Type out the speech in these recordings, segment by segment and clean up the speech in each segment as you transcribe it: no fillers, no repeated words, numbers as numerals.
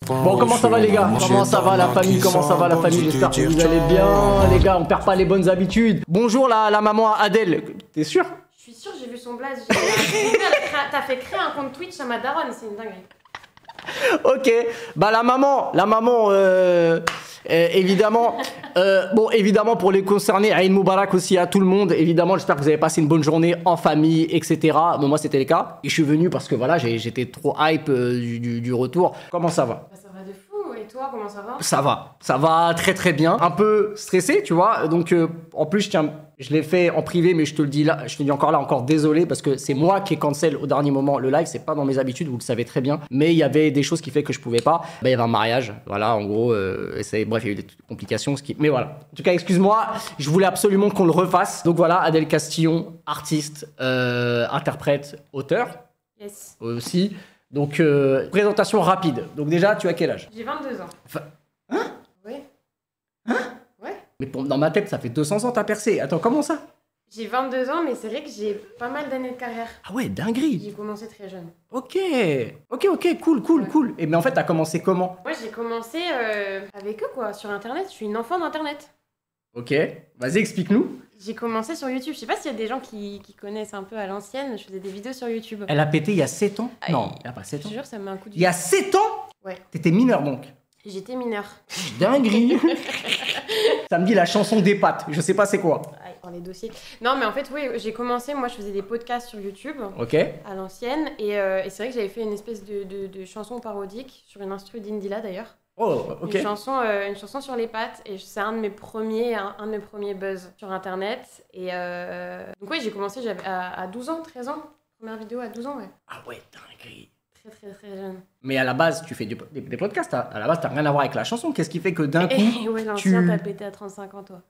Bon, comment ça va les gars? Comment ça va la famille? Comment ça va la famille? J'espère que vous allez bien les gars, on perd pas les bonnes habitudes. Bonjour la maman Adèle, t'es sûr? Je suis sûre, j'ai vu son blaze. T'as fait créer un compte Twitch à ma daronne, c'est une dinguerie. Ok, bah la maman, évidemment, bon évidemment pour les concernés, Aïd Moubarak aussi à tout le monde, évidemment j'espère que vous avez passé une bonne journée en famille, etc. Bon, moi c'était le cas, et je suis venu parce que voilà, j'étais trop hype du retour. Comment ça va? Bah, ça va de fou, et toi comment ça va? Ça va très très bien, un peu stressé tu vois, donc en plus je l'ai fait en privé, mais je te le dis là, je te dis encore désolé parce que c'est moi qui ai cancel au dernier moment le live, c'est pas dans mes habitudes, vous le savez très bien, mais il y avait des choses qui fait que je pouvais pas. Bah, il y avait un mariage, voilà, en gros, bref, il y a eu des complications, mais voilà. En tout cas, excuse-moi, je voulais absolument qu'on le refasse. Donc voilà, Adèle Castillon, artiste, interprète, auteur, Yes. aussi. Donc présentation rapide. Donc déjà, tu as quel âge? J'ai 22 ans. Enfin, hein? Oui. Hein? Ouais. Mais dans ma tête, ça fait 200 ans t'as percé. Attends, comment ça? J'ai 22 ans, mais c'est vrai que j'ai pas mal d'années de carrière. Ah ouais, dinguerie. J'ai commencé très jeune. Ok, cool. Et mais en fait, t'as commencé comment? Moi, j'ai commencé avec eux, quoi, sur Internet. Je suis une enfant d'Internet. Ok, vas-y, explique-nous. J'ai commencé sur YouTube. Je sais pas s'il y a des gens qui connaissent un peu à l'ancienne. Je faisais des vidéos sur YouTube. Elle a pété il y a 7 ans? Ah, Non, il n'y a pas 7 Je ans. te jure, ça me met un coup de Il y a 7 ans? Ouais. T'étais mineur donc? J'étais mineure. Dinguerie. Ça me dit la chanson des pattes, je sais pas c'est quoi. Aïe, dans les dossiers. Non, mais en fait, oui, j'ai commencé. Moi, je faisais des podcasts sur YouTube. Ok. À l'ancienne, et c'est vrai que j'avais fait une espèce de chanson parodique sur une instru d'Indila d'ailleurs. Oh, ok. Une chanson sur les pattes, et c'est un de mes premiers buzz sur internet. Et donc oui, j'ai commencé à 12 ans, 13 ans. Première vidéo à 12 ans, ouais. Ah ouais, dinguerie. Très jeune. Mais à la base, tu fais des podcasts, hein. À la base, t'as rien à voir avec la chanson. Qu'est-ce qui fait que d'un coup. Et ouais, l'ancien, t'as pété à 35 ans, toi.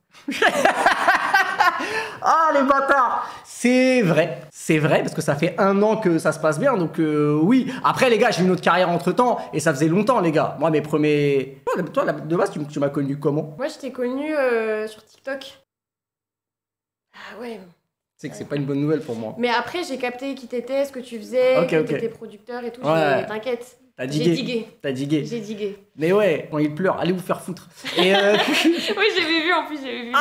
Ah, les bâtards! C'est vrai, parce que ça fait 1 an que ça se passe bien, donc oui. Après, les gars, j'ai eu une autre carrière entre-temps, et ça faisait longtemps, les gars. Moi, mes premiers... Toi, de base, tu m'as connu comment? Moi, je t'ai connu sur TikTok. Ah ouais. C'est que c'est pas une bonne nouvelle pour moi. Mais après, j'ai capté qui t'étais, ce que tu faisais, Ok. que t'étais producteur et tout. Ouais. T'inquiète. T'as J'ai digué. T'as digué. J'ai digué. Mais ouais, quand il pleure, allez vous faire foutre. Et Oui, j'avais vu en plus, j'avais vu.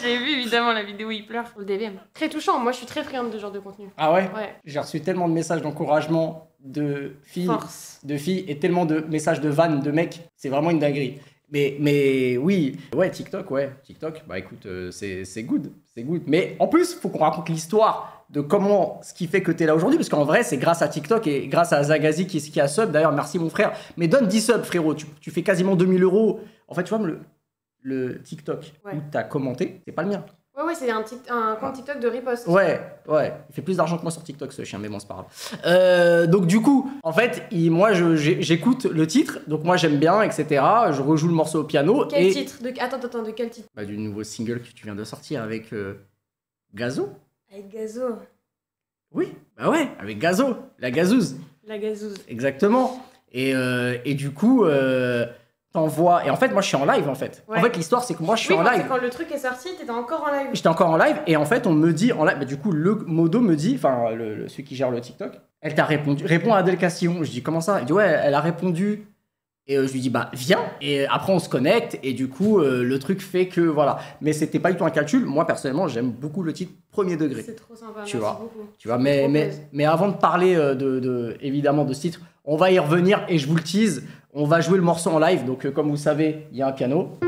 J'ai vu évidemment la vidéo où il pleure sur le DVM. Très touchant, moi je suis très friande de ce genre de contenu. Ah ouais? Ouais. J'ai reçu tellement de messages d'encouragement de filles, Force. et tellement de messages de vannes de mecs. C'est vraiment une dinguerie. Mais oui, ouais, TikTok, bah écoute, c'est good. Mais en plus, faut qu'on raconte l'histoire de ce qui fait que t'es là aujourd'hui, parce qu'en vrai, c'est grâce à TikTok et grâce à Zagazi qui a sub. D'ailleurs, merci mon frère. Mais donne 10 subs, frérot. Tu fais quasiment 2000 €. En fait, tu vois, le TikTok où t'as commenté, c'est pas le mien. Ouais, c'est un compte TikTok de riposte. Ouais. Il fait plus d'argent que moi sur TikTok, ce chien, mais bon, c'est pas grave. Donc, du coup, en fait, moi, j'écoute le titre, donc moi, j'aime bien, etc. Je rejoue le morceau au piano. Quel titre? Attends, de quel titre? Bah, du nouveau single que tu viens de sortir avec Gazo. Avec Gazo. Oui, bah ouais, avec Gazo, la gazouze. La gazouze. Exactement. Et du coup, t'envoies. Et en fait, moi, je suis en live, en fait. Ouais. En fait, l'histoire, c'est que moi, je suis en live. Quand le truc est sorti, t'étais encore en live. J'étais encore en live, et en fait, on me dit en live, bah, du coup, le modo me dit, enfin, celui qui gère le TikTok, elle t'a répondu, réponds à Adèle Castillon. Je dis, comment ça? Il dit, ouais, elle a répondu. Et je lui dis, bah, viens. Et après, on se connecte, et du coup, le truc fait que, voilà. Mais c'était pas du tout un calcul. Moi, personnellement, j'aime beaucoup le titre Premier Degré. C'est trop sympa, Tu merci vois. beaucoup. Tu vois, mais avant de parler évidemment de ce titre, on va y revenir, et je vous le tease, on va jouer le morceau en live. Donc, comme vous savez, il y a un piano.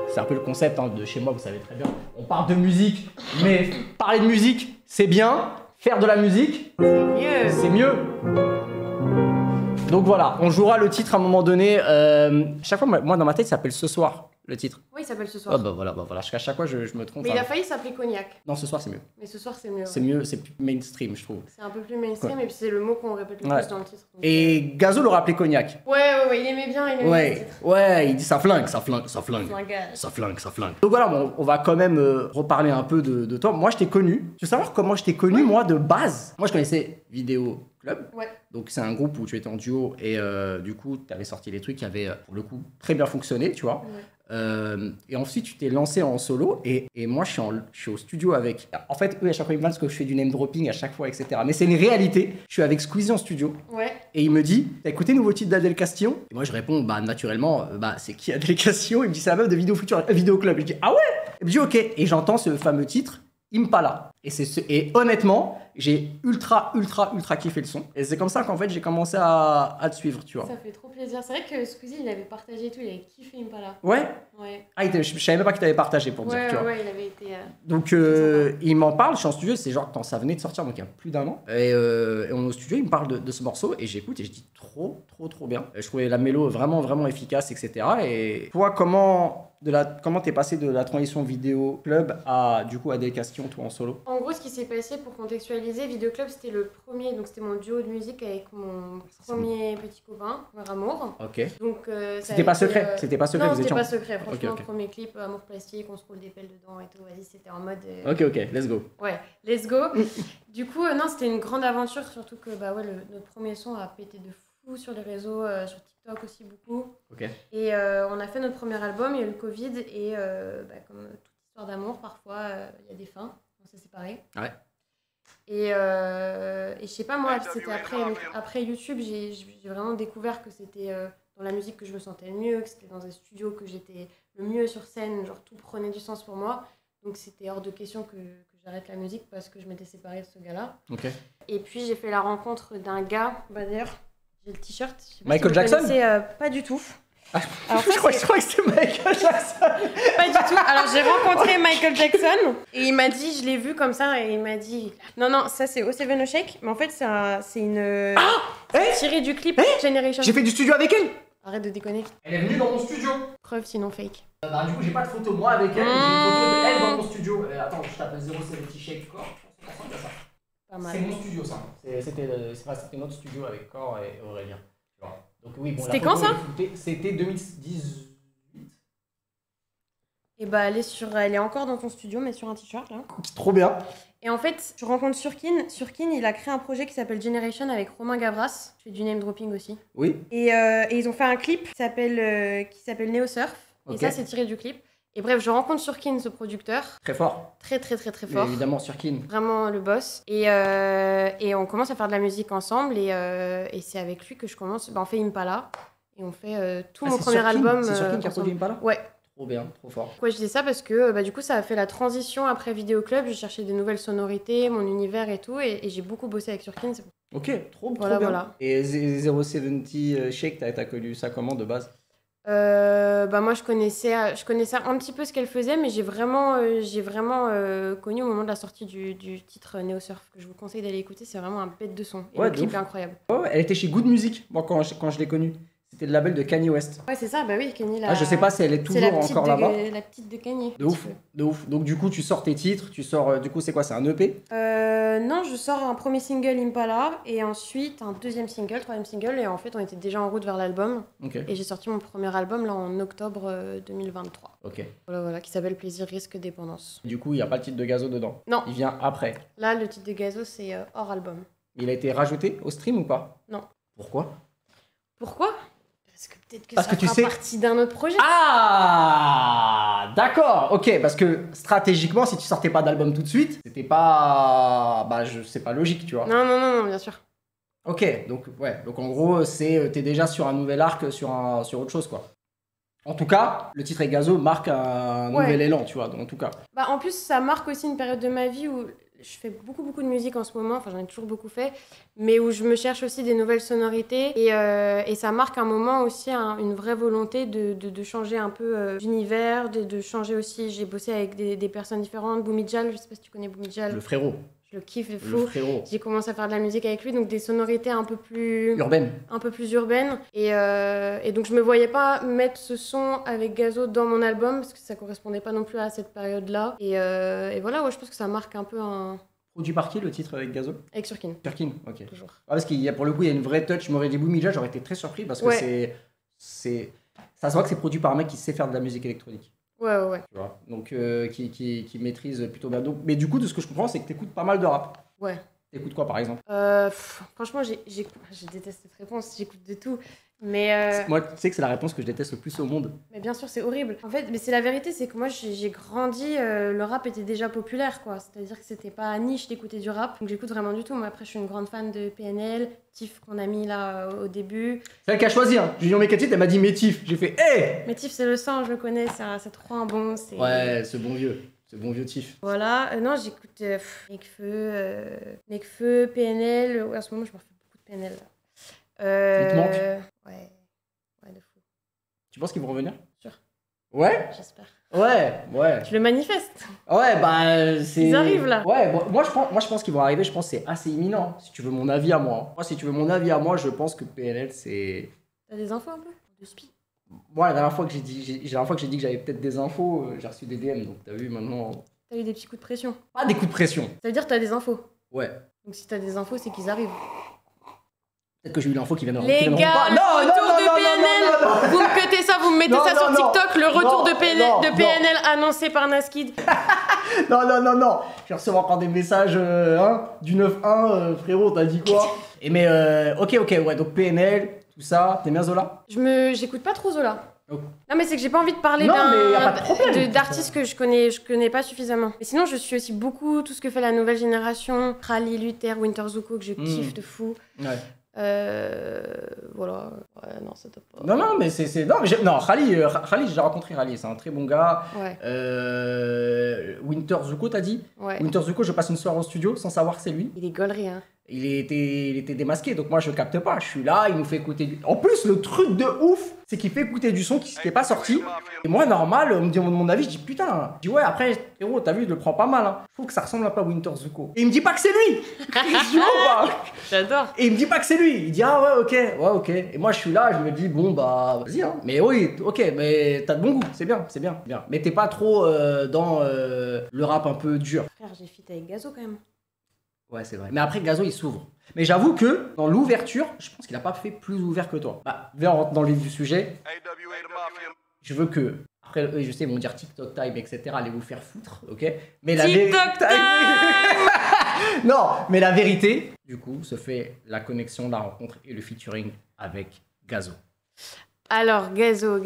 C'est un peu le concept de chez moi, vous savez très bien. On parle de musique, mais parler de musique, c'est bien. Faire de la musique, c'est mieux. Donc voilà, on jouera le titre à un moment donné. Chaque fois, moi, dans ma tête, ça s'appelle Ce Soir, le titre. Oui, il s'appelle Ce Soir. Ah bah voilà. À chaque fois, je me trompe. Mais il a failli s'appeler Cognac. Non, Ce Soir, c'est mieux. Mais Ce Soir, c'est mieux. C'est mieux, c'est plus mainstream, je trouve. C'est un peu plus mainstream, et puis c'est le mot qu'on répète le Ouais. plus dans le titre. Donc, Et Gazo l'aurait appelé Cognac. Ouais, il aimait bien, le titre. Ouais, il dit ça flingue. Flingage. Ça flingue. Donc voilà, bon, on va quand même reparler un peu de toi. Moi, je t'ai connu. Tu veux savoir comment je t'ai connu, moi, de base? Moi, je connaissais vidéo Club. Ouais. Donc c'est un groupe où tu étais en duo et du coup tu avais sorti les trucs qui avaient pour le coup très bien fonctionné, tu vois. Et ensuite tu t'es lancé en solo et moi je suis au studio avec... En fait eux à chaque fois ils me disent que je fais du name dropping à chaque fois, etc. Mais c'est une réalité. Je suis avec Squeezie en studio et il me dit t'as écouté le nouveau titre d'Adèle Castillon? Et moi je réponds bah naturellement c'est qui Adèle Castillon? Il me dit c'est la meuf de Vidéo Club. Et je dis ah ouais? Il me dit ok, et j'entends ce fameux titre Impala. Et honnêtement, j'ai ultra kiffé le son. Et c'est comme ça qu'en fait j'ai commencé à te suivre, tu vois. Ça fait trop plaisir. C'est vrai que Squeezie il avait partagé et tout, il avait kiffé Impala. Ouais. Ah, je savais même pas qu'il t'avait partagé pour dire, tu vois. Ouais, il avait été. Donc il m'en parle, je suis en studio, c'est genre quand ça venait de sortir, donc il y a plus d'un an. Et on est au studio, il me parle de ce morceau et j'écoute et je dis trop bien. Je trouvais la mélo vraiment efficace, etc. Et toi, comment t'es passé de la transition vidéo club à du coup Adèle Castillon, toi en solo? En gros, ce qui s'est passé pour contextualiser, Vidéo Club c'était le premier, donc c'était mon duo de musique avec mon premier petit copain, Amour. Ok. Donc c'était pas secret, c'était pas secret. Non, vous étiez c'était pas secret. Franchement, Ok. Premier clip, Amour plastique, on se roule des pelles dedans et tout. Vas-y, c'était en mode. Ok, let's go. Ouais, let's go. Du coup, non, c'était une grande aventure, surtout que notre premier son a pété de fou sur les réseaux, sur TikTok aussi beaucoup. Ok. Et on a fait notre premier album, il y a eu le Covid et comme toute histoire d'amour, parfois il y a des fins, on s'est séparés. Ouais. Et je sais pas, moi, c'était après YouTube, j'ai vraiment découvert que c'était dans la musique que je me sentais le mieux, que c'était dans un studio que j'étais le mieux sur scène, genre tout prenait du sens pour moi. Donc c'était hors de question que j'arrête la musique parce que je m'étais séparée de ce gars-là. Ok. Et puis j'ai fait la rencontre d'un gars, d'ailleurs, j'ai le t-shirt. Michael Jackson? Pas du tout. Ah, alors, je crois que c'était Michael Jackson. Pas du tout. Alors j'ai rencontré Michael Jackson et il m'a dit, je l'ai vu comme ça et il m'a dit non ça c'est O Seven No Shake, mais en fait c'est une tirée du clip Generation. J'ai fait du studio avec elle. Arrête de déconner. Elle est venue dans mon studio. Preuve sinon fake. Du coup j'ai pas de photo moi avec elle, mais j'ai une photo de elle dans mon studio. Attends, je tape 070 Shake Core. Pas mal. C'est mon studio ça. C'était notre studio avec Core et Aurélien. Tu vois. Donc oui, bon, c'était quand ça? C'était 2018. Et bah elle est encore dans ton studio mais sur un t-shirt là. Trop bien. Et en fait, je rencontre Surkin. Surkin, il a créé un projet qui s'appelle Generation avec Romain Gavras. Je fais du name dropping aussi. Oui. Et ils ont fait un clip qui s'appelle Neo Surf. Okay. Et ça, c'est tiré du clip. Et bref, je rencontre Surkin, ce producteur. Très fort. Très fort. Mais évidemment, Surkin. Vraiment le boss. Et on commence à faire de la musique ensemble. Et c'est avec lui que je commence. On fait Impala. Et on fait tout mon premier album. C'est Surkin qui a produit Impala? Ouais. Trop bien, trop fort. Pourquoi je dis ça? Parce que du coup, ça a fait la transition après Vidéo Club. Je cherchais des nouvelles sonorités, mon univers et tout. Et j'ai beaucoup bossé avec Surkin. Ok, trop bien. Voilà. Et 070 Shake, t'as connu ça comment de base? Moi je connaissais un petit peu ce qu'elle faisait, mais j'ai vraiment connu au moment de la sortie du titre Neo Surf, que je vous conseille d'aller écouter. C'est vraiment un bête de son. Et le clip est incroyable. Ouais, elle était chez Good Music, moi quand je l'ai connue. C'était le label de Kanye West. Ouais, c'est ça, bah oui, Kanye. Je sais pas si elle est toujours encore là-bas. La petite de Kanye. De ouf. Donc du coup, tu sors tes titres, du coup, c'est quoi? C'est un EP? Non, je sors un premier single Impala et ensuite un deuxième single, troisième single, et en fait, on était déjà en route vers l'album. Okay. Et j'ai sorti mon premier album là en octobre 2023. Ok. Voilà, qui s'appelle Plaisir, Risque, Dépendance. Du coup, il n'y a pas le titre de Gazo dedans? Non. Il vient après? Là, le titre de Gazo, c'est hors album. Il a été rajouté au stream ou pas? Non. Pourquoi? Parce que peut-être que ça fera partie d'un autre projet. Ah, d'accord, ok, parce que stratégiquement, si tu sortais pas d'album tout de suite, c'était pas, c'est pas logique, tu vois. Non, bien sûr. Ok, donc en gros, t'es déjà sur un nouvel arc, sur autre chose, quoi. En tout cas, le titre Gazo marque un nouvel élan, tu vois, en tout cas. En plus, ça marque aussi une période de ma vie où je fais beaucoup de musique en ce moment, enfin j'en ai toujours beaucoup fait, mais où je me cherche aussi des nouvelles sonorités et ça marque un moment aussi, une vraie volonté de changer un peu d'univers, de changer aussi. J'ai bossé avec des personnes différentes, Boumidjal, je sais pas si tu connais Boumidjal. Le frérot. Je le kiffe de fou. J'ai commencé à faire de la musique avec lui, donc des sonorités un peu plus urbaines. Et donc je me voyais pas mettre ce son avec Gazo dans mon album parce que ça correspondait pas non plus à cette période-là. Et voilà, je pense que ça marque un peu un. Produit par qui le titre avec Gazo? Avec Surkin. Surkin, ok. Toujours. Parce qu'il y a pour le coup, il y a une vraie touch. Je m'aurais dit Boumidjal, j'aurais été très surpris parce que ça se voit que c'est produit par un mec qui sait faire de la musique électronique. Ouais. Tu vois, donc qui maîtrise plutôt bien. Donc, mais du coup, de ce que je comprends, c'est que t'écoutes pas mal de rap. Ouais. T'écoutes quoi, par exemple? Franchement, je déteste cette réponse, j'écoute de tout. Mais, Moi, tu sais que c'est la réponse que je déteste le plus au monde. mais bien sûr, c'est horrible. En fait, mais c'est la vérité, c'est que moi, j'ai grandi, le rap était déjà populaire, quoi. C'est-à-dire que c'était pas niche d'écouter du rap. Donc j'écoute vraiment du tout. Moi, après, je suis une grande fan de PNL, Tiff qu'on a mis là au début. C'est elle qui a choisi, hein. Julien Mécatit, elle m'a dit Métif. J'ai fait, hé! Mais Tiff, c'est le sang, je le connais, c'est trop un bon. Ouais, ce bon vieux. Ce bon vieux Tiff. Voilà, non, j'écoute Nekfeu, PNL. Ouais, en ce moment, je me refais beaucoup de PNL. Là. Il te manque? Ouais, de fou. Tu penses qu'ils vont revenir? Sûr. Ouais? J'espère. Ouais. Je le manifeste. Ouais, bah, c'est... Ils arrivent, là. Ouais, moi je pense qu'ils vont arriver, je pense que c'est assez imminent, si tu veux mon avis à moi. Moi, si tu veux mon avis à moi, je pense que PNL, c'est... T'as des infos un peu de spi? Moi, la dernière fois que j'ai dit que j'avais peut-être des infos, j'ai reçu des DM, donc t'as vu, maintenant... T'as eu des petits coups de pression. Pas des coups de pression. Ça veut dire que t'as des infos. Ouais. Donc si t'as des infos, c'est qu'ils arrivent. Peut-être que j'ai eu l'info qui vient de... Les gars, le retour de PNL. Vous me cutez ça, vous me mettez ça sur TikTok. Le retour de PNL annoncé par Naskid. Non. Je vais recevoir encore des messages du 9-1, frérot, t'as dit quoi? Et mais, ok, ouais, donc PNL, tout ça, t'aimes bien Zola? J'écoute pas trop Zola. Oh. Non, mais c'est que j'ai pas envie de parler d'artistes que je connais pas suffisamment. Mais sinon, je suis aussi beaucoup tout ce que fait la nouvelle génération. Rally, Luther, Winter Zuko, que je kiffe de fou. Ouais. Voilà. Ouais, non, ça top pas. Non, mais c'est... Non, Rally, j'ai déjà rencontré Rally, c'est un très bon gars. Ouais. Winter Zuko, t'as dit? Ouais. Winter Zuko, je passe une soirée au studio sans savoir que c'est lui. Il est gaulerie, hein. Il était démasqué, donc moi je capte pas. Je suis là, il nous fait écouter du... En plus, le truc de ouf, c'est qu'il fait écouter du son qui s'était pas sorti. Et moi, normal, on me dit mon avis, je dis putain. Je dis ouais, après, héros, t'as vu, il le prend pas mal. Hein. Je trouve que ça ressemble un peu à Winter Zuko. Et il me dit pas que c'est lui. Je dis oh bah. J'adore. Et il me dit pas que c'est lui. Il dit ah ouais, ok. Et moi je suis là, je me dis bon bah vas-y hein. Mais oui, ok, mais t'as de bon goût, c'est bien. Mais t'es pas trop dans le rap un peu dur. Frère, j'ai fit avec Gazo quand même. Ouais, c'est vrai. Mais après, Gazo, il s'ouvre. Mais j'avoue que dans l'ouverture, je pense qu'il a pas fait plus ouvert que toi. Bah, viens, on rentre dans le vif du sujet. Je veux que, après, eux, je sais, ils vont dire TikTok time, etc. Allez vous faire foutre, ok? Mais la TikTok time. Non, mais la vérité, du coup, se fait la connexion, la rencontre et le featuring avec Gazo. Alors, Gazo.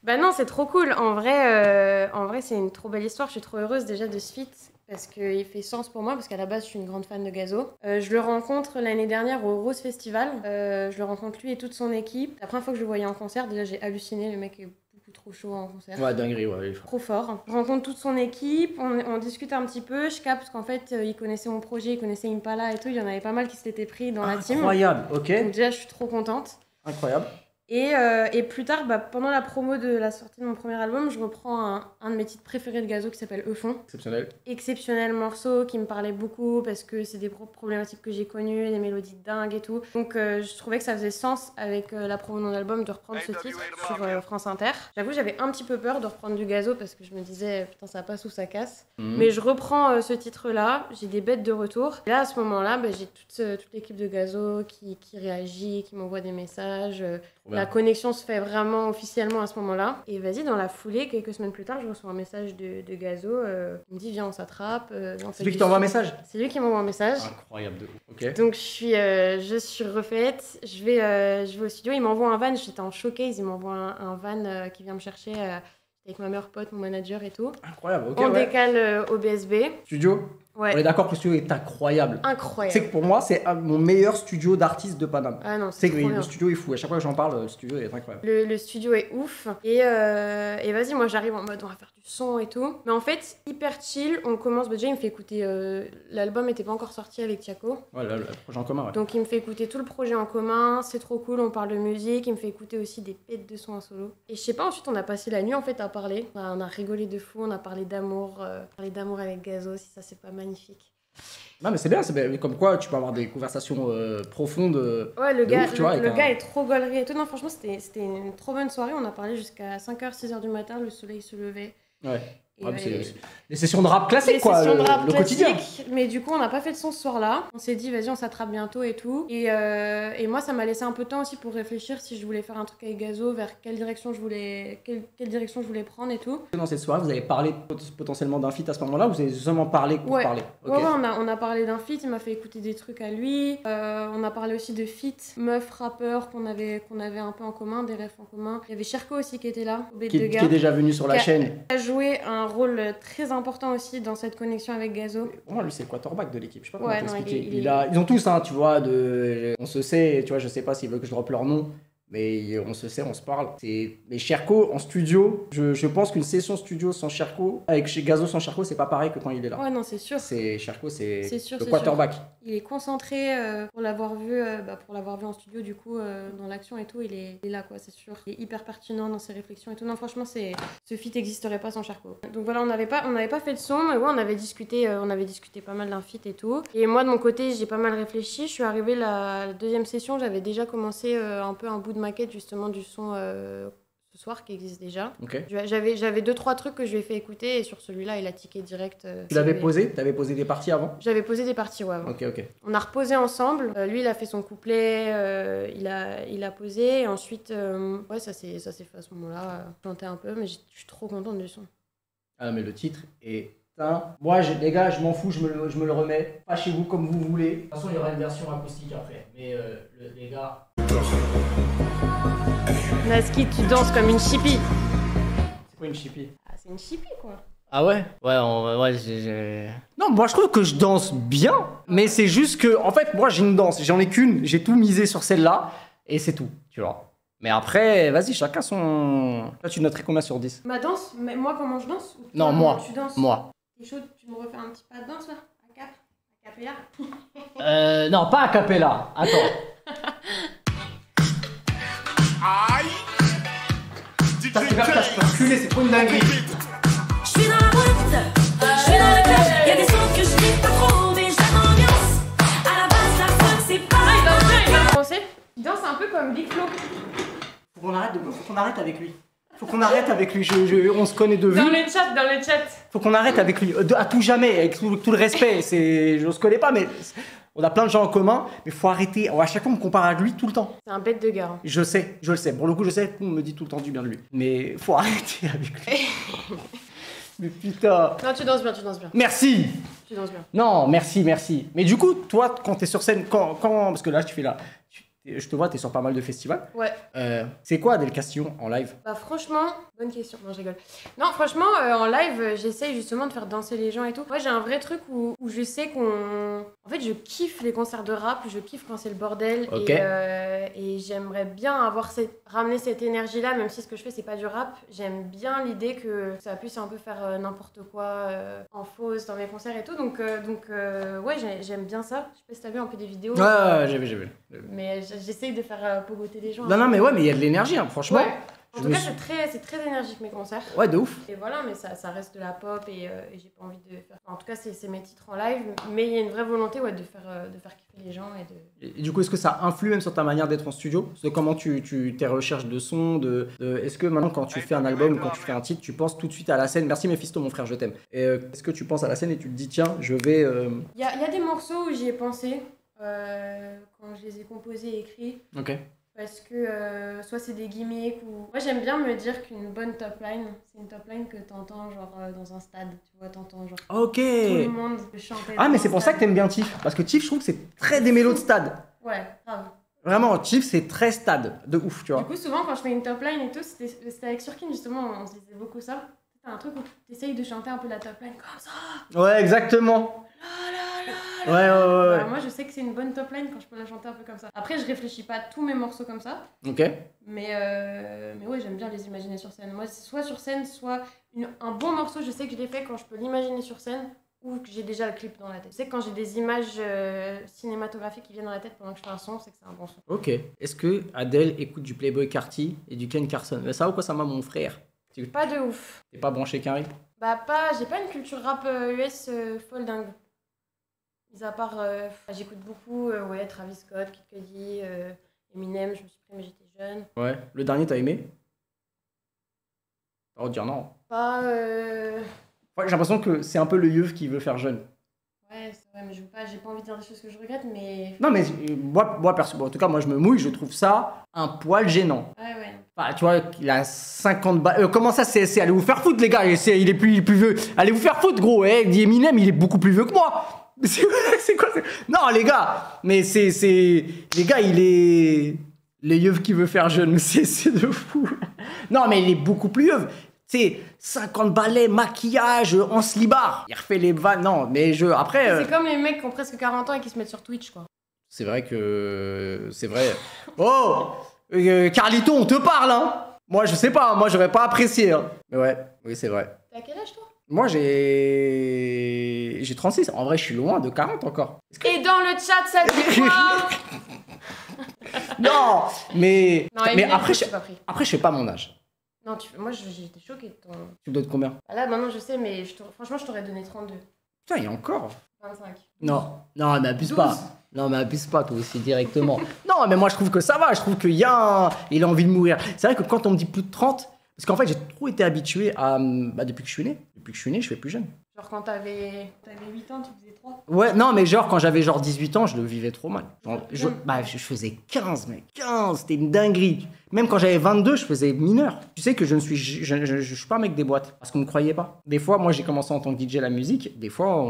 Bah non, c'est trop cool. En vrai, c'est une trop belle histoire. Je suis trop heureuse déjà de ce feat. Parce qu'il fait sens pour moi, parce qu'à la base, je suis une grande fan de Gazo. Je le rencontre l'année dernière au Rose Festival. Je le rencontre lui et toute son équipe. La première fois que je le voyais en concert, déjà, j'ai halluciné. Le mec est beaucoup trop chaud en concert. Ouais, dinguerie, ouais. Trop fort. Je rencontre toute son équipe, on discute un petit peu. Je capte qu'en fait, il connaissait mon projet, il connaissait Impala et tout. Il y en avait pas mal qui s'étaient pris dans la team. Incroyable, ok. Donc déjà, je suis trop contente. Incroyable. Et plus tard, pendant la promo de la sortie de mon premier album, je reprends un de mes titres préférés de Gazo qui s'appelle Eufond. Exceptionnel morceau qui me parlait beaucoup parce que c'est des problématiques que j'ai connues, des mélodies dingues et tout. Donc je trouvais que ça faisait sens avec la promo de mon album de reprendre ce titre sur France Inter. J'avoue, j'avais un petit peu peur de reprendre du Gazo parce que je me disais putain ça passe ou ça casse. Mais je reprends ce titre-là, j'ai des bêtes de retour. Et là à ce moment-là, j'ai toute l'équipe de Gazo qui réagit, qui m'envoie des messages. La connexion se fait vraiment officiellement à ce moment-là. Et vas-y, dans la foulée, quelques semaines plus tard, je reçois un message de Gazo. Il me dit, viens, on s'attrape. C'est lui qui t'envoie un message? C'est lui qui m'envoie un message. Incroyable de ouf. Ok. Donc, je suis refaite. Je vais au studio. Il m'envoie un van. J'étais en showcase. Il m'envoie un van qui vient me chercher avec ma meilleure pote, mon manager et tout. Incroyable, ok. On décale au BSB. Studio? Ouais. On est d'accord que le studio est incroyable. Incroyable. C'est que pour moi, c'est mon meilleur studio d'artiste de Paname. Ah non, c'est trop bien. Le studio est fou. À chaque fois que j'en parle, le studio est incroyable. Le studio est ouf. Et vas-y, moi j'arrive en mode on va faire du son et tout. Mais en fait, hyper chill. On commence. Déjà, il me fait écouter. L'album n'était pas encore sorti avec Tiako. Ouais, le projet en commun, ouais. Donc il me fait écouter tout le projet en commun. C'est trop cool. On parle de musique. Il me fait écouter aussi des pètes de sons en solo. Et je sais pas, ensuite on a passé la nuit en fait à parler. On a rigolé de fou. On a parlé d'amour. Avec Gazo, si ça c'est pas magnifique. Non mais c'est bien, comme quoi tu peux avoir des conversations profondes. Ouais, le gars, ouf, tu vois, le gars est trop gaulerie et tout. Non, franchement, c'était une trop bonne soirée. On a parlé jusqu'à 5h, 6h du matin, le soleil se levait. Ouais. Et, Ouais, les sessions de rap classiques, quoi, sessions de rap le quotidien. Mais du coup, on n'a pas fait de son ce soir-là. On s'est dit, vas-y, on s'attrape bientôt et tout. Et moi, ça m'a laissé un peu de temps aussi pour réfléchir si je voulais faire un truc avec Gazo, vers quelle direction je voulais prendre et tout. Dans cette soirée, vous avez parlé potentiellement d'un feat à ce moment-là, ou vous avez seulement parlé pour parler? Okay. Ouais, on a parlé d'un feat, il m'a fait écouter des trucs à lui. On a parlé aussi de feat, meuf, rappeur qu'on avait un peu en commun, des refs en commun. Il y avait Cherko aussi qui était là, au Bête de Gars. Qui est déjà venu sur la chaîne. Qui a joué un rôle très important aussi dans cette connexion avec Gazo. Pour moi, lui, c'est le quarterback de l'équipe. Je sais pas comment Ouais, t'expliquer. Ils ont tous, hein, tu vois, on se sait, tu vois, je sais pas s'ils veulent que je drop leur nom. Mais on se sait, on se parle. Mais Cherko en studio, je pense qu'une session studio sans Cherko, chez Gazo sans Cherko, c'est pas pareil que quand il est là. Ouais, non, c'est sûr. Cherko, c'est sûr, le quarterback. Sûr. Il est concentré pour l'avoir vu en studio, du coup, dans l'action et tout, il est là, quoi, c'est sûr. Il est hyper pertinent dans ses réflexions et tout. Non, franchement, ce feat n'existerait pas sans Cherko. Donc voilà, on n'avait pas fait de son, mais ouais, on avait discuté pas mal d'un feat et tout. Et moi, de mon côté, j'ai pas mal réfléchi. Je suis arrivée la deuxième session, j'avais déjà commencé un peu un bout de maquette justement du son ce soir qui existe déjà. Okay. J'avais 2-3 trucs que je lui ai fait écouter et sur celui-là il a tiqué direct. Tu l'avais posé? T'avais posé des parties avant? J'avais posé des parties, ouais, avant. Ok. On a reposé ensemble. Lui il a fait son couplet, il a posé et ensuite ouais ça s'est fait à ce moment-là. Chanté un peu mais je suis trop contente du son. Ah mais le titre est... Moi, les gars, je m'en fous, je me le remets. Pas chez vous comme vous voulez. De toute façon, il y aura une version acoustique après. Mais les gars... Naski, tu danses comme une chippie. C'est quoi une chippie? Ah, c'est une chippie, quoi. Ah ouais? Ouais, j'ai... Non, moi, je trouve que je danse bien. Mais c'est juste que, en fait, moi, j'ai une danse. J'en ai qu'une. J'ai tout misé sur celle-là. Et c'est tout, tu vois. Mais après, vas-y, chacun son... Là, tu noterais combien sur 10? Ma danse? Mais moi, comment je danse? Non, moi. Tu danses? Moi. T'es chaud, tu me refais un petit pas de danse là? A cappella? Non, pas a cappella. Attends. Aïe! Ça, c'est grave, je peux reculer, c'est trop une dinguerie. Je suis dans la boîte, je suis dans le club. Y'a des sons que je dis pas trop, mais j'aime l'ambiance. À la base, la fun, c'est pas. Il danse un peu comme Big Flo. Faut qu'on arrête avec lui. On se connaît de vue. Dans le chat. Faut qu'on arrête avec lui, à tout jamais, avec tout le respect. Je se connais pas, mais on a plein de gens en commun. Mais faut arrêter. À chaque fois, on me compare à lui tout le temps. C'est un bête de gars. Hein. Je le sais. Pour le coup, je sais. On me dit tout le temps du bien de lui. Mais faut arrêter avec lui. Mais putain. Non, tu danses bien. Merci. Tu danses bien. Non, merci. Mais du coup, toi, quand t'es sur scène, parce que là, tu fais là. Je te vois, t'es sur pas mal de festivals. Ouais. C'est quoi Adèle Castillon en live? Bah franchement, bonne question. Non, je rigole. Non, franchement, en live, j'essaye justement de faire danser les gens et tout. Moi, j'ai un vrai truc où je sais qu'on... En fait, je kiffe les concerts de rap, je kiffe quand c'est le bordel. Okay. Et j'aimerais bien ramener cette énergie-là, même si ce que je fais, c'est pas du rap. J'aime bien l'idée que ça puisse un peu faire n'importe quoi en fausse dans mes concerts et tout. Donc ouais, j'aime bien ça. Je sais pas si t'as vu un peu des vidéos. Ouais, j'ai vu. Mais j'essaye de faire pogoter les gens. Non, mais ouais, mais il y a de l'énergie, hein, franchement. Ouais. En tout cas, c'est très énergique mes concerts. Ouais, de ouf. Et voilà, mais ça reste de la pop et j'ai pas envie de faire... Enfin, en tout cas, c'est mes titres en live, mais il y a une vraie volonté de faire kiffer les gens Et du coup, est-ce que ça influe même sur ta manière d'être en studio? De comment tes recherches de son, est-ce que maintenant, quand tu fais un album, quand tu fais un titre, tu penses tout de suite à la scène? Merci Mephisto, mon frère, je t'aime. Est-ce que tu penses à la scène et tu te dis, tiens, je vais... Il y a des morceaux où j'y ai pensé quand je les ai composés et écrits. Ok. Parce que soit c'est des gimmicks ou... Moi j'aime bien me dire qu'une bonne top line, c'est une top line que t'entends genre dans un stade, tu vois, t'entends genre Ok. tout le monde chanter. Ah mais c'est pour ça que t'aimes bien Tiff, parce que Tiff je trouve que c'est très des mélos de stade. Ouais, grave. Vraiment, Tiff c'est très stade, de ouf, tu vois. Du coup souvent quand je fais une top line et tout, c'était avec Surkin justement, on se disait beaucoup ça. T'as un truc où t'essayes de chanter un peu la top line comme ça. Ouais, exactement. Ouais. Bah, moi je sais que c'est une bonne top line quand je peux la chanter un peu comme ça. Après je réfléchis pas à tous mes morceaux comme ça. Ok. Mais ouais, j'aime bien les imaginer sur scène. Moi soit sur scène, soit un bon morceau, je sais que je l'ai fait quand je peux l'imaginer sur scène ou que j'ai déjà le clip dans la tête. Je sais que quand j'ai des images cinématographiques qui viennent dans la tête pendant que je fais un son, c'est que c'est un bon son. Ok. Est-ce que Adèle écoute du Playboi Carti et du Ken Carson? Ça ou quoi ça m'a mon frère? Pas de ouf. T'es pas branché Carrie? Bah j'ai pas une culture rap US folle dingue. Mis à part, j'écoute beaucoup Travis Scott, Kid Cudi, Eminem, je me suis pris mais j'étais jeune. Ouais. Le dernier t'as aimé? Oh dire non. Pas Ouais, j'ai l'impression que c'est un peu le yeuf qui veut faire jeune. Ouais, c'est vrai, mais j'ai pas envie de dire des choses que je regrette, mais. Non, mais moi perso, bon, en tout cas, moi, je me mouille, je trouve ça un poil gênant. Ouais, ouais. Enfin, tu vois, il a 50 balles. Comment ça, c'est allez vous faire foutre, les gars. Il est plus vieux. Allez vous faire foutre, gros. Eminem, il est beaucoup plus vieux que moi. C'est quoi Non, les gars. Mais les gars, il est. Les yeufs qui veut faire jeune, c'est de fou. Non, mais il est beaucoup plus yeuf. Tu sais, 50 balais, maquillage, en slibard. Il refait les vannes. Non, mais après. C'est comme les mecs qui ont presque 40 ans et qui se mettent sur Twitch, quoi. C'est vrai que. C'est vrai. Oh Carlito, on te parle, hein. Moi, je sais pas. Moi, j'aurais pas apprécié. Hein. Mais ouais, oui, c'est vrai. T'as quel âge, toi? Moi, j'ai 36. En vrai, je suis loin de 40 encore. Et dans le chat, ça dit quoi? Non, mais. Non, mais Eminem, après, je je... suis pas pris. après, je fais pas mon âge. Non, moi, j'étais choquée de ton. Tu me donnes combien? Ah, là, maintenant, je sais, mais franchement, je t'aurais donné 32. Putain, il y a encore. 25. Non, mais abuse 12. pas. Non, mais abuse pas, toi aussi, directement. Non, mais moi, je trouve que ça va. Je trouve qu'il y a il a envie de mourir. C'est vrai que quand on me dit plus de 30, parce qu'en fait, j'ai trop été habitué à. Depuis que je suis né. Depuis que je suis né, je fais plus jeune. Genre, quand t'avais 8 ans, tu faisais 3. Ouais, non, mais genre, quand j'avais genre 18 ans, je le vivais trop mal. Genre, je faisais 15, mec. 15, c'était une dinguerie. Même quand j'avais 22, je faisais mineur. Tu sais que je suis pas un mec des boîtes. Parce qu'on me croyait pas. Des fois, moi, j'ai commencé en tant que DJ la musique. Des fois,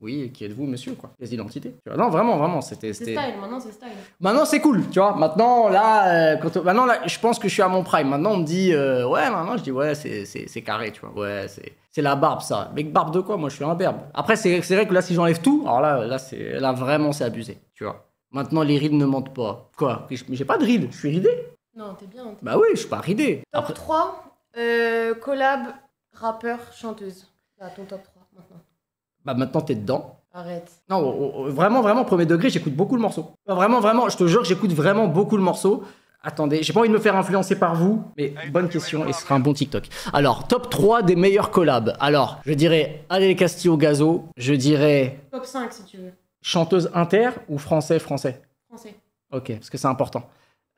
Oui, qui êtes-vous, monsieur, quoi? Les identités. Tu vois, non, vraiment, c'était... C'est style, maintenant, c'est style. Maintenant, c'est cool, tu vois. Maintenant, là, maintenant, là, je pense que je suis à mon prime. Maintenant, on me dit, ouais, maintenant, je dis, ouais, c'est carré, tu vois. Ouais, c'est la barbe, ça. Mais barbe de quoi? Moi, je suis un berbe. Après, c'est vrai que là, si j'enlève tout, alors là, vraiment, c'est abusé, tu vois. Maintenant, les rides ne mentent pas. Quoi? Mais j'ai pas de rides, je suis ridé. Non, t'es bien. Bah oui, je suis pas ridé. Top Après... 3, collab, rappeur, chanteuse. Là, ton top 3, maintenant. Bah maintenant, t'es dedans. Arrête. Non, vraiment, premier degré, j'écoute beaucoup le morceau. Vraiment, je te jure, j'écoute vraiment beaucoup le morceau. Attendez, j'ai pas envie de me faire influencer par vous, mais bonne question, et ce sera un bon TikTok. Alors, top 3 des meilleurs collabs. Alors, je dirais Ale Castillo Gazo, je dirais... Top 5, si tu veux. Chanteuse inter ou français? Français. Ok, parce que c'est important.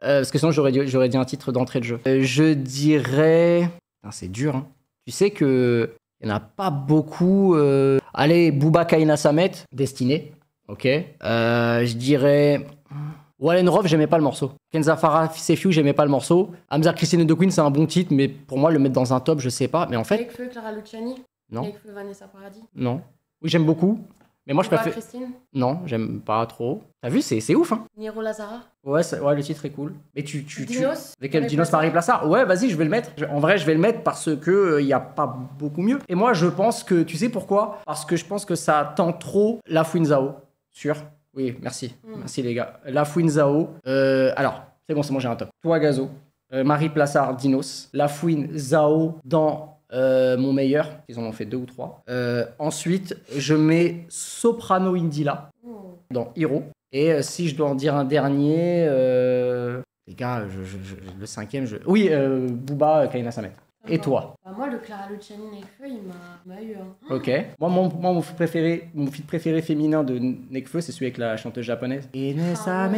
Parce que sinon, j'aurais dit un titre d'entrée de jeu. Je dirais... Putain, c'est dur, hein. Tu sais que... Il n'y en a pas beaucoup. Allez, Booba Kaina Samet, Destiné. Ok. Je dirais. Wallen Roth, j'aimais pas le morceau. Kenza Farah Sefiu, j'aimais pas le morceau. Hamza Christine de Queen, c'est un bon titre, mais pour moi, le mettre dans un top, je sais pas. Mais en fait. Avec feu Clara Luciani. Non. Avec feu Vanessa Paradis. Non. Oui, j'aime beaucoup. Mais moi, je Booba préfère. Christine. Non, j'aime pas trop. T'as vu, c'est ouf, hein. Niro Lazara. Ouais, le titre est cool. Mais Dinos. Avec quel Dinos Marie Plassard? Ouais, vas-y, je vais le mettre. En vrai, je vais le mettre parce que y a pas beaucoup mieux. Et moi, je pense que, tu sais pourquoi? Parce que je pense que ça tend trop La Fouine Zao. Sûr? Oui, merci. Merci les gars. La Fouine Zao. Alors, c'est bon, j'ai un top. Toi, Gazo. Marie Plassard, Dinos. La Fouine Zao dans Mon Meilleur. Ils en ont fait 2 ou 3. Ensuite, je mets Soprano Indila dans Hero. Et si je dois en dire un dernier, les gars, le cinquième, oui, Booba, Kaina Samet. Et toi? Bah, moi, le Clara Luciani Nekfeu, il m'a eu. Hein. Ok. Moi, mon feat préféré féminin de Nekfeu, c'est celui avec la chanteuse japonaise. Celui-là,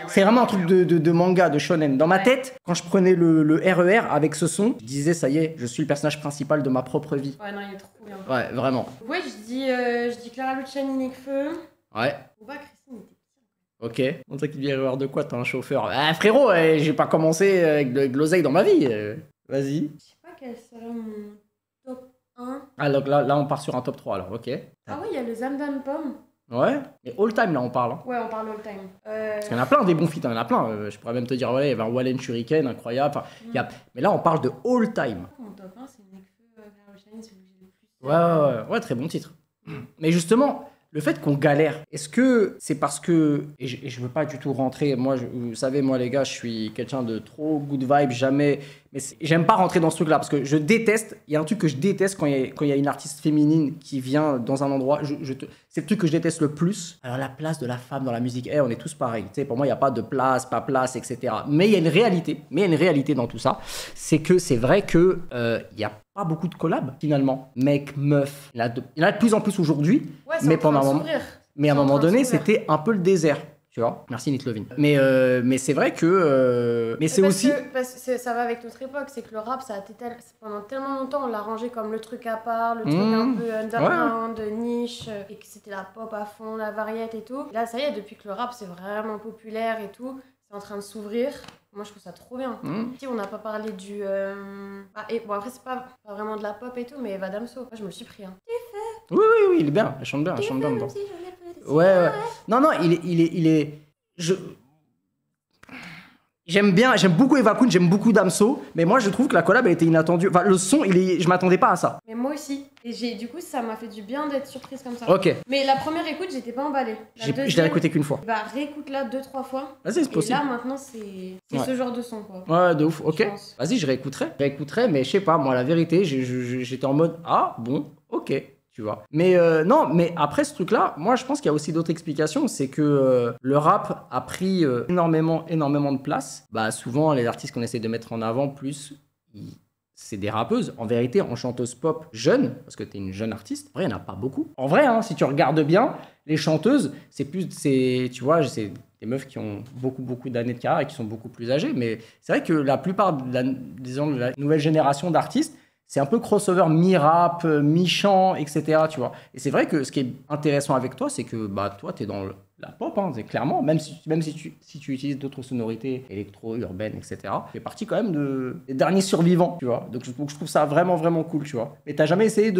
c'est vraiment un truc de manga, de shonen. Dans ma tête, quand je prenais le RER avec ce son, je disais, ça y est, je suis le personnage principal de ma propre vie. Ouais, non, il est trop bien. Ouais, vraiment. Ouais, je dis Clara Luciani Nekfeu. Ouais. Booba Christine était. Ok. On dirait qu'il vient erreur de quoi? T'as un chauffeur. Ah frérot, j'ai pas commencé avec de l'oseille dans ma vie. Vas-y. Je sais pas quel serait mon top 1. Ah donc là on part sur un top 3 alors, ok. Ah oui, il y a le Zamdam Pomme. Ouais. Mais all time là on parle. Hein. Ouais, on parle all time. Parce qu'il y en a plein des bons feats, il y en a plein. Je pourrais même te dire, ouais, il y avait un Wallen Shuriken, incroyable. Enfin, mais là on parle de all time. Mon top 1, c'est Nekfeu, Clara Luciani, celui que j'ai le plus. Ouais, très bon titre. Mais justement... Le fait qu'on galère, est-ce que c'est parce que... Et je veux pas du tout rentrer, moi, vous savez, moi les gars, je suis quelqu'un de trop good vibe, jamais... Mais j'aime pas rentrer dans ce truc-là, parce que je déteste, il y a un truc que je déteste quand il y a une artiste féminine qui vient dans un endroit, c'est le truc que je déteste le plus. Alors la place de la femme dans la musique, on est tous pareils, tu sais, pour moi, il n'y a pas de place, pas place, etc. Mais il y a une réalité dans tout ça, c'est que c'est vrai que il y a pas beaucoup de collabs, finalement. Mec, meuf, il y en a de plus en plus aujourd'hui, Ouais, mais pendant un moment... Mais à un moment donné, c'était un peu le désert. tu vois. Merci Nitlovin. Mais c'est vrai que... mais c'est aussi... Parce que ça va avec notre époque, c'est que le rap, ça a été pendant tellement longtemps, on l'a rangé comme le truc à part, le truc un peu underground, niche, et que c'était la pop à fond, la variette et tout. Là, ça y est, depuis que le rap, c'est vraiment populaire et tout, c'est en train de s'ouvrir. Moi, je trouve ça trop bien. Si on n'a pas parlé du... et bon, après, c'est pas vraiment de la pop et tout, mais Eva Damso, moi, je me le suis pris. Hein. Oui, il est bien. Elle chante bien dedans. Ouais. Non, il est... J'aime beaucoup Eva Kun, j'aime beaucoup Damso, mais moi je trouve que la collab a été inattendue. Enfin, le son, je m'attendais pas à ça. Mais moi aussi. Et du coup, ça m'a fait du bien d'être surprise comme ça. Ok. Mais la première écoute, j'étais pas emballée. Je l'ai écouté qu'une fois. Bah, réécoute-la 2-3 fois. Vas-y, c'est possible. Et là, maintenant, c'est ce genre de son, quoi. Ouais, de ouf, ok. Vas-y, je réécouterai, mais je sais pas, moi, la vérité, j'étais en mode, ah, bon, ok. Tu vois. Mais non, mais après ce truc-là, moi je pense qu'il y a aussi d'autres explications. C'est que le rap a pris énormément de place. Bah, souvent, les artistes qu'on essaie de mettre en avant, c'est des rappeuses. En vérité, en chanteuse pop jeune, parce que t'es une jeune artiste, en vrai, il n'y en a pas beaucoup. En vrai, hein, si tu regardes bien, les chanteuses, tu vois, c'est des meufs qui ont beaucoup d'années de carrière et qui sont beaucoup plus âgées. Mais c'est vrai que la plupart disons, de la nouvelle génération d'artistes, c'est un peu crossover mi-rap, mi-chant, etc. Tu vois. Et c'est vrai que ce qui est intéressant avec toi, c'est que bah, toi, tu es dans la pop, hein, c'est clairement, même si tu utilises d'autres sonorités électro, urbaines, etc. Tu fais partie quand même des derniers survivants, tu vois. Donc je trouve ça vraiment cool, tu vois. Mais t'as jamais essayé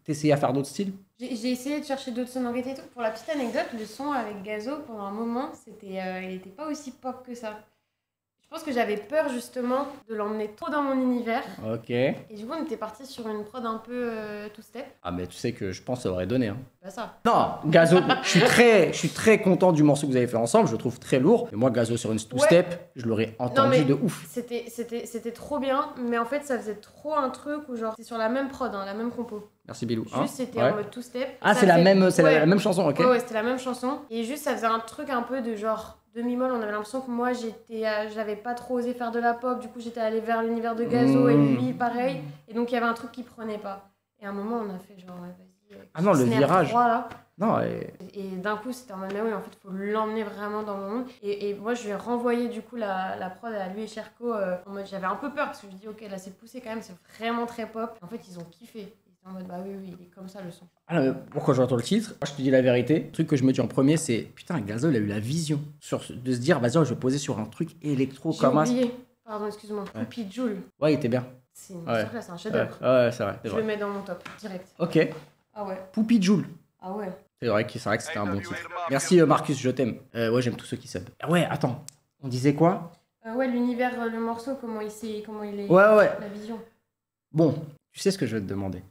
t'essayer à faire d'autres styles? J'ai essayé de chercher d'autres sonorités et tout. Pour la petite anecdote, le son avec Gazo, pendant un moment, il était pas aussi pop que ça. Je pense que j'avais peur justement de l'emmener trop dans mon univers. Ok. Et du coup, on était parti sur une prod un peu two-step. Ah, mais tu sais que je pense que ça aurait donné. Hein. Pas ça. Non, Gazo, je suis très content du morceau que vous avez fait ensemble. Je le trouve très lourd. Et moi, Gazo sur une two-step, je l'aurais entendu de ouf. C'était trop bien, mais en fait, ça faisait trop un truc où genre c'est sur la même prod, hein, la même compo. Merci Bilou. Juste, c'était en mode two-step. Ah, c'est la même chanson, ok. Ouais, c'était la même chanson. Et juste, ça faisait un truc un peu de genre demi-molle. On avait l'impression que moi, j'avais pas trop osé faire de la pop. Du coup, j'étais allée vers l'univers de Gazo et lui, pareil. Et donc, il y avait un truc qui prenait pas. Et à un moment, on a fait genre, vas-y. Ah non, le virage. 3, là. Non, et d'un coup, c'était en mode, mais oui, en fait, il faut l'emmener vraiment dans mon monde. Et moi, je lui ai renvoyé du coup la prod à lui et Cherko. En mode, j'avais un peu peur parce que je me dis, ok, là, c'est poussé quand même, c'est vraiment très pop. En fait, ils ont kiffé. En mode, bah oui, il est comme ça le son. Alors, pourquoi j'entends le titre? Moi, je te dis la vérité. Le truc que je me dis en premier, c'est putain, Gazo, il a eu la vision de se dire, vas-y, je vais poser sur un truc électro comme ça. J'ai oublié. Pardon, excuse-moi. Poupie Joule. Ouais, il était bien. C'est un chef-d'œuvre. Ouais, c'est vrai. Je le mets dans mon top, direct. Ok. Ah ouais. Poupie Joule. Ah ouais. C'est vrai que c'était un bon titre. Merci Marcus, je t'aime. Ouais, j'aime tous ceux qui sub. Ouais, attends. On disait quoi? Ouais, l'univers, le morceau, comment il est. Ouais. La vision. Bon, tu sais ce que je vais te demander.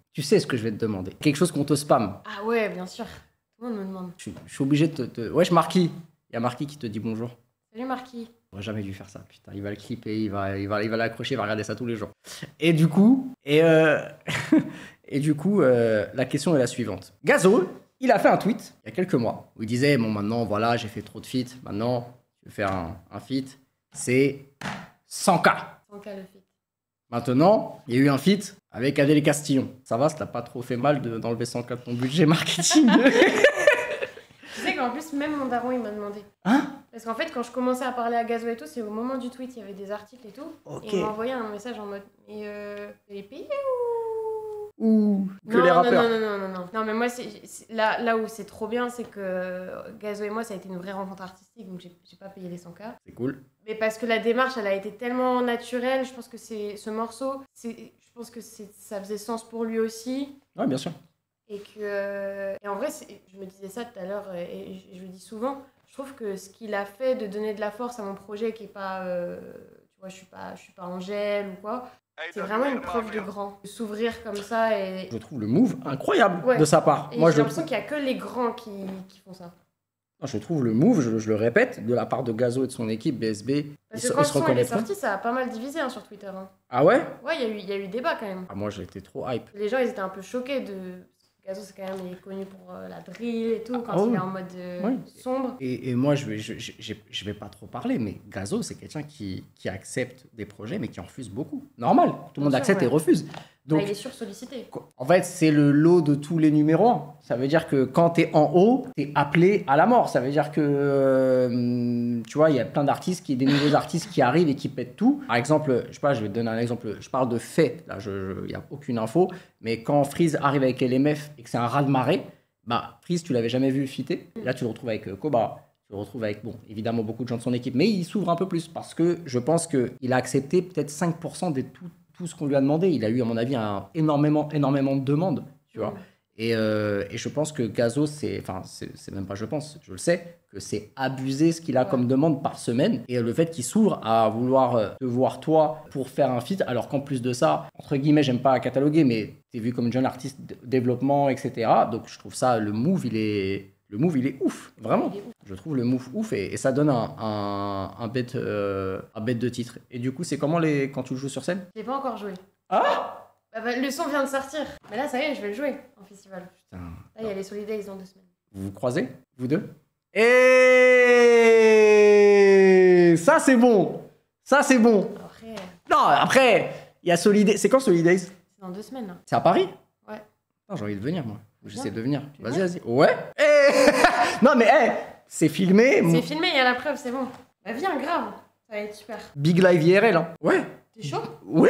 Quelque chose qu'on te spamme. Ah ouais, bien sûr. Tout le monde me demande. Je suis obligé de te... Wesh, Marquis. Il y a Marquis qui te dit bonjour. Salut Marquis. J'aurais jamais dû faire ça, putain. Il va le clipper, il va l'accrocher, il va regarder ça tous les jours. Et du coup, la question est la suivante. Gazo, il a fait un tweet il y a quelques mois où il disait, bon, maintenant, voilà, j'ai fait trop de feats. Maintenant, je vais faire un feat. C'est 100K. 100K le feat. Maintenant, il y a eu un feat avec Adèle Castillon. Ça va, ça t'a pas trop fait mal d'enlever 100K de ton budget marketing? Tu sais qu'en plus, même mon daron, il m'a demandé. Hein? Parce qu'en fait, quand je commençais à parler à Gazo et tout, c'est au moment du tweet, il y avait des articles et tout. Ok. Et il m'a envoyé un message en mode, mais vous les payez Ou que les rappeurs? Non. Non, mais moi, là où c'est trop bien, c'est que Gazo et moi, ça a été une vraie rencontre artistique, donc j'ai pas payé les 100K. C'est cool. Mais parce que la démarche, elle a été tellement naturelle, je pense que ce morceau, ça faisait sens pour lui aussi. Ouais, bien sûr. Et en vrai, je me disais ça tout à l'heure, et je le dis souvent, je trouve que ce qu'il a fait de donner de la force à mon projet, qui est pas, tu vois, je suis pas Angèle ou quoi, c'est vraiment une preuve de grand. De s'ouvrir comme ça et... Je trouve le move incroyable Ouais. de sa part. Et Moi, j'ai l'impression qu'il y a que les grands qui font ça. Je trouve le move, je le répète, de la part de Gazo et de son équipe, BSB, Parce que quand le son est sorti, ça a pas mal divisé sur Twitter. Hein. Ah ouais? Ouais, il y a eu débat quand même. Ah, moi, j'ai été trop hype. Les gens, ils étaient un peu choqués de... Gazo, c'est quand même, il est connu pour la drill et tout, quand il est en mode sombre. Et moi, je vais pas trop parler, mais Gazo, c'est quelqu'un qui accepte des projets, mais qui en refuse beaucoup. Normal, tout le monde accepte et refuse. Donc, il est sursollicité. en fait, c'est le lot de tous les numéros 1. Ça veut dire que quand t'es en haut, t'es appelé à la mort. Ça veut dire que, tu vois, il y a plein d'artistes, des nouveaux artistes qui arrivent et qui pètent tout. Par exemple, je sais pas, je vais te donner un exemple. Je parle de fait. Là, il n'y a aucune info. Mais quand Freeze arrive avec LMF et que c'est un raz-de-marée, bah, Freeze, tu l'avais jamais vu fitter. Là, tu le retrouves avec Koba. Tu le retrouves avec, bon, évidemment, beaucoup de gens de son équipe. Mais il s'ouvre un peu plus parce que je pense qu'il a accepté peut-être 5% de tout ce qu'on lui a demandé. Il a eu, à mon avis, énormément de demandes, tu vois. Et je pense que Gazo, c'est même pas je pense, je le sais, que c'est abusé ce qu'il a comme demande par semaine. Et le fait qu'il s'ouvre à vouloir te voir toi pour faire un feat, alors qu'en plus de ça, entre guillemets, j'aime pas cataloguer, mais t'es vu comme jeune artiste de développement, etc. Donc je trouve ça, le move, il est ouf, vraiment. Je trouve le move ouf et ça donne un bête de titre. Et du coup, c'est comment quand tu le joues sur scène? Je l'ai pas encore joué. Ah Le son vient de sortir. Mais là, ça y est, je vais le jouer en festival. Putain. Là, il y a les Solidays dans 2 semaines. Vous vous croisez, vous deux? Et ça, c'est bon. Ça, c'est bon. Après, Non, après, il y a Solidays. C'est quand Solidays? c'est dans 2 semaines, là. C'est à Paris? Ouais. Non, j'ai envie de venir, moi. J'essaie de venir. Tu Vas-y, viens vas-y. Ouais. Non, mais c'est filmé. C'est filmé, il y a la preuve, c'est bon. Bah viens, grave. Ça va être super. Big Live IRL, hein. Ouais. T'es chaud? Oui.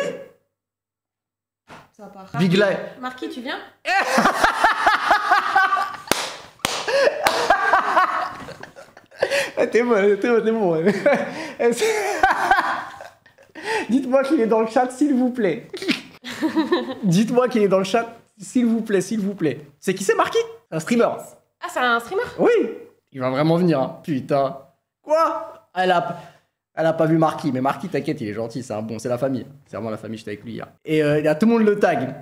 Ça part. Big Live. Marquis, tu viens? T'es bon. Dites-moi qu'il est dans le chat, s'il vous plaît. Dites-moi qu'il est dans le chat, s'il vous plaît. C'est qui c'est, Marquis? C'est un streamer. Ah, c'est un streamer? Oui. Il va vraiment venir, hein. Putain. Quoi? Elle a pas vu Marquis, mais Marquis, t'inquiète, il est gentil, c'est la famille. C'est vraiment la famille, j'étais avec lui hier. Et tout le monde le tag.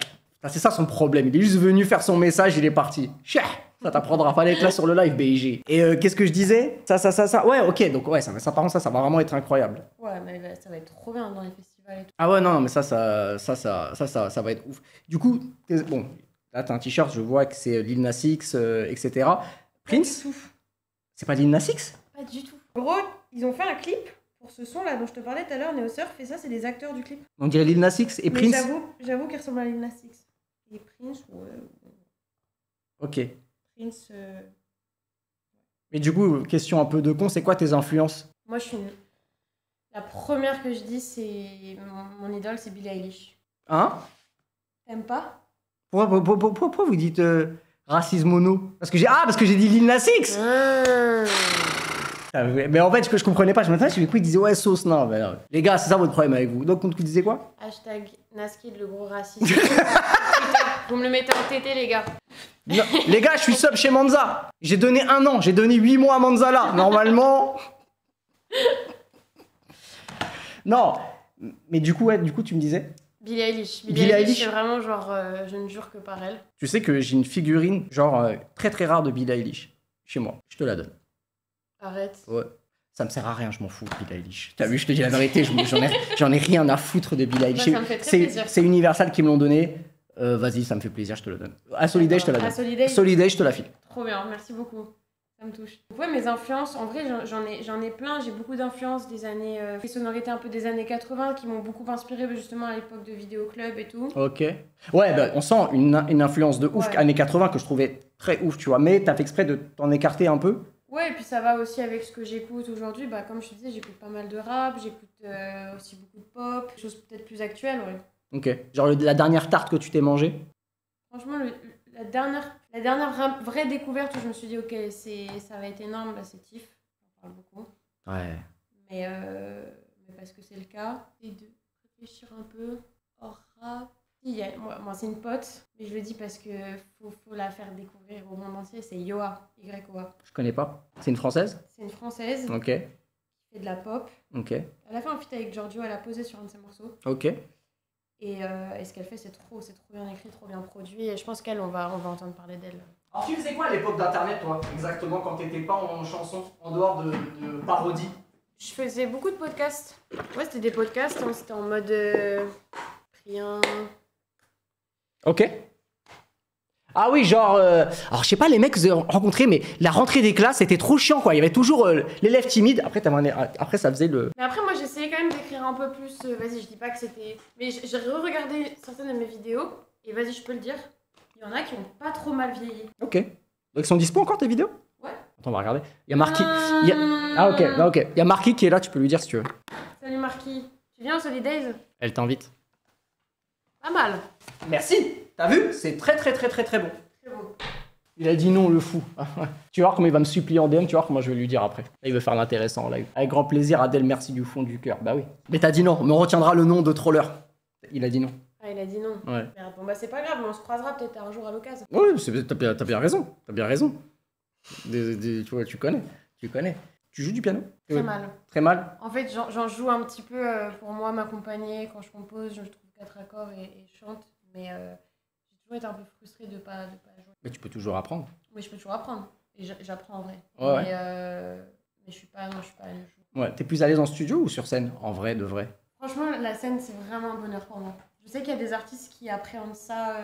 C'est ça son problème, il est juste venu faire son message, il est parti. Chah, ça t'apprendra, fallait être là sur le live, BIG. Et qu'est-ce que je disais? Ça. Ouais, ok, donc ouais, ça par contre, ça va vraiment être incroyable. Ouais, mais ça va être trop bien dans les festivals et tout. Ah ouais, non, mais ça va être ouf. Du coup, bon, là, t'as un t-shirt, je vois que c'est Lil Nas X, etc. Prince? Pas du tout. C'est pas Lil Nas X? Pas du tout. En gros, ils ont fait un clip pour ce son-là dont je te parlais tout à l'heure, Neo Surf, et ça, c'est des acteurs du clip. On dirait Lil Nas X et Mais Prince? j'avoue qu'il ressemble à Lil Nas X. Et Prince, Ok. Prince... Mais du coup, question un peu de con, c'est quoi tes influences? Moi, la première que je dis, c'est... Mon idole, c'est Billie Eilish. Hein? T'aimes pas? Pourquoi vous dites racisme mono? Parce que j'ai dit Lil Nas X. Mais en fait, ce que je comprenais pas, je m'attendais, je me disais quoi, il disait ouais, sauce, non, mais non. Les gars, c'est ça votre problème avec vous. Donc, tu disais quoi? Hashtag Naskid, le gros raciste. Vous me le mettez en tété, les gars. Non, les gars, je suis sub chez Manza. J'ai donné 1 an, j'ai donné 8 mois à Manza là. Normalement. Non. Mais du coup, tu me disais? Billie Eilish. Billie Eilish. C'est vraiment genre, je ne jure que par elle. Tu sais que j'ai une figurine, genre, très très rare de Billie Eilish. Chez moi. Je te la donne. Arrête. Ouais. Ça me sert à rien, je m'en fous de Billie Eilish. T'as vu, je te dis la vérité, j'en ai rien à foutre de Billie Eilish. Bah, ça me fait très plaisir. C'est Universal qui me l'ont donné. Vas-y, ça me fait plaisir, je te le donne. À Soliday, je te la donne. À Soliday. Soliday, je te la file. Trop bien, merci beaucoup. Ça me touche. Ouais, mes influences, en vrai, j'en ai plein. J'ai beaucoup d'influences des années... les sonorités un peu des années 80 qui m'ont beaucoup inspiré justement à l'époque de Vidéoclub et tout. Ok. Ouais, bah, on sent une influence de ouf, Ouais. années 80, que je trouvais très ouf, tu vois. Mais t'as fait exprès de t'en écarter un peu. Ouais, et puis ça va aussi avec ce que j'écoute aujourd'hui. Bah, comme je te disais, j'écoute pas mal de rap, j'écoute aussi beaucoup de pop, des choses peut-être plus actuelles, ouais. Ok. Genre la dernière tarte que tu t'es mangée. Franchement, la dernière vraie découverte où je me suis dit, ok, ça va être énorme, bah, c'est Tiff. J'en parle beaucoup. Ouais. Mais parce que c'est le cas. Et de réfléchir un peu hors rap. Moi, c'est une pote, mais je le dis parce que faut la faire découvrir au monde entier. C'est Yoa, Y-O-A. Je connais pas. C'est une française? C'est une française Ok. qui fait de la pop. Ok. Elle a fait un feat avec Giorgio, elle a posé sur un de ses morceaux. Ok. Et ce qu'elle fait, c'est trop bien écrit, trop bien produit. Et je pense on va entendre parler d'elle. Alors tu faisais quoi à l'époque d'internet, toi? Exactement, quand t'étais pas en chanson, en dehors de parodie? Je faisais beaucoup de podcasts. Ouais, c'était des podcasts, hein, c'était en mode rien. Ok. Ah oui, genre, alors je sais pas les mecs que vous avez rencontrés, mais la rentrée des classes c'était trop chiant quoi. Il y avait toujours l'élève timide. Après, après ça faisait le. Mais après, moi, j'essayais quand même d'écrire un peu plus. Vas-y, je dis pas que c'était. Mais j'ai re-regardé certaines de mes vidéos, et vas-y, je peux le dire. Il y en a qui ont pas trop mal vieilli. Ok. Donc ils sont dispo encore tes vidéos? Ouais. Attends, on va regarder. Il y a Marquis. Ah ok, bah, ok. Il y a Marquis qui est là, tu peux lui dire si tu veux. Salut Marquis. Tu viens au Solidays? Elle t'invite. Pas mal. Merci. T'as vu? C'est très très très très très bon. Très beau. Il a dit non, le fou. Tu vas voir comment il va me supplier en DM, tu vas voir comment je vais lui dire après. Là, il veut faire l'intéressant en live. Avec grand plaisir, Adèle, merci du fond du cœur. Bah oui. Mais t'as dit non, mais on retiendra le nom de troller. Il a dit non. Ah, il a dit non. Ouais. Merde, bon, bah, c'est pas grave, mais on se croisera peut-être un jour à l'occasion. Oui, t'as bien raison. T'as bien raison. Tu vois, tu connais. Tu joues du piano? Très mal. Très mal? En fait, j'en joue un petit peu pour moi, m'accompagner. Quand je compose, je trouve 4 accords et je chante. Mais j'ai toujours été un peu frustrée de pas jouer. Mais tu peux toujours apprendre. Mais je peux toujours apprendre. Et j'apprends en vrai. Ouais, Mais je suis pas à l'aise. Ouais, t'es plus à l'aise en studio ou sur scène? En vrai, de vrai. Franchement, la scène, c'est vraiment un bonheur pour moi. Je sais qu'il y a des artistes qui appréhendent ça,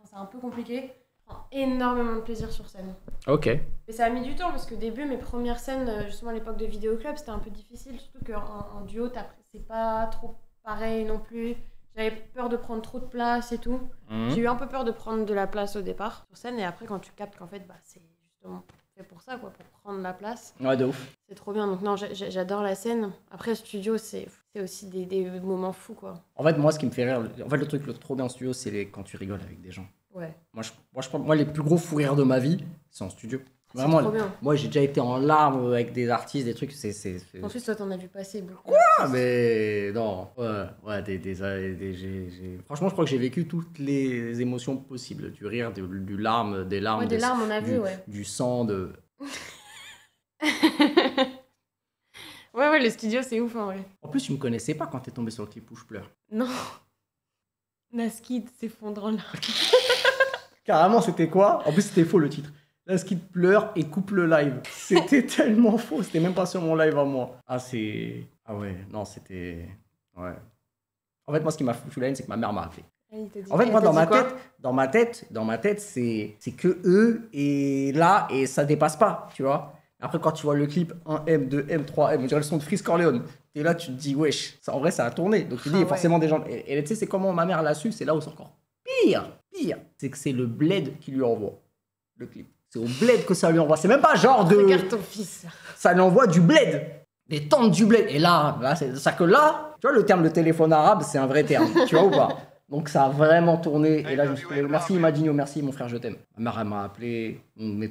c'est un peu compliqué. Je prends énormément de plaisir sur scène. Ok. Mais ça a mis du temps parce qu'au début, mes premières scènes, justement à l'époque de Vidéoclub, c'était un peu difficile. Surtout qu'en duo, c'est pas trop pareil non plus. J'avais peur de prendre trop de place et tout. Mhm. J'ai eu un peu peur de prendre de la place au départ sur scène et après, quand tu captes qu'en fait, bah, c'est justement fait pour ça, quoi, pour prendre la place. Ouais, de ouf. C'est trop bien. Donc, non, j'adore la scène. Après, le studio, c'est aussi des moments fous, quoi. En fait, moi, ce qui me fait rire, le truc le trop bien en studio, c'est quand tu rigoles avec des gens. Ouais. Moi, les plus gros fous rires de ma vie, c'est en studio. Vraiment, C'est trop bien. moi, j'ai déjà été en larmes avec des artistes, des trucs, c'est... En plus, toi, t'en as vu passer beaucoup. Ah, mais non, ouais, franchement, je crois que j'ai vécu toutes les émotions possibles, du rire, du larme, des larmes, Ouais, des larmes, on a vu, ouais. du sang, de... Ouais, le studio, c'est ouf, en vrai. En plus, tu me connaissais pas quand t'es tombé sur le clip où je pleure. Non. Naskid s'effondre en larmes. Carrément, c'était quoi? En plus, c'était faux le titre. Là, ce qui pleure et coupe le live. C'était tellement faux, c'était même pas sur mon live à moi. Ah ouais, non, c'était... Ouais. En fait, moi, ce qui m'a foutu la haine, c'est que ma mère m'a appelé. En fait, moi, dans ma tête, c'est que eux, et là, et ça dépasse pas, tu vois. Après, quand tu vois le clip 1M, 2M, 3M, on dirait le son de Freeze Corleone. Et là, tu te dis, wesh, ça, en vrai, ça a tourné. Donc, tu dis, il y a forcément des gens... Et tu sais, c'est comment ma mère l'a su, c'est là où c'est encore pire. C'est que c'est le bled qui lui envoie le clip. C'est au bled que ça lui envoie. C'est même pas genre de... Regarde ton fils. Ça lui envoie du bled. Des tentes du bled. Et là c'est ça que là, tu vois, le terme de téléphone arabe, c'est un vrai terme. Tu vois ou pas? Donc ça a vraiment tourné. Et là, je me suis dit, merci Imadinho, merci mon frère, je t'aime. Ma mère, elle m'a appelé.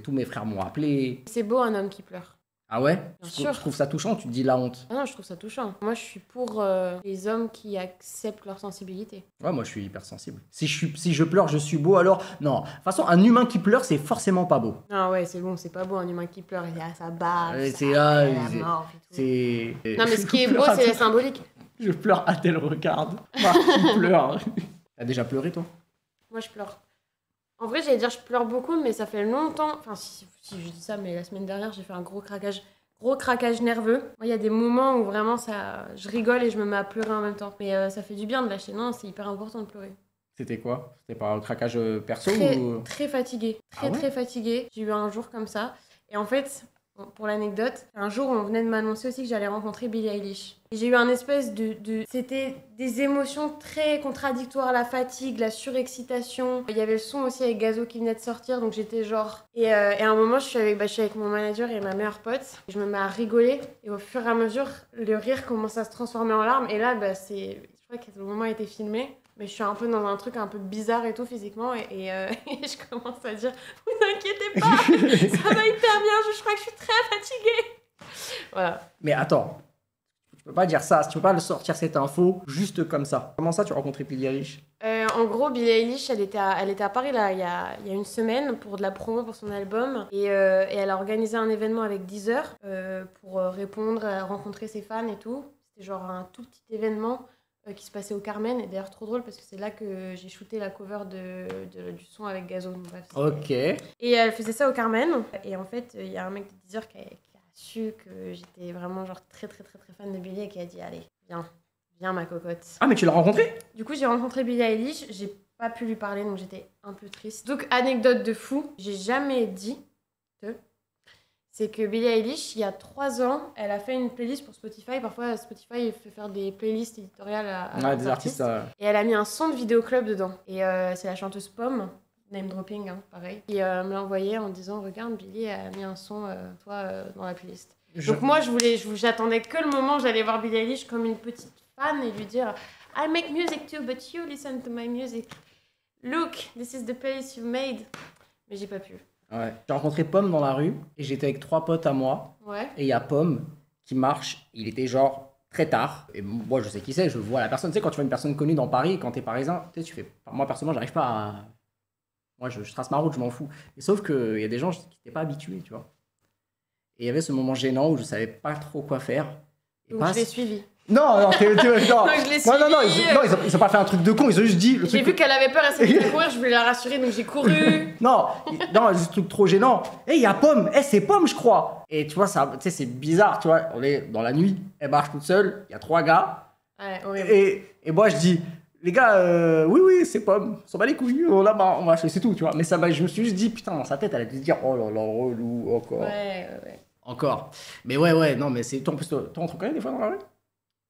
Tous mes frères m'ont appelé. C'est beau un homme qui pleure. Ah ouais? Bien sûr. Je trouve ça touchant, tu te dis la honte. Ah non, je trouve ça touchant. Moi, je suis pour les hommes qui acceptent leur sensibilité. Ouais, moi, je suis hyper sensible. Si je pleure, je suis beau, alors... Non. De toute façon, un humain qui pleure, c'est forcément pas beau. Ah ouais, c'est bon, c'est pas beau un humain qui pleure. Ça bat, c'est là... C'est... Non, mais ce qui est beau, c'est la symbolique. Je pleure, Adèle regarde. Marquis pleure. T'as déjà pleuré, toi? Moi, je pleure. En vrai, j'allais dire je pleure beaucoup, mais ça fait longtemps... Enfin, si je dis ça, mais la semaine dernière, j'ai fait un gros craquage nerveux. Moi, il y a des moments où vraiment, je rigole et je me mets à pleurer en même temps. Mais ça fait du bien de lâcher. Non, c'est hyper important de pleurer. C'était quoi? C'était pas un craquage perso ou... Très fatiguée. Très fatiguée. J'ai eu un jour comme ça. Et en fait... Pour l'anecdote, un jour, on venait de m'annoncer aussi que j'allais rencontrer Billie Eilish. Et j'ai eu un espèce C'était des émotions très contradictoires, la fatigue, la surexcitation. Il y avait le son aussi avec Gazo qui venait de sortir, donc j'étais genre... Et à un moment, je suis avec mon manager et ma meilleure pote. Et je me mets à rigoler. Et au fur et à mesure, le rire commence à se transformer en larmes. Et là, je crois que le moment a été filmé. Mais je suis un peu dans un truc un peu bizarre et tout physiquement et je commence à dire « Vous inquiétez pas, ça va hyper bien, je crois que je suis très fatiguée. » Voilà. Mais attends, tu peux pas dire ça, tu peux pas sortir cette info juste comme ça. Comment ça tu as rencontré Billie Eilish? En gros, Billie Eilish, elle était à Paris là, il y a une semaine pour de la promo pour son album et elle a organisé un événement avec Deezer pour répondre, rencontrer ses fans et tout. C'était genre un tout petit événement qui se passait au Carmen, et d'ailleurs trop drôle parce que c'est là que j'ai shooté la cover du son avec Gazo. Bref, ok. Et elle faisait ça au Carmen, et en fait il y a un mec de Deezer qui a su que j'étais vraiment genre très fan de Billie et qui a dit allez viens ma cocotte. Ah mais tu l'as rencontré? Du coup j'ai rencontré Billie Eilish, j'ai pas pu lui parler, donc j'étais un peu triste. Donc, anecdote de fou, j'ai jamais dit, c'est que Billie Eilish, il y a 3 ans, elle a fait une playlist pour Spotify. Parfois, Spotify il fait faire des playlists éditoriales à des artistes. Et elle a mis un son de vidéoclub dedans. Et c'est la chanteuse Pomme, name dropping, hein, pareil, qui me l'a envoyé en disant regarde, Billie a mis un son, dans la playlist. Donc moi, j'attendais que le moment où j'allais voir Billie Eilish comme une petite fan et lui dire I make music too, but you listen to my music. Look, this is the playlist you made. Mais j'ai pas pu. Ouais. J'ai rencontré Pomme dans la rue et j'étais avec 3 potes à moi. Ouais. Et il y a Pomme qui marche. Il était genre très tard. Et moi, je sais qui c'est, je vois la personne. Tu sais, quand tu vois une personne connue dans Paris, quand t'es parisien, tu sais, tu fais. Moi, personnellement, j'arrive pas à. Moi, je trace ma route, je m'en fous. Et sauf qu'il y a des gens qui n'étaient pas habitués, tu vois. Et il y avait ce moment gênant où je savais pas trop quoi faire. Et Donc je l'ai suivi. Non, non, non, je l'ai suivi. ils ont pas fait un truc de con, ils ont juste dit. J'ai vu qu'elle avait peur, elle s'est fait courir, je voulais la rassurer, donc j'ai couru. non, juste un truc trop gênant. Il y a Pomme, c'est Pomme, je crois. Et tu vois, ça, tu sais, c'est bizarre, tu vois. On est dans la nuit, elle marche toute seule, il y a 3 gars. Ouais, horrible. Et moi, je dis, les gars, oui, c'est Pomme, on s'en bat les couilles, on va acheter, c'est tout, tu vois. Mais ça, je me suis juste dit, putain, dans sa tête, elle a dû se dire, oh là là, relou, encore. Ouais. Encore. Mais ouais, non, mais c'est. Toi, en plus, toi, on te reconnaît des fois dans la rue?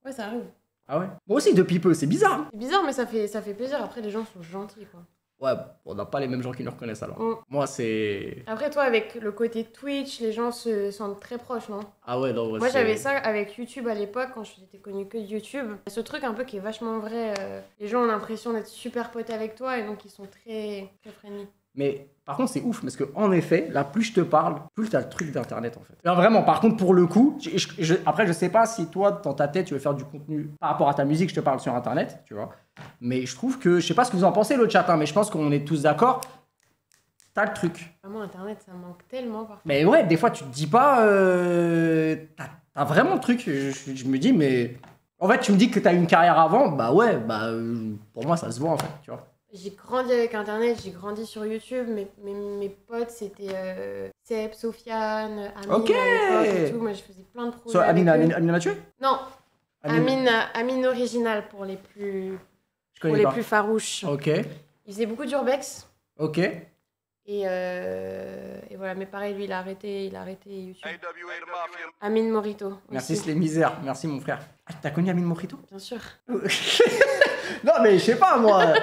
Ouais, ça arrive. Ah ouais? Moi aussi, depuis peu, c'est bizarre. Hein. C'est bizarre, mais ça fait plaisir. Après, les gens sont gentils, quoi. Ouais, on n'a pas les mêmes gens qui nous reconnaissent alors. Moi, c'est. Après, toi, avec le côté Twitch, les gens se sentent très proches, non? Ah ouais, non, ouais, moi, j'avais ça avec YouTube à l'époque, quand je n'étais connue que de YouTube. Ce truc un peu qui est vachement vrai. Les gens ont l'impression d'être super potes avec toi et donc ils sont très, très friendly. Mais par contre, c'est ouf parce que en effet, là, plus je te parle, plus tu as le truc d'internet en fait. Alors, vraiment, par contre, pour le coup, après, je sais pas si toi, dans ta tête, tu veux faire du contenu par rapport à ta musique, je te parle sur internet, tu vois. Mais je trouve que, je sais pas ce que vous en pensez, le chat, hein, mais je pense qu'on est tous d'accord. T'as le truc. Vraiment, internet, ça manque tellement parfois. Mais ouais, des fois, tu te dis pas. T'as vraiment le truc. Je me dis, mais. En fait, tu me dis que t'as eu une carrière avant, bah ouais, pour moi, ça se voit en fait, tu vois. J'ai grandi avec internet, j'ai grandi sur YouTube, mes potes c'était Seb, Sofiane, Amine Ok. à l'époque et tout. Moi je faisais plein de projets. Amine Mathieu? Non, Amine original pour les plus, Je connais pas. plus farouches. Ok. Il faisait beaucoup d'urbex. Ok. Et voilà, mais pareil, lui il a arrêté YouTube. Amine Morito. Aussi. Merci, c'est les misères. Merci, mon frère. Ah, t'as connu Amine Morito? Bien sûr. Non, mais je sais pas, moi.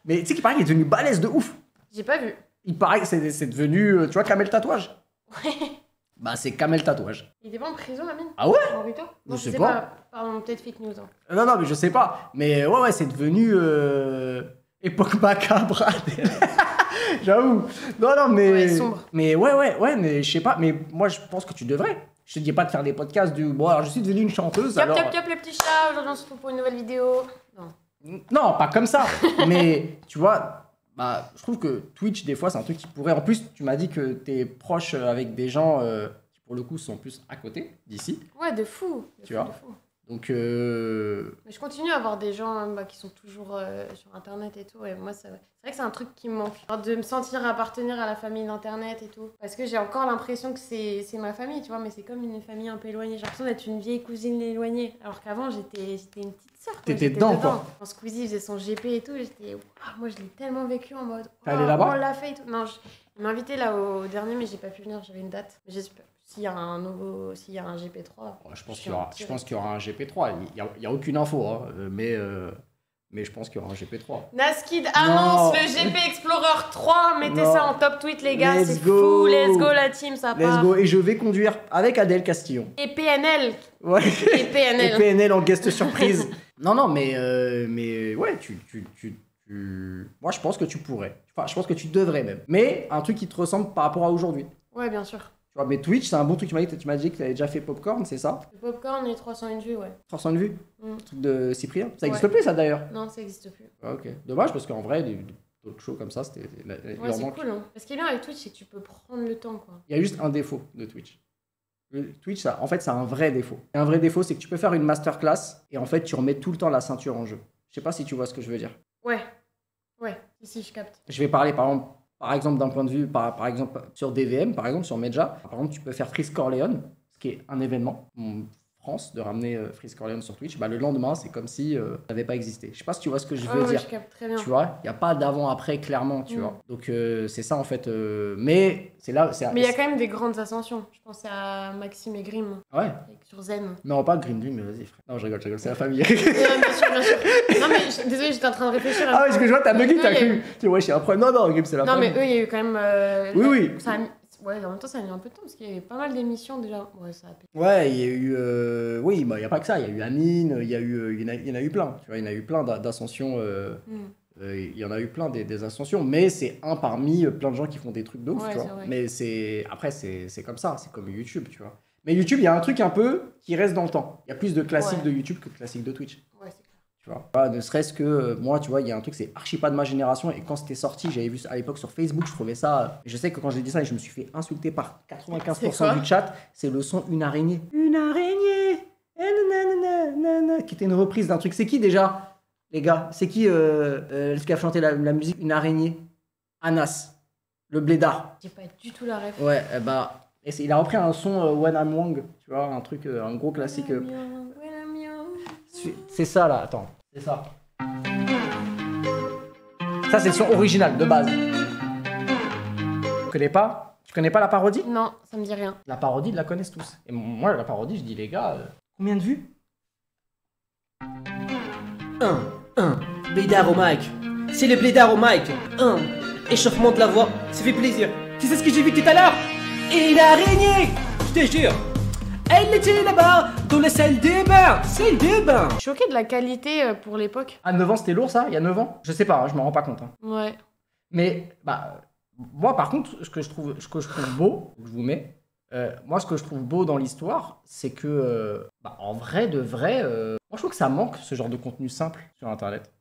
Mais tu sais qu'il paraît qu'il est devenu balèze de ouf. J'ai pas vu. Il paraît que c'est devenu, tu vois, Kamel Tatouage. Ouais. Bah, c'est Kamel Tatouage. Il était pas en prison, Amine? Ah ouais? Morito? Je sais sais pas. Pardon, peut-être fake news. Hein. Non, mais je sais pas. Mais ouais, c'est devenu époque macabre. J'avoue. Non, mais. Ouais, sombre. Mais ouais, mais je sais pas. Mais moi, je pense que tu devrais. Je te dis pas de faire des podcasts du. Bon, alors je suis devenue une chanteuse. Yop, les petits chats, aujourd'hui on se retrouve pour une nouvelle vidéo. Non. Non, pas comme ça. Mais tu vois, je trouve que Twitch, des fois, c'est un truc qui pourrait. En plus, tu m'as dit que t'es proche avec des gens qui, pour le coup, sont plus à côté d'ici. Ouais, de fou. Tu vois. De fou. Donc. Mais je continue à avoir des gens qui sont toujours sur internet et tout. Et moi, c'est vrai que c'est un truc qui me manque. Genre de me sentir appartenir à la famille d'internet et tout. Parce que j'ai encore l'impression que c'est ma famille, tu vois. Mais c'est comme une famille un peu éloignée. J'ai l'impression d'être une vieille cousine éloignée. Alors qu'avant, j'étais une petite sœur. T'étais dedans, quoi. Quand Squeezie faisait son GP et tout, j'étais. Moi, je l'ai tellement vécu en mode. T'es allé là-bas? On l'a fait et tout. Non, il m'a invité là au dernier, mais j'ai pas pu venir. J'avais une date. Mais j'espère. S'il y a un GP3. Ouais, je pense qu'il y aura un GP3. Il n'y a aucune info, hein, mais je pense qu'il y aura un GP3. Naskid annonce le GP Explorer 3. Mettez ça en top tweet, les gars. C'est fou. Let's go, la team, ça part. Let's go. Et je vais conduire avec Adèle Castillon. Et PNL. Ouais. Et PNL. Et PNL en guest surprise. non, mais ouais, moi, je pense que tu pourrais. Enfin, je pense que tu devrais même. Mais un truc qui te ressemble par rapport à aujourd'hui. Ouais, bien sûr. Tu vois, mais Twitch, c'est un bon truc. Tu m'as dit que tu avais déjà fait Popcorn, c'est ça? Le Popcorn et 301 vues, ouais. 300 de vues? Mm. Truc de Cyprien? Ça existe plus, ça, d'ailleurs? Non, ça existe plus. Ah, ok. Dommage, parce qu'en vrai, d'autres shows comme ça, c'était... Ouais, c'est cool, hein. Ce qui est bien avec Twitch, c'est que tu peux prendre le temps, quoi. Il y a juste un défaut de Twitch. Twitch, ça, en fait, ça a un vrai défaut. Et un vrai défaut, c'est que tu peux faire une masterclass et en fait, tu remets tout le temps la ceinture en jeu. Je sais pas si tu vois ce que je veux dire. Ouais. Si, je capte. Je vais parler, par exemple d'un point de vue, par exemple, sur DVM, par exemple, sur Medja. Par exemple, tu peux faire Freeze Corleone, ce qui est un événement. France, de ramener Freeze Corleone sur Twitch, bah, le lendemain, c'est comme si ça n'avait pas existé. Je sais pas si tu vois ce que je veux Ouais, dire. je capte très bien. Tu vois, il n'y a pas d'avant-après, clairement, tu vois. Donc, c'est ça, en fait. Mais c'est là... Mais il y a quand même des grandes ascensions. Je pense à Maxime et Grim, Ouais. sur Zen. Non, pas Green Dream, mais vas-y, frère. Non, je rigole, c'est la famille. Bien sûr, bien sûr. Non, mais désolé, j'étais en train de réfléchir. Ah ouais, parce que je vois, t'as bugué, t'as Oui, cru. Tu vois, j'ai un problème. Non, Green, c'est la Non, famille. mais eux, il y a eu quand même. Oui, oui. Ça a mis... Ouais, en même temps, ça a mis un peu de temps parce qu'il y avait pas mal d'émissions déjà. Ouais, ça a pété. Ouais, il y a eu... Oui, bah, il n'y a pas que ça. Il y a eu Amine, il y en a eu plein. Tu vois, il y en a eu plein d'ascensions. Il y en a eu plein des ascensions, mais c'est un parmi plein de gens qui font des trucs de ouf, Ouais, tu vois. c'est vrai. Mais après, c'est comme ça, c'est comme YouTube, tu vois. Mais YouTube, il y a un truc un peu qui reste dans le temps. Il y a plus de classiques Ouais. de YouTube que de classiques de Twitch. Ouais, c'est clair. Tu vois. Voilà, ne serait-ce que moi, tu vois, il y a un truc, c'est archi pas de ma génération. Et quand c'était sorti, j'avais vu ça à l'époque sur Facebook, je trouvais ça. Je sais que quand j'ai dit ça, je me suis fait insulter par C'est 95% quoi du chat. C'est le son Une araignée. Une araignée qui était une reprise d'un truc. C'est qui déjà, les gars? C'est qui ce qui a chanté la musique Une araignée? Anas, le blédard. J'ai pas du tout la ref. Ouais, bah. Il a repris un son When I'm Wrong, tu vois, un truc, un gros classique. C'est ça là, attends, c'est ça. Ça, c'est le son original de base. Tu connais pas? Tu connais pas la parodie? Non, ça me dit rien. La parodie, ils la connaissent tous. Et moi, la parodie, je dis, les gars, combien de vues? Un. Blédard au mic. C'est le blédard au mic. Échauffement de la voix. Ça fait plaisir. Tu sais ce que j'ai vu tout à l'heure? Une araignée. Je te jure. Elle était là-bas, dans la salle de bain. Salle de bain. Choquée de la qualité pour l'époque. À 9 ans, c'était lourd ça? Il y a 9 ans? Je sais pas, hein, je m'en rends pas compte. Hein. Ouais. Mais, bah, moi par contre, ce que je trouve beau, je vous mets, moi ce que je trouve beau dans l'histoire, c'est que, bah, en vrai de vrai, moi je trouve que ça manque ce genre de contenu simple sur internet.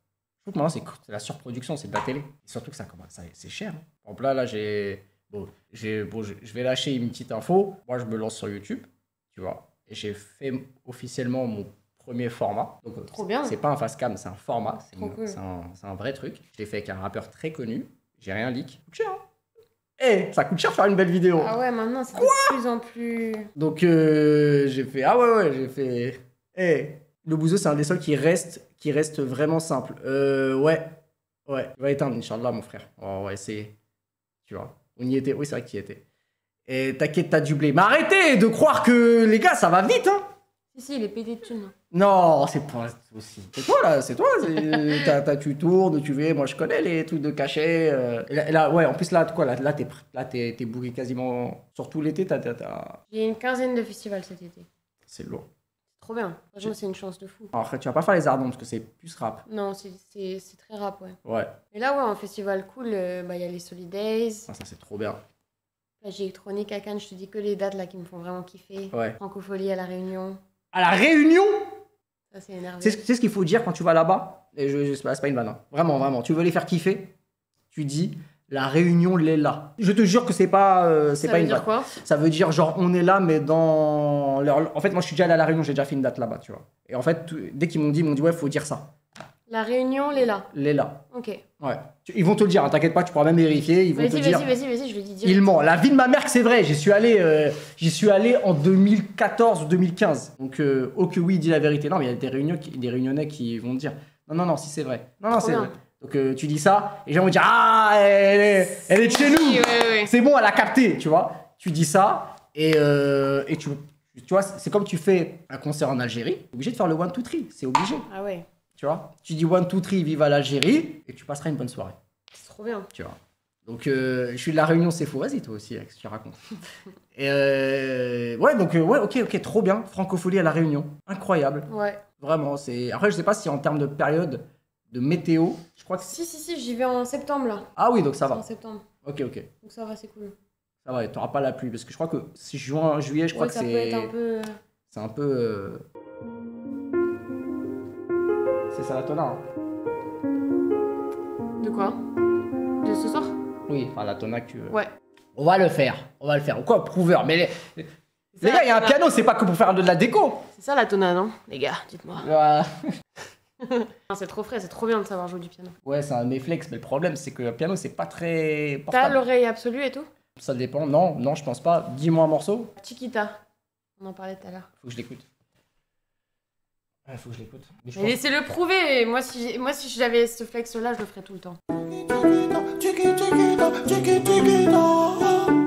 Je trouve que maintenant c'est la surproduction, c'est de la télé. Et surtout que ça c'est cher. Hein. Par exemple, là, je vais lâcher une petite info. Moi je me lance sur YouTube, tu vois, et j'ai fait officiellement mon premier format. Donc, Trop bien. C'est pas un fast cam, c'est un format. Trop cool. C'est un vrai truc. Je l'ai fait avec un rappeur très connu. J'ai rien leak. Ça coûte cher. Hein. Eh, ça coûte cher faire une belle vidéo. Ah ouais, maintenant c'est de plus en plus. Donc j'ai fait j'ai fait. Eh, le bouseux c'est un des seuls qui reste vraiment simple. Ouais, on va éteindre Inch'Allah mon frère. On va essayer. Tu vois, on y était. Oui, c'est vrai que tu y étais. Et t'inquiète, t'as du blé. Mais arrêtez de croire que les gars ça va vite hein. Si, il est pété de thunes. Non, c'est pas aussi. C'est toi là, c'est toi. Tu tournes, tu veux. Moi je connais les trucs de cachet. Là, ouais, en plus là, quoi, là t'es bourré quasiment sur tout l'été. J'ai une quinzaine de festivals cet été. C'est lourd. C'est trop bien. Franchement, c'est une chance de fou. Alors, après, tu vas pas faire les Ardentes parce que c'est plus rap. Non, c'est très rap, ouais. Ouais. Et là, ouais, en festival cool, bah, y a les Solidays, Ah, ça c'est trop bien. plage électronique à Cannes, je te dis que les dates là qui me font vraiment kiffer. Ouais. Francophonie à La Réunion. À la Réunion. Ça, c'est énervé. Tu sais ce qu'il faut dire quand tu vas là-bas? Et c'est pas une vanne. Hein. Vraiment. Tu veux les faire kiffer? Tu dis la Réunion l'est là. Je te jure que c'est pas Ça pas veut une dire vanne. quoi? Ça veut dire genre on est là mais dans leur... En fait moi je suis déjà allé à la Réunion, j'ai déjà fait une date là-bas, tu vois. Et en fait dès qu'ils m'ont dit ouais faut dire ça. La Réunion, les là. L'est là. Ok. Ouais. Ils vont te le dire, hein, t'inquiète pas, tu pourras même vérifier, ils vont te dire. Vas-y, je le dis direct. Il ment. La vie de ma mère que c'est vrai, j'y suis allé en 2014 ou 2015. Donc oh que oui, il dit la vérité. Non mais il y a des Réunionnais qui vont te dire non si c'est vrai. Non Trop c'est bien. vrai. Donc tu dis ça et les gens vont dire ah elle est de chez nous. Oui, ouais. C'est bon, elle a capté, tu vois. Tu dis ça et tu vois, c'est comme tu fais un concert en Algérie, t'es obligé de faire le 1, 2, 3, c'est obligé, Ah ouais, tu vois. Tu dis 1, 2, 3, vive à l'Algérie et tu passeras une bonne soirée, c'est trop bien. tu vois. Donc je suis de la Réunion, c'est faux, vas-y toi aussi, Alex, tu racontes. Et ouais, donc ouais, ok, trop bien, francophonie à la Réunion, incroyable, Ouais. vraiment. Après je sais pas si en termes de période, de météo, je crois que Si, j'y vais en septembre là. ah oui, donc ça En va, septembre. ok. Donc ça va, c'est cool. Ça va, t'auras pas la pluie, parce que je crois que si juin, juillet, je crois Ouais, que ça peut c'est... être un peu. C'est un peu... C'est ça la tona, hein. De quoi? De ce soir? Oui, enfin la tona que tu veux. Ouais. On va le faire. Ou quoi, prouveur. Mais les gars, il y a un piano, c'est pas que pour faire de la déco. C'est ça la tona, non? Les gars, dites-moi. Voilà. Non, c'est trop frais, c'est trop bien de savoir jouer du piano. Ouais, c'est un méflex, mais le problème, c'est que le piano, c'est pas très T'as portable. l'oreille absolue et tout? Ça dépend. Non, je pense pas. Dis-moi un morceau. Chiquita. On en parlait tout à l'heure. Faut que je l'écoute. Ouais, faut que je l'écoute. Mais je Mais pense- laissez-le prouver. Moi, si j'avais ce flex-là, je le ferais tout le temps.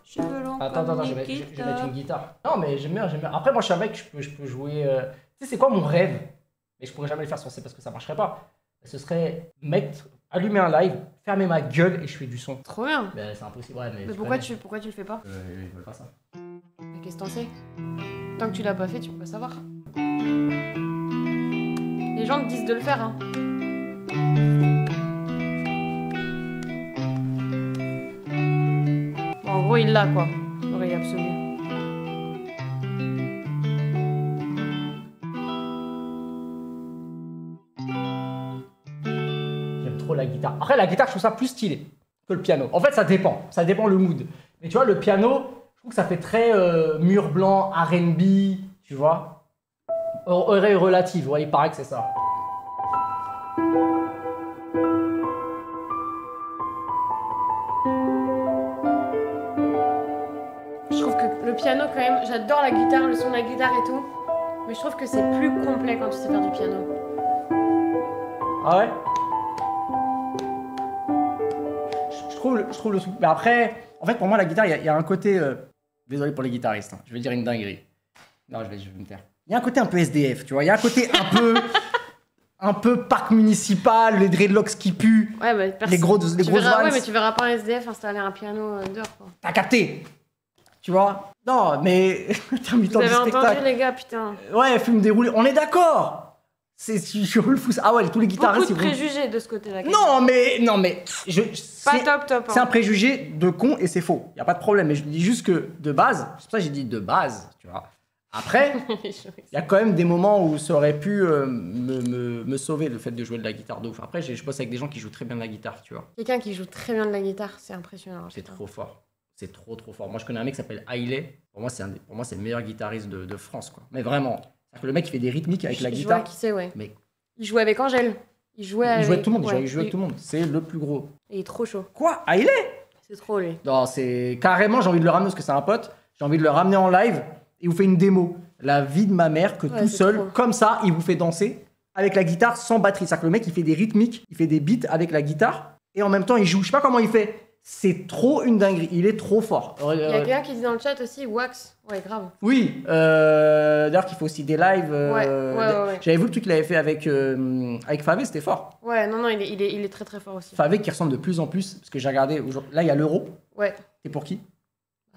Cheveux longs Attends, comme je vais Nikita. mettre une guitare. Non, mais j'aime bien. Après, moi, je savais que je peux jouer. Tu sais, c'est quoi mon rêve? Mais je pourrais jamais le faire sur C parce que ça marcherait pas. Ce serait allumer un live, fermer ma gueule et je fais du son. Trop bien. Ben, c'est impossible, ouais, mais. Mais pourquoi tu le fais pas? Ils veulent pas ça. Mais qu'est-ce que t'en sais? Tant que tu l'as pas fait, tu peux pas savoir. Les gens te disent de le faire, hein. Bon, en gros, il l'a, quoi. L'oreille absolue. J'aime trop la guitare. Après, la guitare, je trouve ça plus stylé que le piano. En fait, ça dépend. Ça dépend le mood. Mais tu vois, le piano, je trouve que ça fait très mur blanc, R&B, tu vois. Oreille relative, ouais, il paraît que c'est ça. Je trouve que le piano, quand même, j'adore la guitare, le son de la guitare et tout. Mais je trouve que c'est plus complet quand tu sais faire du piano. Ah ouais? Je trouve le truc. Mais après, en fait, pour moi, la guitare, il y a un côté. Désolé pour les guitaristes, hein, je vais dire une dinguerie. Non, je vais me taire. Il y a un côté un peu SDF, tu vois. Il y a un côté un peu parc municipal, les dreadlocks qui puent, Ouais, bah, les grosses Ouais, vannes. mais tu verras pas un SDF installer un piano dehors, quoi. T'as capté? Tu vois? Non, mais. Intermittent Vous du avez entendu, spectacle. les gars, putain. Ouais, film déroulé. On est d'accord! Je le fous. Ah ouais, tous les Beaucoup guitaristes. de ils vont- préjugés de ce côté-là. Non, mais. Pas c'est- top, C'est un hein. préjugé de con et c'est faux. Il n'y a pas de problème. Mais je dis juste que de base, c'est pour ça que j'ai dit de base, tu vois. Après, il y a quand même des moments où ça aurait pu me sauver le fait de jouer de la guitare de ouf. Après, je bosse avec des gens qui jouent très bien de la guitare, tu vois. Quelqu'un qui joue très bien de la guitare, c'est impressionnant. C'est putain. trop fort. C'est trop fort. Moi, je connais un mec qui s'appelle Hailey. Pour moi, c'est le meilleur guitariste de France, quoi. Mais vraiment. C'est-à-dire que le mec, il fait des rythmiques avec la Je vois guitare. qui c'est, ouais. Mais Il jouait avec Angèle. Il jouait il avec... joue avec tout le monde. ouais, Il joue avec tout le monde. C'est le plus gros. Il est trop chaud. Quoi? Hailey? C'est trop, lui. Non, c'est carrément, j'ai envie de le ramener parce que c'est un pote. J'ai envie de le ramener en live et il vous fait une démo. La vie de ma mère, que Ouais, tout c'est seul, trop. comme ça, il vous fait danser avec la guitare sans batterie. C'est-à-dire que le mec, il fait des rythmiques, il fait des beats avec la guitare et en même temps, il joue. Je sais pas comment il fait. C'est trop une dinguerie. Il est trop fort. Il y a quelqu'un qui dit dans le chat aussi, Wax. Ouais, grave. Oui, d'ailleurs qu'il fait aussi des lives. Ouais. J'avais vu le truc qu'il avait fait avec Favé, c'était fort. Ouais, non, il est très très fort aussi. Favé qui ressemble de plus en plus, parce que j'ai regardé, là il y a l'Euro. Ouais. T'es pour qui?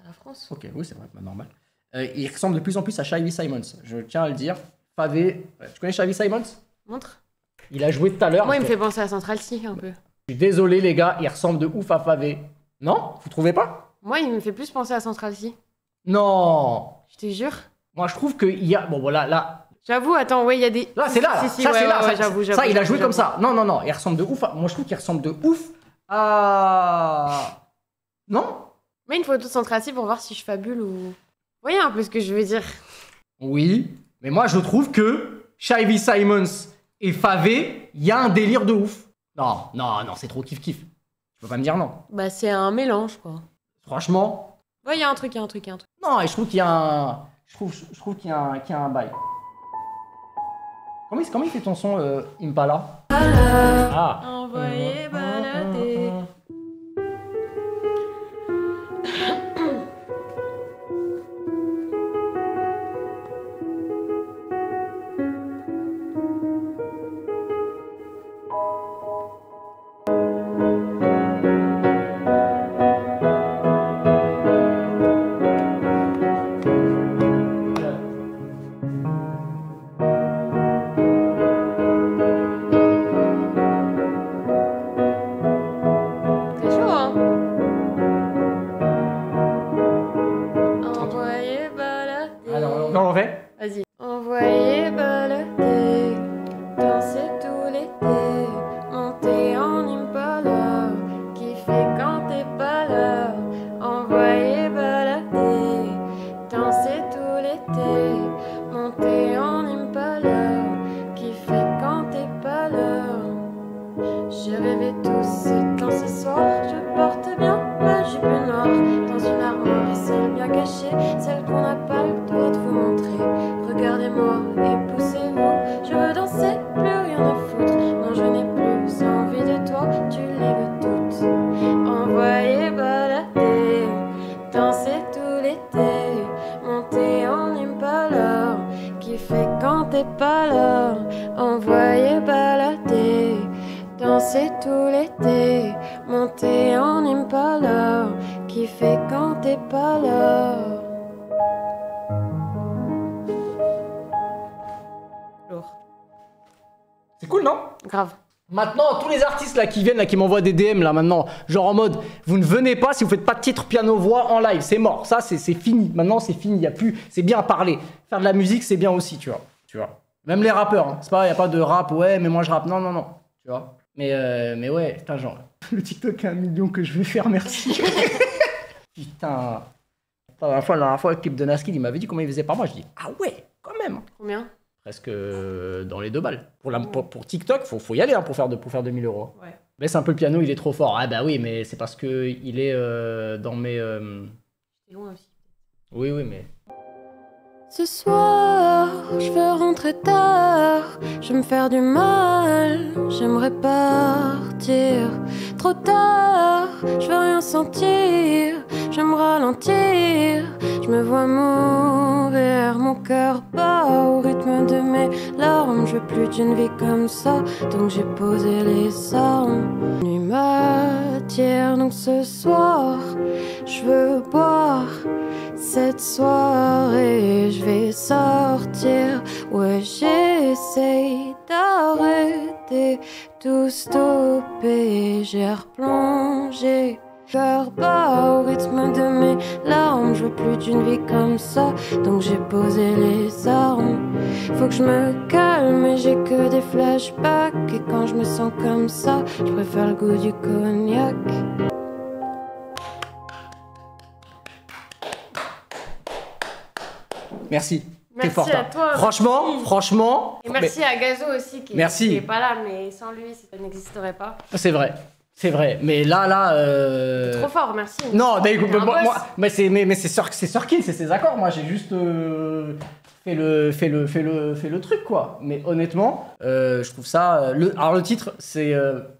À la France. Ok, oui, c'est vrai, bah, normal. Il ressemble de plus en plus à Shivy Simons. Je tiens à le dire. Favé. Tu connais Shivy Simons? Montre. Il a joué tout à l'heure. Moi, il me fait penser à Central C un peu. Je suis désolé, les gars, il ressemble de ouf à Favé. Non? Vous trouvez pas? Moi, il me fait plus penser à Central C. Non! Je te jure. Moi, je trouve qu'il y a. Bon, voilà, là. J'avoue, attends, ouais, il y a des. Là, c'est là. Si, Ça, ouais, c'est là. ouais, Ça, j'avoue, ça, il a joué j'avoue. comme ça. Non. Il ressemble de ouf. Moi, je trouve qu'il ressemble de ouf à. Non? Mets une photo de Central C pour voir si je fabule ou. Vous voyez un peu ce que je veux dire. Oui. Mais moi, je trouve que Shivy Simons et Favé, il y a un délire de ouf. Non, c'est trop kiff-kiff. Tu peux pas me dire non. Bah, c'est un mélange, quoi. Franchement. Ouais, il y a un truc. Non, et je trouve qu'il y a un. Je trouve qu'il y a un bail. Comment il fait ton son, Impala? Ah. Envoyé balader. C'est chaud, hein? Envoyé balader. Alors, on en fait? Vas-y. Envoyer balader, danser tout l'été, monter en Impala, kiffer quand t'es pas là. Envoyer balader, danser tout l'été, monter en Impala, kiffer quand t'es pas là. J'ai rêvé tout ce temps ce soir, je porte bien ma jupe noire dans une armoire, celle bien cachée, celle qu'on n'a pas le droit de vous montrer. Regardez-moi et poussez-vous, je veux t'es pas là. Envoyer balader, danser tout l'été, monter en Impala, kiffer quand t'es pas là. Lourd. C'est cool, non? Grave. Maintenant, tous les artistes là qui viennent, là, qui m'envoient des DM là maintenant, genre en mode, vous ne venez pas si vous faites pas de titre piano-voix en live, c'est mort. Ça, c'est fini. Maintenant, c'est fini. Y a plus. C'est bien à parler. Faire de la musique, c'est bien aussi, tu vois. Tu vois. Même les rappeurs, hein. C'est pas, y a pas de rap. Ouais, mais moi je rappe. Non, non, non. Tu vois. Mais ouais, putain, genre, le TikTok à 1 million que je vais faire, merci. Putain. La dernière fois, l'équipe de Naskid, il m'avait dit combien il faisait par mois. Je dis, ah ouais, quand même. Combien? Presque dans les 2 balles. Pour TikTok, faut y aller hein, pour faire 2000 euros. Ouais. Baisse un peu le piano, il est trop fort. Ah bah oui, mais c'est parce que il est dans mes... C'est loin aussi. Oui, oui, mais... Ce soir, je veux rentrer tard, je vais me faire du mal, j'aimerais partir. Trop tard, je veux rien sentir, je vais me ralentir, je me vois mourir, mon cœur bat au rythme de mes larmes. Je veux plus d'une vie comme ça, donc j'ai posé les armes. Nuit m'attire, donc ce soir, je veux boire. Cette soirée, je vais sortir. Ouais, j'essaye d'arrêter, tout stopper. J'ai replongé, cœur bas au rythme de mes larmes. Je veux plus d'une vie comme ça, donc j'ai posé les armes. Faut que je me calme, et j'ai que des flashbacks. Et quand je me sens comme ça, je préfère le goût du cognac. Merci. T'es Merci forte, à hein. toi. Franchement, merci. franchement... Et merci à Gazo aussi qui Merci. est pas là, mais sans lui, ça n'existerait pas. C'est vrai. C'est vrai. Mais là... Trop fort, merci. Non, mais écoute, T'es un boss. mais c'est Sirkin, c'est ses accords. Moi, j'ai juste fait le truc, quoi. Mais honnêtement, je trouve ça... Alors, le titre, c'est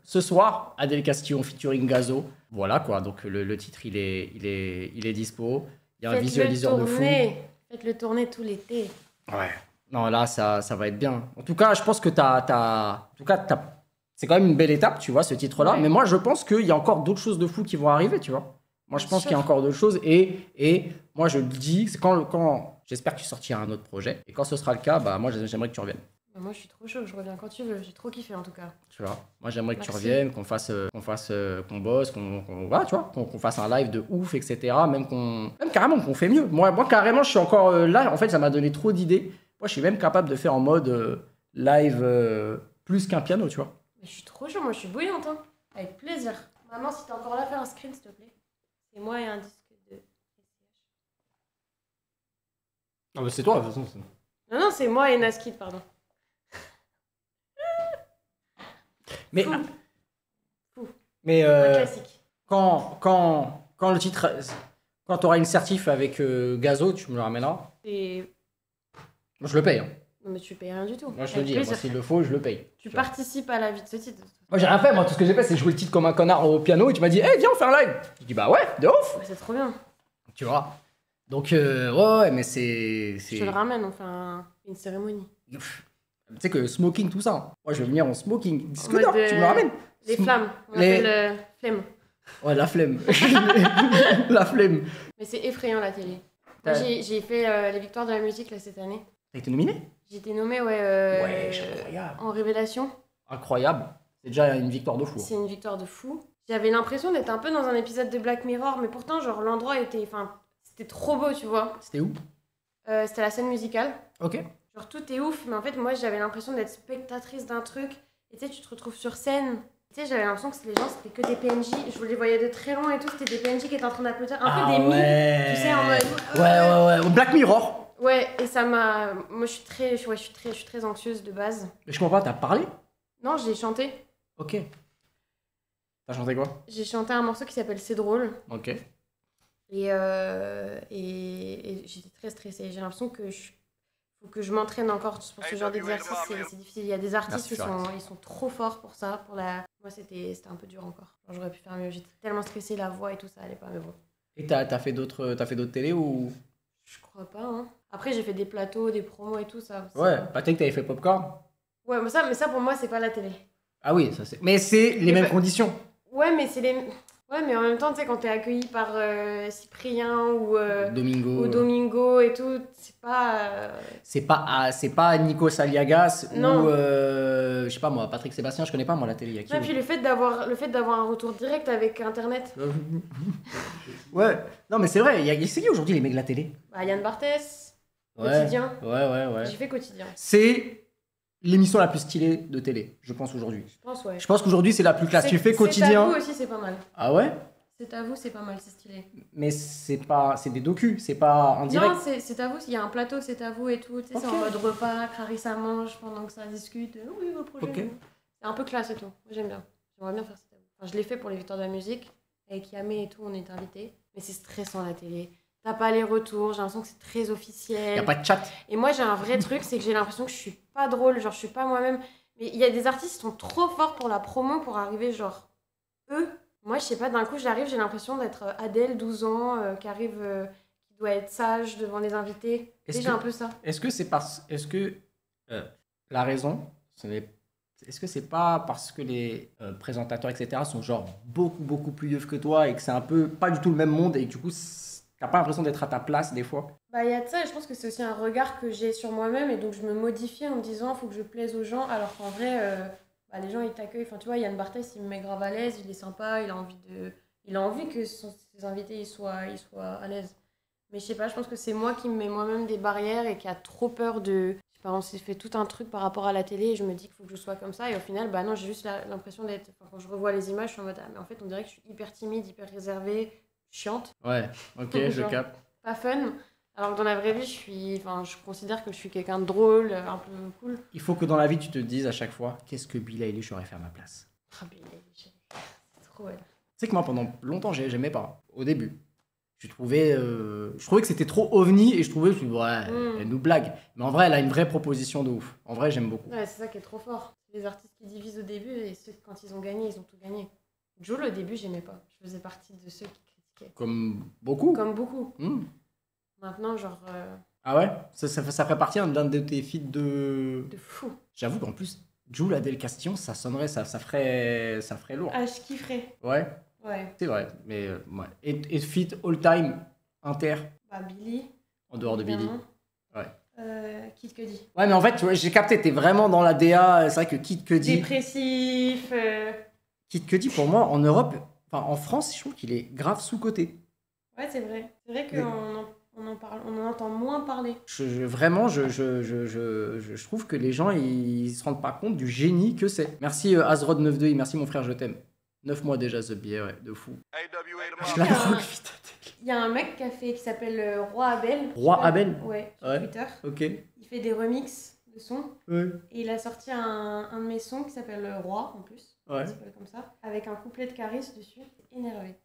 Ce soir, Adèle Castillon featuring Gazo. Voilà, quoi. Donc, le titre, il est dispo. Il y a un visualiseur de fou. Faites-le tourner tout l'été. Ouais. Non, là, ça va être bien. En tout cas, je pense que c'est quand même une belle étape, tu vois, ce titre-là. Ouais. Mais moi, je pense qu'il y a encore d'autres choses de fou qui vont arriver, tu vois. Moi, je Bien pense sûr. qu'il y a encore d'autres choses. Et moi, je le dis, c'est quand j'espère que tu sortiras un autre projet. Et quand ce sera le cas, bah, moi, j'aimerais que tu reviennes. Bah, moi, je suis trop chaud, je reviens quand tu veux. J'ai trop kiffé en tout cas. Tu vois. Moi, j'aimerais que tu Merci. reviennes, qu'on bosse, voilà, tu vois, qu'on fasse un live de ouf, etc. Même carrément qu'on fait mieux. Moi, carrément, je suis encore là. En fait, ça m'a donné trop d'idées. Moi, je suis même capable de faire en mode live plus qu'un piano, tu vois. Mais je suis trop chaud, moi je suis bouillante. Hein. Avec plaisir. Maman, si t'es encore là, fais un screen s'il te plaît. C'est moi et un disque de. Ah, bah, c'est toi, de toute façon. Non, non, c'est moi et Naskid, pardon. Mais, Fou. mais Un classique. quand le titre, quand tu auras une certif avec Gazo, tu me le ramèneras. Et... Moi, je le paye. Hein. Non, mais tu payes rien du tout. Moi, je te le Avec dis. plaisir. Moi, s'il le faut, je le paye. Tu vois. participes à la vie de ce titre. Moi, j'ai rien fait. Moi, tout ce que j'ai fait, c'est jouer le titre comme un connard au piano. Et tu m'as dit, viens, on fait un live. Je dis, bah ouais, de ouf. Ouais, c'est trop bien. Tu vois. Donc, ouais, mais c'est. Je te le ramène, on fait une cérémonie. Tu sais que smoking, tout ça. hein. Moi, je vais venir en smoking. Disque mode d'or, tu me le ramènes. Les flammes. On Les- appelle flemme. Ouais, la flemme. La flemme. Mais c'est effrayant la télé. T'as- Moi, j'ai fait les victoires de la musique là, cette année. T'as été nominé? J'ai été nommée Ouais, incroyable. en révélation. Incroyable. C'est déjà une victoire de fou. C'est une victoire de fou. J'avais l'impression d'être un peu dans un épisode de Black Mirror, mais pourtant, genre, l'endroit était. Enfin, c'était trop beau, tu vois. C'était où? C'était la scène musicale. Ok. Genre, tout est ouf, mais en fait, moi, j'avais l'impression d'être spectatrice d'un truc. Et tu sais, tu te retrouves sur scène. Tu sais, j'avais l'impression que les gens, c'était que des PNJ. Je les voyais de très loin et tout. C'était des PNJ qui étaient en train d'applaudir. Un peu des mimes, tu sais, en mode. Ouais. Black Mirror. Ouais, et ça m'a. Moi, je suis très anxieuse de base. Mais je comprends pas, t'as parlé? Non, j'ai chanté. Ok. T'as chanté quoi? J'ai chanté un morceau qui s'appelle C'est drôle. Ok. Et j'étais très stressée. J'ai l'impression que faut que je m'entraîne encore pour ce genre d'exercice. C'est difficile. Il y a des artistes Merci, ils sont trop forts pour ça. Moi, c'était un peu dur encore. Genre, j'aurais pu faire mieux. J'étais tellement stressée, la voix et tout ça allait pas, mais bon. Et t'as fait d'autres télés ou? Je crois pas, hein. Après, j'ai fait des plateaux, des promos et tout, ça. Ouais, pas que t'avais fait Popcorn. Ouais, mais ça, pour moi, c'est pas la télé. Ah oui, ça c'est. Mais c'est les mêmes conditions. Ouais, mais c'est les. Ouais, mais en même temps, tu sais, quand t'es accueilli par Cyprien ou Domingo et tout, c'est pas. C'est pas Nikos Aliagas Non. ou je sais pas moi, Patrick Sébastien, je connais pas moi la télé. Y a qui, Ouais, puis le fait d'avoir un retour direct avec Internet. Ouais, non mais c'est vrai, c'est qui aujourd'hui les mecs de la télé? Bah, Yann Barthès, Ouais. Quotidien. Ouais. J'ai fait Quotidien. C'est l'émission la plus stylée de télé, je pense aujourd'hui. Je pense, ouais. Je pense qu'aujourd'hui c'est la plus classe. Tu fais C'est à Quotidien. vous aussi, c'est pas mal. Ah ouais? C'est à vous, c'est pas mal, c'est stylé. Mais c'est des docus, c'est pas en direct. Non, c'est à vous, il y a un plateau, c'est à vous et tout. Tu sais, Ok. c'est en mode repas, Clarissa mange pendant que ça discute. Oui, vos projets. Ok. C'est un peu classe et tout. Moi, j'aime bien. J'aimerais bien faire ça. Enfin, je l'ai fait pour les Victoires de la musique. Avec Yamé et tout, on est invités. Mais c'est stressant la télé. T'as pas les retours, j'ai l'impression que c'est très officiel. Y a pas de chat. Et moi, j'ai un vrai truc, c'est que j'ai l'impression que je suis pas drôle, genre je suis pas moi-même. Mais il y a des artistes qui sont trop forts pour la promo pour arriver, genre, eux. Moi, je sais pas, d'un coup, j'arrive, j'ai l'impression d'être Adèle, 12 ans, qui arrive, qui doit être sage devant les invités. Tu sais, j'ai un peu ça. Est-ce que la raison, est-ce que c'est pas parce que les présentateurs, etc., sont genre beaucoup plus vieux que toi et que c'est un peu pas du tout le même monde et que du coup, t'as pas l'impression d'être à ta place des fois? Bah, il y a de ça, et je pense que c'est aussi un regard que j'ai sur moi-même, et donc je me modifie en me disant, faut que je plaise aux gens, alors qu'en vrai, bah, les gens, ils t'accueillent. Enfin, tu vois, Yann Barthès, il me met grave à l'aise, il est sympa, il a envie que ses invités, ils soient à l'aise. Mais je sais pas, je pense que c'est moi qui me mets moi-même des barrières et qui a trop peur de... Je sais pas, on s'est fait tout un truc par rapport à la télé, et je me dis qu'il faut que je sois comme ça, et au final, bah non, j'ai juste l'impression d'être... Enfin, quand je revois les images, je suis en mode, ah, mais en fait, on dirait que je suis hyper timide, hyper réservée, chiante. Ouais, ok, je Genre, capte. pas fun. Alors que dans la vraie vie, je considère que je suis quelqu'un de drôle, un peu cool. Il faut que dans la vie, tu te dises à chaque fois, qu'est-ce que Billie Eilish aurait fait à ma place? Ah, Billie Eilish, c'est trop elle. Tu sais que moi, pendant longtemps, j'aimais pas. Au début. Je trouvais que c'était trop ovni et je trouvais que ouais, elle nous blague. Mais en vrai, elle a une vraie proposition de ouf. En vrai, j'aime beaucoup. Ouais, c'est ça qui est trop fort. Les artistes qui divisent au début et ceux, quand ils ont gagné, ils ont tout gagné. Jul, au début, j'aimais pas. Je faisais partie de ceux qui critiquaient. Comme beaucoup. Comme beaucoup. Hmm. Maintenant, genre... Ah ouais, ça ferait partie d'un de tes feats de... de fou. J'avoue qu'en plus, Jul, Adèle Castillon, ça sonnerait, ça ferait lourd. Ah, je kifferais. Ouais, Ouais. c'est vrai. Mais ouais. Et feat all time inter, Bah, Billy. en dehors de Billy. évidemment. Ouais. Kid Cudi. Ouais, mais en fait, tu vois, j'ai capté, t'es vraiment dans la DA. C'est vrai que Kid Cudi... Dépressif. Kid Cudi, pour moi, en Europe, enfin en France, je trouve qu'il est grave sous-coté. Ouais, c'est vrai. C'est vrai Mais- on en entend moins parler. Vraiment, je trouve que les gens, ils se rendent pas compte du génie que c'est. Merci Azrod92, merci mon frère, je t'aime. 9 mois déjà, The Billet, ouais, de fou. Je la drogue, putain. Il y a un mec qui s'appelle Roi Abel. Roi Abel. Ouais, sur Ouais. Twitter. Ok. Il fait des remixes de sons. Ouais. Et il a sorti un de mes sons qui s'appelle Roi, en plus. Ouais. Il s'appelle comme ça. Avec un couplet de Caris dessus. C'est énervé.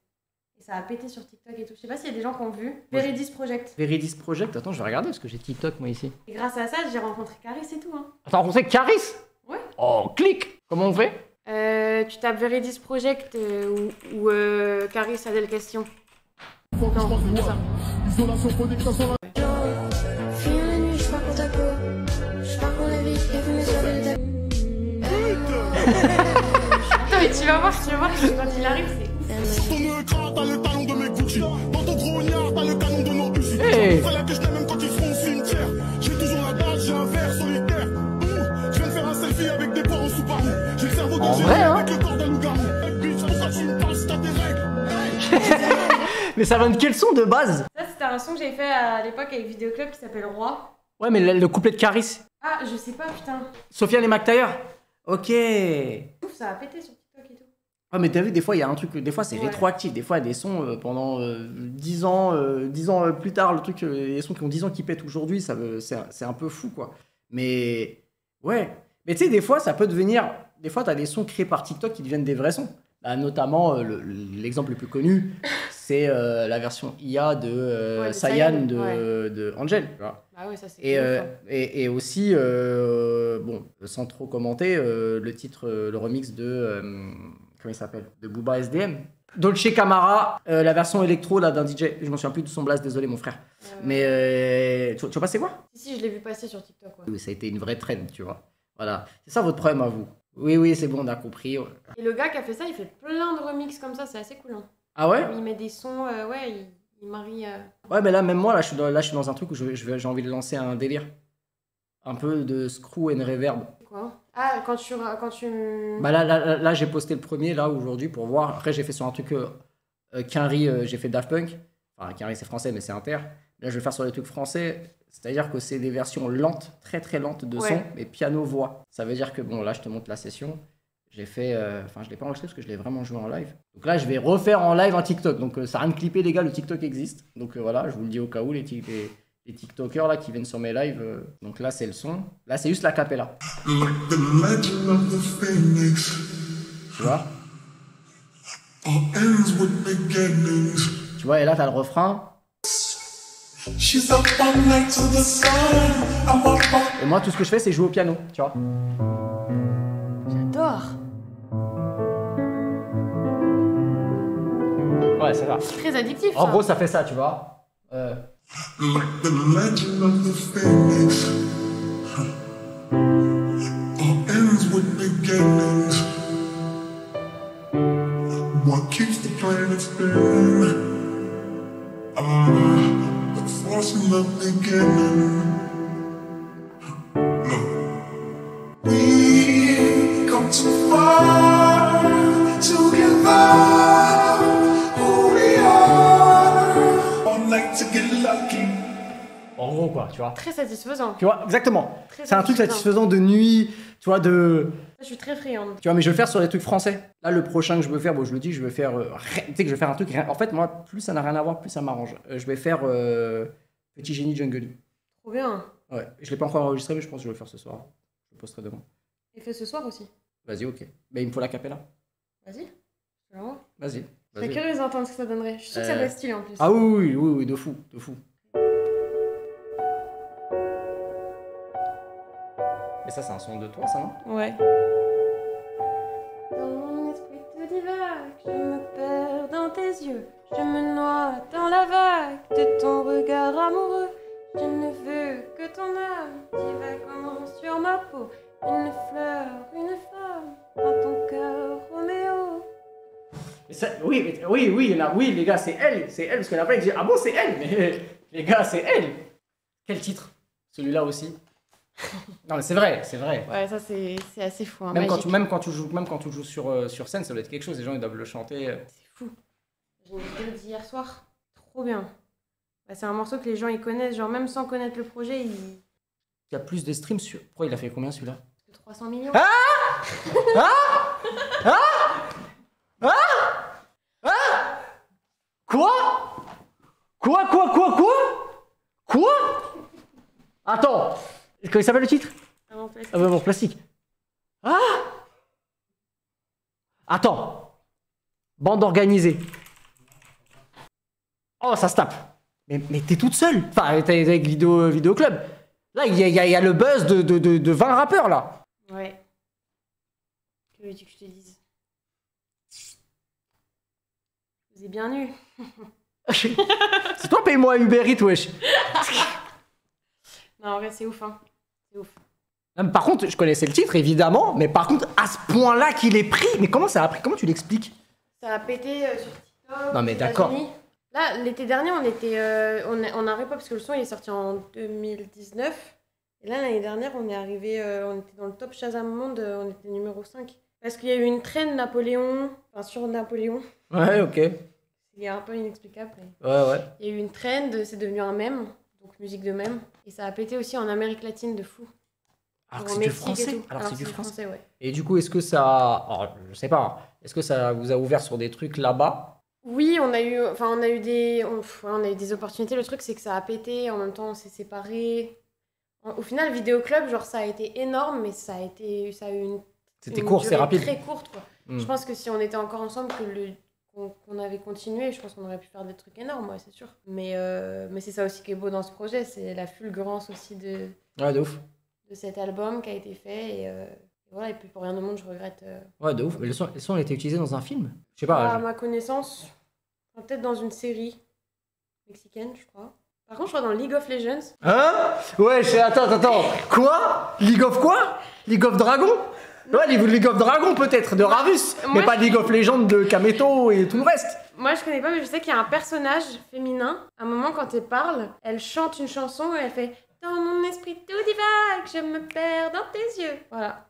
Et ça a pété sur TikTok et tout. Je sais pas s'il y a des gens qui ont vu. Moi, Veridis Project. Veridis Project, attends, je vais regarder parce que j'ai TikTok moi ici. Et grâce à ça, j'ai rencontré Caris et tout. Hein. T'as rencontré Caris? Ouais. Oh, clique. Comment on fait? Tu tapes Veridis Project ou Caris Adèle Question. Non, comme ça. Fini la nuit, je pars pour ta peau. Je pars pour la vie, et vous me savez de Attends, mais tu vas voir, quand il arrive, c'est ouf. Ton écran, t'as le talon de mes Gucci. Dans ton grognard, t'as le canon de nos Uzi. Hey. Fais la que je n'aime même quand ils seront au cimetière. J'ai toujours la dalle, j'ai un verre solitaire. Je viens de faire un selfie avec des porcs en Subaru. J'ai le cerveau En de vrai, hein. avec le corps d'un loup-garou. Hey, bitch, pourquoi tu me passes, t'as tes règles? Mais ça vient de quel son de base? Ça, c'était un son que j'avais fait à l'époque avec Vidéoclub qui s'appelle Roi. Ouais, mais le couplet de Caris. Ah, je sais pas, putain. Sofiane et McTayer. Ok. Ouf, ça a pété sur TikTok et tout. Ah mais t'as vu, des fois il y a un truc, des fois c'est Ouais. rétroactif, des fois il y a des sons pendant 10 ans, 10 ans plus tard, le truc, les sons qui ont 10 ans qui pètent aujourd'hui, c'est un peu fou quoi. Mais ouais, mais tu sais des fois ça peut devenir, des fois t'as des sons créés par TikTok qui deviennent des vrais sons. Bah, notamment l'exemple le plus connu, c'est la version IA de Ouais, de Cyan Cyan, de Angel. Tu vois. Ah ouais, ça c'est Et, ouf, hein. et aussi, bon, sans trop commenter, le titre, le remix de, comment il s'appelle? De Booba SDM. Dolce Camara, la version électro là d'un DJ. Je m'en souviens plus de son blast, désolé mon frère. Mais tu vois passer quoi? Si, je l'ai vu passer sur TikTok. Ouais. Oui, ça a été une vraie trend, tu vois. Voilà. C'est ça votre problème à vous. Oui, c'est bon, on a compris. Ouais. Et le gars qui a fait ça, il fait plein de remixes comme ça, c'est assez cool. Hein. Ah ouais? Il met des sons, ouais, il marie. Ouais, mais là, même moi, là, je suis dans un truc où j'ai envie de lancer un délire. Un peu de screw and reverb. Quoi? Ah, quand tu. Bah là j'ai posté le premier, là, aujourd'hui, pour voir. Après, j'ai fait sur un truc Quinry, j'ai fait Daft Punk. Enfin, Quinry, c'est français, mais c'est inter. Là, je vais faire sur les trucs français. C'est-à-dire que c'est des versions lentes, très très lentes de son, mais piano-voix. Ça veut dire que, bon, là, je te montre la session. J'ai fait. Enfin, je l'ai pas enregistré parce que je l'ai vraiment joué en live. Donc là, je vais refaire en live un TikTok. Donc, ça n'a rien de clipper, les gars, le TikTok existe. Donc voilà, je vous le dis au cas où, les TikTokers là qui viennent sur mes lives. Donc là, c'est le son. Là, c'est juste la cappella. Like the legend of the phoenix, Tu vois? all ends with beginnings. Tu vois, et là, t'as le refrain. She's up all night to the sun. I'm up all Et moi, tout ce que je fais, c'est jouer au piano. Tu vois? J'adore. Ouais, c'est ça. C'est très addictif. En ça. gros, ça fait ça, tu vois? like the legend of the phoenix. All ends with beginnings. What keeps the planet spinning? The force in the beginning. No. We come too far to give up who we are. All night to get lucky. En gros, quoi, tu vois? Très satisfaisant. Tu vois, exactement. Très C'est un truc satisfaisant. satisfaisant de nuit, tu vois, de... Je suis très friande. Tu vois, mais je vais le faire sur les trucs français. Là, le prochain que je veux faire, bon, je le dis, je vais faire... tu sais que je vais faire un truc... En fait, moi, plus ça n'a rien à voir, plus ça m'arrange. Je vais faire Petit Génie Jungle. Trop bien. Ouais, je l'ai pas encore enregistré, mais je pense que je vais le faire ce soir. Je le posterai demain. Et fait ce soir aussi. Vas-y, ok. Mais il me faut la capella. Vas-y. Je l'envoie. Vas-y. Je serais vas-y. curieuse d'entendre ce que ça donnerait. Je suis sûre que ça doit être stylé en plus. Ah oui, de fou, de fou. Mais ça, c'est un son de toi, ça, non? Ouais. Dans mon esprit te divague, je me perds dans tes yeux. Je me noie dans la vague de ton regard amoureux. Je ne veux que ton âme divagant sur ma peau. Une fleur, une femme, dans ton cœur, Roméo. Mais ça, oui, les gars, c'est elle, parce qu'il y en a plein qui disent ah bon, c'est elle, mais les gars, c'est elle. Quel titre? Celui-là aussi. Non, mais c'est vrai. Ouais, ça c'est assez fou. Hein, Même magique. quand tu joues sur scène, ça doit être quelque chose. Les gens ils doivent le chanter. C'est fou. J'ai une vidéo d'hier soir. Trop bien. Bah, c'est un morceau que les gens ils connaissent. Genre, même sans connaître le projet, Il y a plus de streams sur. Pourquoi il a fait combien celui-là? 300 millions. Quoi? Attends. Comment il s'appelle le titre? Ah, en fait, Ah ouais, bon, plastique. Ah! Attends. Bande organisée. Oh, ça se tape. Mais t'es toute seule. Enfin, t'es avec Vidéo Club. Là, il y a le buzz de 20 rappeurs, là. Ouais. Que veux-tu que je te dise? Vous êtes bien nus. C'est toi, paye-moi Uber Eats, wesh. Non, en vrai, c'est ouf, hein. C'est ouf. Non, mais par contre, je connaissais le titre, évidemment. Mais par contre, à ce point-là qu'il est pris. Mais comment ça a pris? Comment tu l'expliques? Ça a pété sur TikTok. Non, mais aux d'accord. États-Unis. Là, l'été dernier, on était on arrive pas parce que le son il est sorti en 2019. Et là, l'année dernière, on est arrivé, on était dans le top Shazam Monde, on était numéro 5. Parce qu'il y a eu une traîne Napoléon, enfin sur Napoléon. Ouais, ok. C'est un peu inexplicable. Mais... Ouais. Il y a eu une trend, c'est devenu un mème, donc musique de mème. Et ça a pété aussi en Amérique latine de fou. Alors que Au c'est du Mexique et français. tout. Alors que c'est du français. ouais. Et du coup, est-ce que ça. Alors, je sais pas. Est-ce que ça vous a ouvert sur des trucs là-bas? Oui, on a eu des opportunités. Le truc, c'est que ça a pété. En même temps, on s'est séparés. Au final, Vidéo Club, genre, ça a été énorme, mais ça a eu une. C'était une court, c'est durée rapide. Très courte, quoi. Mm. Je pense que si on était encore ensemble, qu'on avait continué, je pense qu'on aurait pu faire des trucs énormes, ouais, c'est sûr. Mais c'est ça aussi qui est beau dans ce projet, c'est la fulgurance aussi Ouais, de ouf. de cet album qui a été fait. Voilà, et puis pour rien au monde, je regrette. Ouais, de ouf. Mais le son a été utilisé dans un film? Je sais À pas. ma connaissance, peut-être dans une série mexicaine, je crois. Par contre, je crois dans League of Legends. Hein? Ouais, attends. Quoi? League of quoi? League of Dragon? Ouais, League of Dragon peut-être, de Ravus. Moi, Mais pas League of Legends de Kameto et tout le reste. Moi, je connais pas, mais je sais qu'il y a un personnage féminin. À un moment, quand elle parle, elle chante une chanson et elle fait dans mon esprit tout divague, je me perds dans tes yeux. Voilà.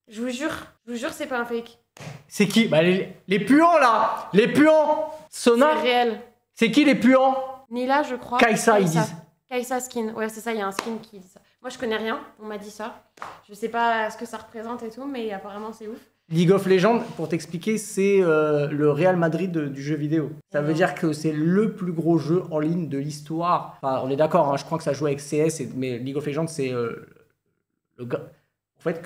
Je vous jure, c'est pas un fake. C'est qui? Bah, les puants là! Les puants! C'est Sona? réel. C'est qui les puants? Nila, je crois. Kaisa, ils disent. Kaisa Skin. Ouais, c'est ça, il y a un skin qui dit ça. Moi, je connais rien, on m'a dit ça. Je sais pas ce que ça représente et tout, mais apparemment, c'est ouf. League of Legends, pour t'expliquer, c'est le Real Madrid du jeu vidéo. Ça veut dire que c'est le plus gros jeu en ligne de l'histoire. Enfin, on est d'accord, hein, je crois que ça joue avec CS, mais League of Legends, c'est le gars. En fait,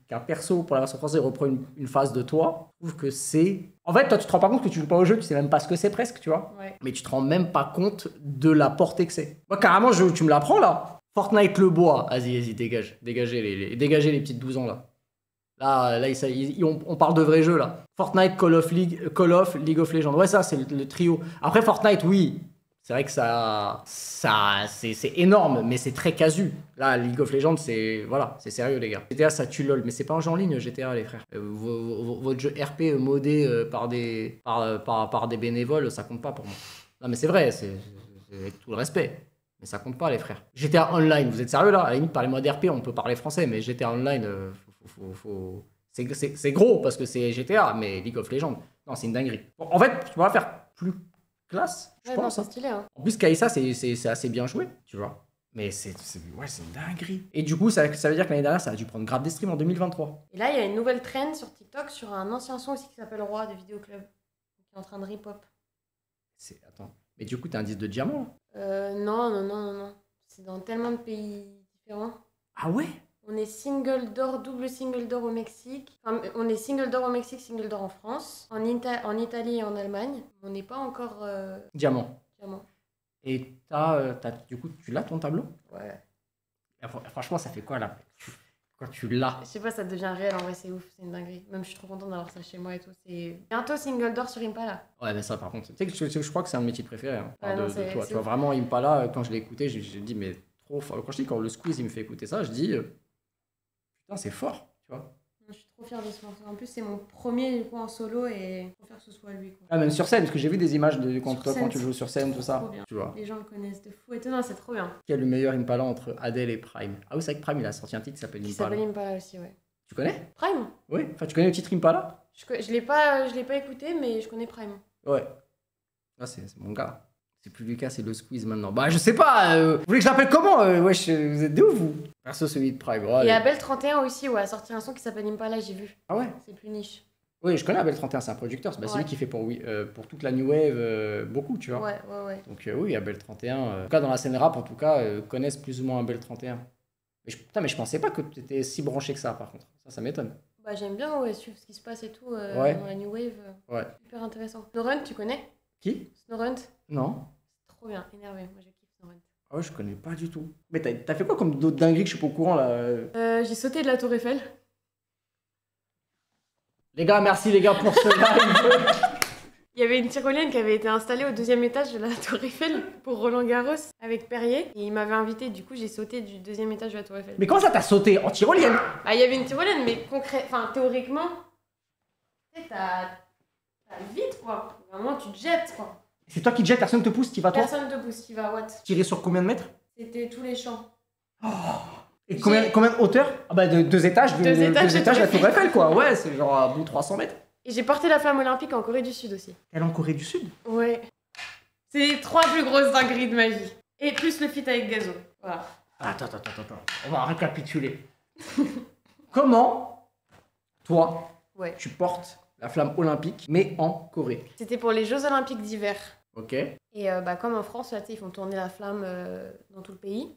qu'un perso pour la version française reprend une phase de toi, je trouve que c'est. En fait, toi, tu te rends pas compte que tu joues pas au jeu, tu sais même pas ce que c'est presque, tu vois. Ouais. Mais tu te rends même pas compte de la portée que c'est. Moi, carrément, tu me l'apprends là. Fortnite le bois. Vas-y, dégage. Dégagez les petites 12 ans là. Là, on parle de vrais jeux là. Fortnite, Call of, League of Legends. Ouais, ça, c'est le trio. Après, Fortnite, oui. C'est vrai que c'est énorme, mais c'est très casu. Là, League of Legends, c'est sérieux, les gars. GTA, ça tue LOL, mais c'est pas un jeu en ligne, GTA, les frères. Votre jeu RP modé par des bénévoles, ça compte pas pour moi. Non, mais c'est vrai, c'est avec tout le respect. Mais ça compte pas, les frères. GTA Online, vous êtes sérieux là? À la limite, parlez-moi d'RP, on peut parler français, mais GTA Online, c'est gros parce que c'est GTA, mais League of Legends, non, c'est une dinguerie. Bon, en fait, tu vas faire plus classe, je Ouais, pense. non, c'est stylé, hein. En plus, Kaisa, c'est assez bien joué, tu vois. Mais c'est une dinguerie. Et du coup, ça veut dire que l'année dernière, ça a dû prendre grave des streams en 2023. Et là, il y a une nouvelle trend sur TikTok sur un ancien son aussi qui s'appelle Roi de Vidéo Club, qui est en train de rip-hop. Attends. Mais du coup, t'as un disque de diamant? Non. C'est dans tellement de pays différents. Ah ouais? On est single d'or, double single d'or au Mexique. Enfin, on est single d'or au Mexique, single d'or en France, en Italie et en Allemagne. On n'est pas encore Diamant. diamant. Et du coup, tu l'as ton tableau? Ouais. Franchement, ça fait quoi là? Quand tu l'as? Je sais pas, ça devient réel en vrai, c'est ouf, c'est une dinguerie. Même je suis trop contente d'avoir ça chez moi et tout. C'est bientôt single d'or sur Impala. Ouais, mais ça, par contre, tu sais que je crois que c'est un de mes titres préférés. Hein, Ouais, non, de c'est- toi. c'est Tu vois, ouf. vraiment, Impala, quand je l'ai écouté, j'ai dit, mais trop fort. Quand je dis, quand le squeeze, il me fait écouter ça, je dis, putain, c'est fort, tu vois. Je suis trop fière de ce morceau. En plus, c'est mon premier du coup en solo et je préfère que ce soit lui. Quoi. Ah, même sur scène, parce que j'ai vu des images de quand, Sur toi, scène, quand tu joues sur scène, tout ça. trop bien. Tu vois. Les gens le connaissent de fou et tout. Non, c'est trop bien. Quel est le meilleur Impala entre Adele et Prime? Ah oui, c'est vrai que Prime, il a sorti un titre qui s'appelle Qui Impala. s'appelle Impala aussi, ouais. Tu connais? Prime. Oui. Enfin, tu connais le titre Impala? Je l'ai pas écouté, mais je connais Prime. Ouais. Ah, c'est mon gars. C'est plus Lucas, c'est le squeeze maintenant. Bah, je sais pas. Vous voulez que je l'appelle comment? Wesh, vous êtes de où, vous? Perso, celui de Prime. Ouais, Et Abel 31 aussi, ouais, a sorti un son qui s'appelle Impala, j'ai vu. Ah ouais? C'est plus niche. Oui, je connais Abel 31, c'est un producteur. C'est Ouais. lui qui fait pour toute la New Wave beaucoup, tu vois. Ouais. Donc oui, Abel 31. En tout cas, dans la scène rap, en tout cas, connaissent plus ou moins Abel 31. Mais je pensais pas que tu étais si branché que ça, par contre. Ça m'étonne. Bah, j'aime bien suivre ce qui se passe et tout Ouais. dans la New Wave. Ouais. Super intéressant. Snowrun, tu connais? Qui? Snowrun? Non. Trop bien, énervé. Moi, je kiffe Snowrun. Ah ouais, je connais pas du tout. Mais t'as fait quoi comme d'autres dingueries que je suis pas au courant, là? J'ai sauté de la Tour Eiffel. Les gars, merci les gars pour ce live. Il y avait une tyrolienne qui avait été installée au 2e étage de la Tour Eiffel pour Roland Garros avec Perrier. Et il m'avait invité, du coup j'ai sauté du 2e étage de la Tour Eiffel. Mais comment ça t'as sauté? En tyrolienne? Bah, il y avait une tyrolienne, mais théoriquement, tu sais, t'as le vide quoi. Vraiment, tu te jettes quoi. C'est toi qui te jettes, personne te pousse, tu vas toi? Personne te pousse, qui va what. Tirer sur combien de mètres? C'était tous les champs. Et combien de hauteur? Ah bah de 2 étages, Deux étages de de la Tour Tour Eiffel, quoi. Ouais, c'est genre à bout de 300 mètres. Et j'ai porté la flamme olympique en Corée du Sud aussi. Elle est en Corée du Sud? Ouais. C'est les 3 plus grosses dingueries de ma vie. Et plus le feat avec Gazo. Voilà. Attends. On va récapituler. Comment, toi, Ouais. tu portes la flamme olympique, mais en Corée? C'était pour les Jeux Olympiques d'hiver. Ok. Et comme en France, là, tu sais, ils font tourner la flamme dans tout le pays.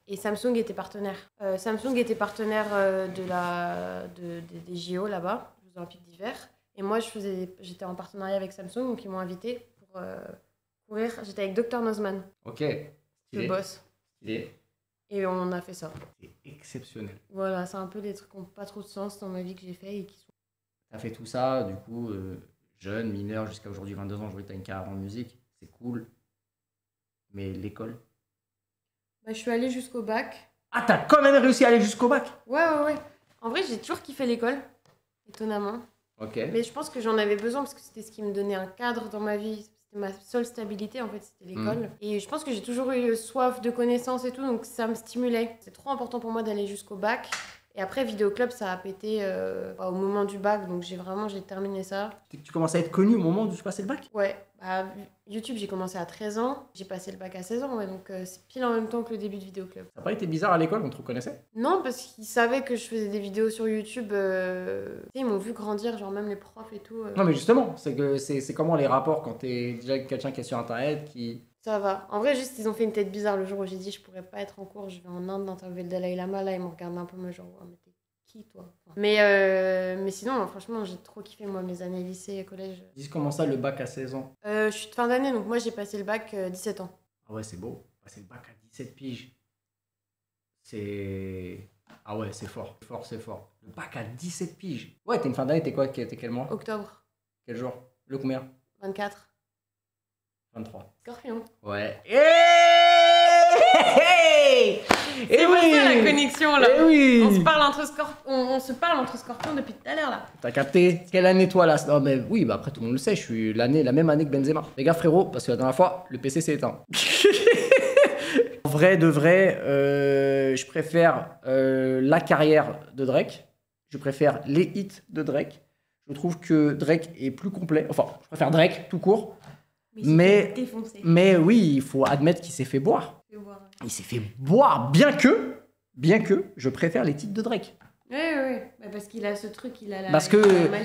Et Samsung était partenaire. Samsung était partenaire des JO là-bas, Jeux Olympiques d'hiver. Et moi, j'étais en partenariat avec Samsung, donc ils m'ont invité pour courir. J'étais avec Dr Nozman, Ok. le boss. Stylé. Et on a fait ça. C'est exceptionnel. Voilà, c'est un peu des trucs qui n'ont pas trop de sens dans ma vie que j'ai fait et qui sont. T'as fait tout ça, du coup, jeune, mineur, jusqu'à aujourd'hui 22 ans, aujourd'hui t'as une carrière en musique, c'est cool. Mais l'école? Bah, je suis allée jusqu'au bac. Ah, t'as quand même réussi à aller jusqu'au bac? Ouais. En vrai, j'ai toujours kiffé l'école, étonnamment. Ok. Mais je pense que j'en avais besoin parce que c'était ce qui me donnait un cadre dans ma vie. C'était ma seule stabilité, en fait, c'était l'école. Et je pense que j'ai toujours eu soif de connaissances et tout, donc ça me stimulait. C'est trop important pour moi d'aller jusqu'au bac. Et après, Vidéoclub, ça a pété au moment du bac, donc j'ai terminé ça. Tu commences à être connu au moment où tu passais le bac? Ouais, bah, YouTube, j'ai commencé à 13 ans, j'ai passé le bac à 16 ans, ouais, donc c'est pile en même temps que le début de Vidéoclub. Ça n'a pas été bizarre à l'école, on te reconnaissait? Non, parce qu'ils savaient que je faisais des vidéos sur YouTube. Tu sais, ils m'ont vu grandir, genre même les profs et tout. Non, mais justement, c'est comment les rapports quand t'es déjà quelqu'un qui est sur Internet, qui... Ça va. En vrai, juste, ils ont fait une tête bizarre le jour où j'ai dit je pourrais pas être en cours, je vais en Inde interviewer le Dalai Lama. Là, ils m'ont regardé un peu, me genre, ouais, mais t'es qui toi? Mais sinon, franchement, j'ai trop kiffé, moi, mes années lycée et collège. Dis comment ça, le bac à 16 ans? Je suis de fin d'année, donc moi, j'ai passé le bac 17 ans. Ah ouais, c'est beau. Passer le bac à 17 piges. C'est... Ah ouais, c'est fort. C'est fort. Le bac à 17 piges. Ouais, t'es une fin d'année, t'es quoi? T'es quel mois? Octobre Quel jour? Le combien? 24. 23. Scorpion. Ouais. C'est pour ça la connexion là. Eh oui. On se parle entre scorpions depuis tout à l'heure là. T'as capté? Quelle année toi là? Non mais oui, bah après tout le monde le sait, je suis la même année que Benzema. Les gars frérot, parce que la dernière fois, le PC s'est éteint. En vrai de vrai, je préfère la carrière de Drake. Je préfère les hits de Drake. Je trouve que Drake est plus complet. Enfin, je préfère Drake tout court. Mais oui, il faut admettre qu'il s'est fait boire. Il s'est fait boire, bien que je préfère les titres de Drake. Oui. Bah parce qu'il a ce truc, Parce que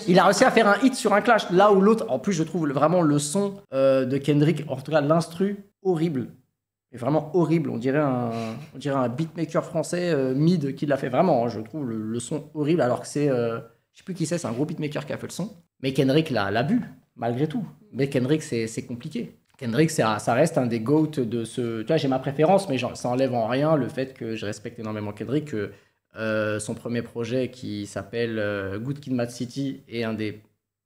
il a réussi à faire un hit sur un clash, là où l'autre, en plus je trouve vraiment le son de Kendrick, en tout cas l'instru, horrible. Et vraiment horrible, on dirait un beatmaker français mid qui l'a fait vraiment, hein. Je trouve le son horrible alors que c'est, je sais plus qui c'est un gros beatmaker qui a fait le son. Mais Kendrick l'a bu, malgré tout. Mais Kendrick c'est compliqué. Kendrick, ça reste un des GOAT de ce... Tu vois, j'ai ma préférence, mais ça enlève en rien le fait que je respecte énormément Kendrick, que son premier projet qui s'appelle Good Kid, Mad City est un des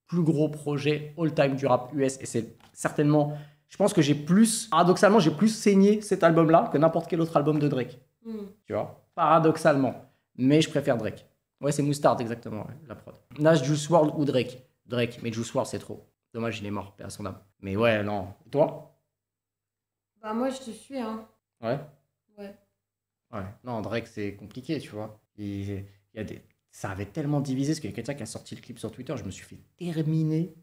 plus gros projets all-time du rap US. Et c'est certainement... Je pense que paradoxalement, j'ai plus saigné cet album-là que n'importe quel autre album de Drake. Tu vois, paradoxalement. Mais je préfère Drake. Ouais, c'est Moustard, exactement, ouais, la prod. Nas, Juice WRLD ou Drake? Drake, mais Juice WRLD, c'est trop. Dommage, il est mort, paix à son âme. Mais ouais, non. Et toi? Bah moi, je te suis, hein. Ouais? Ouais. Ouais. Non, Drake, c'est compliqué, tu vois. Ça avait tellement divisé, parce qu'il y a quelqu'un qui a sorti le clip sur Twitter, je me suis fait terminer.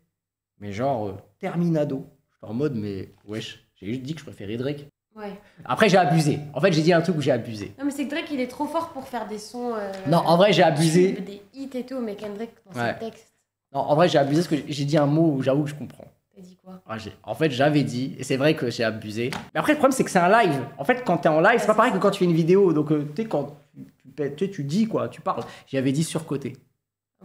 Mais genre, terminado. J'étais en mode, mais wesh, j'ai juste dit que je préférais Drake. Ouais. Après, j'ai abusé. En fait, j'ai dit un truc où j'ai abusé. Non, mais c'est que Drake, il est trop fort pour faire des sons... Non, en vrai, j'ai abusé. Des hits et tout, mais Kendrick, dans Ouais. ses textes... Non, en vrai, j'ai abusé parce que j'ai dit un mot où j'avoue que je comprends. T'as dit quoi? Ah, en fait, j'avais dit, et c'est vrai que j'ai abusé. Mais après, le problème, c'est que c'est un live. En fait, quand t'es en live, c'est pas pareil que quand tu fais une vidéo. Donc, tu sais, quand tu dis quoi, tu parles. J'avais dit surcoté.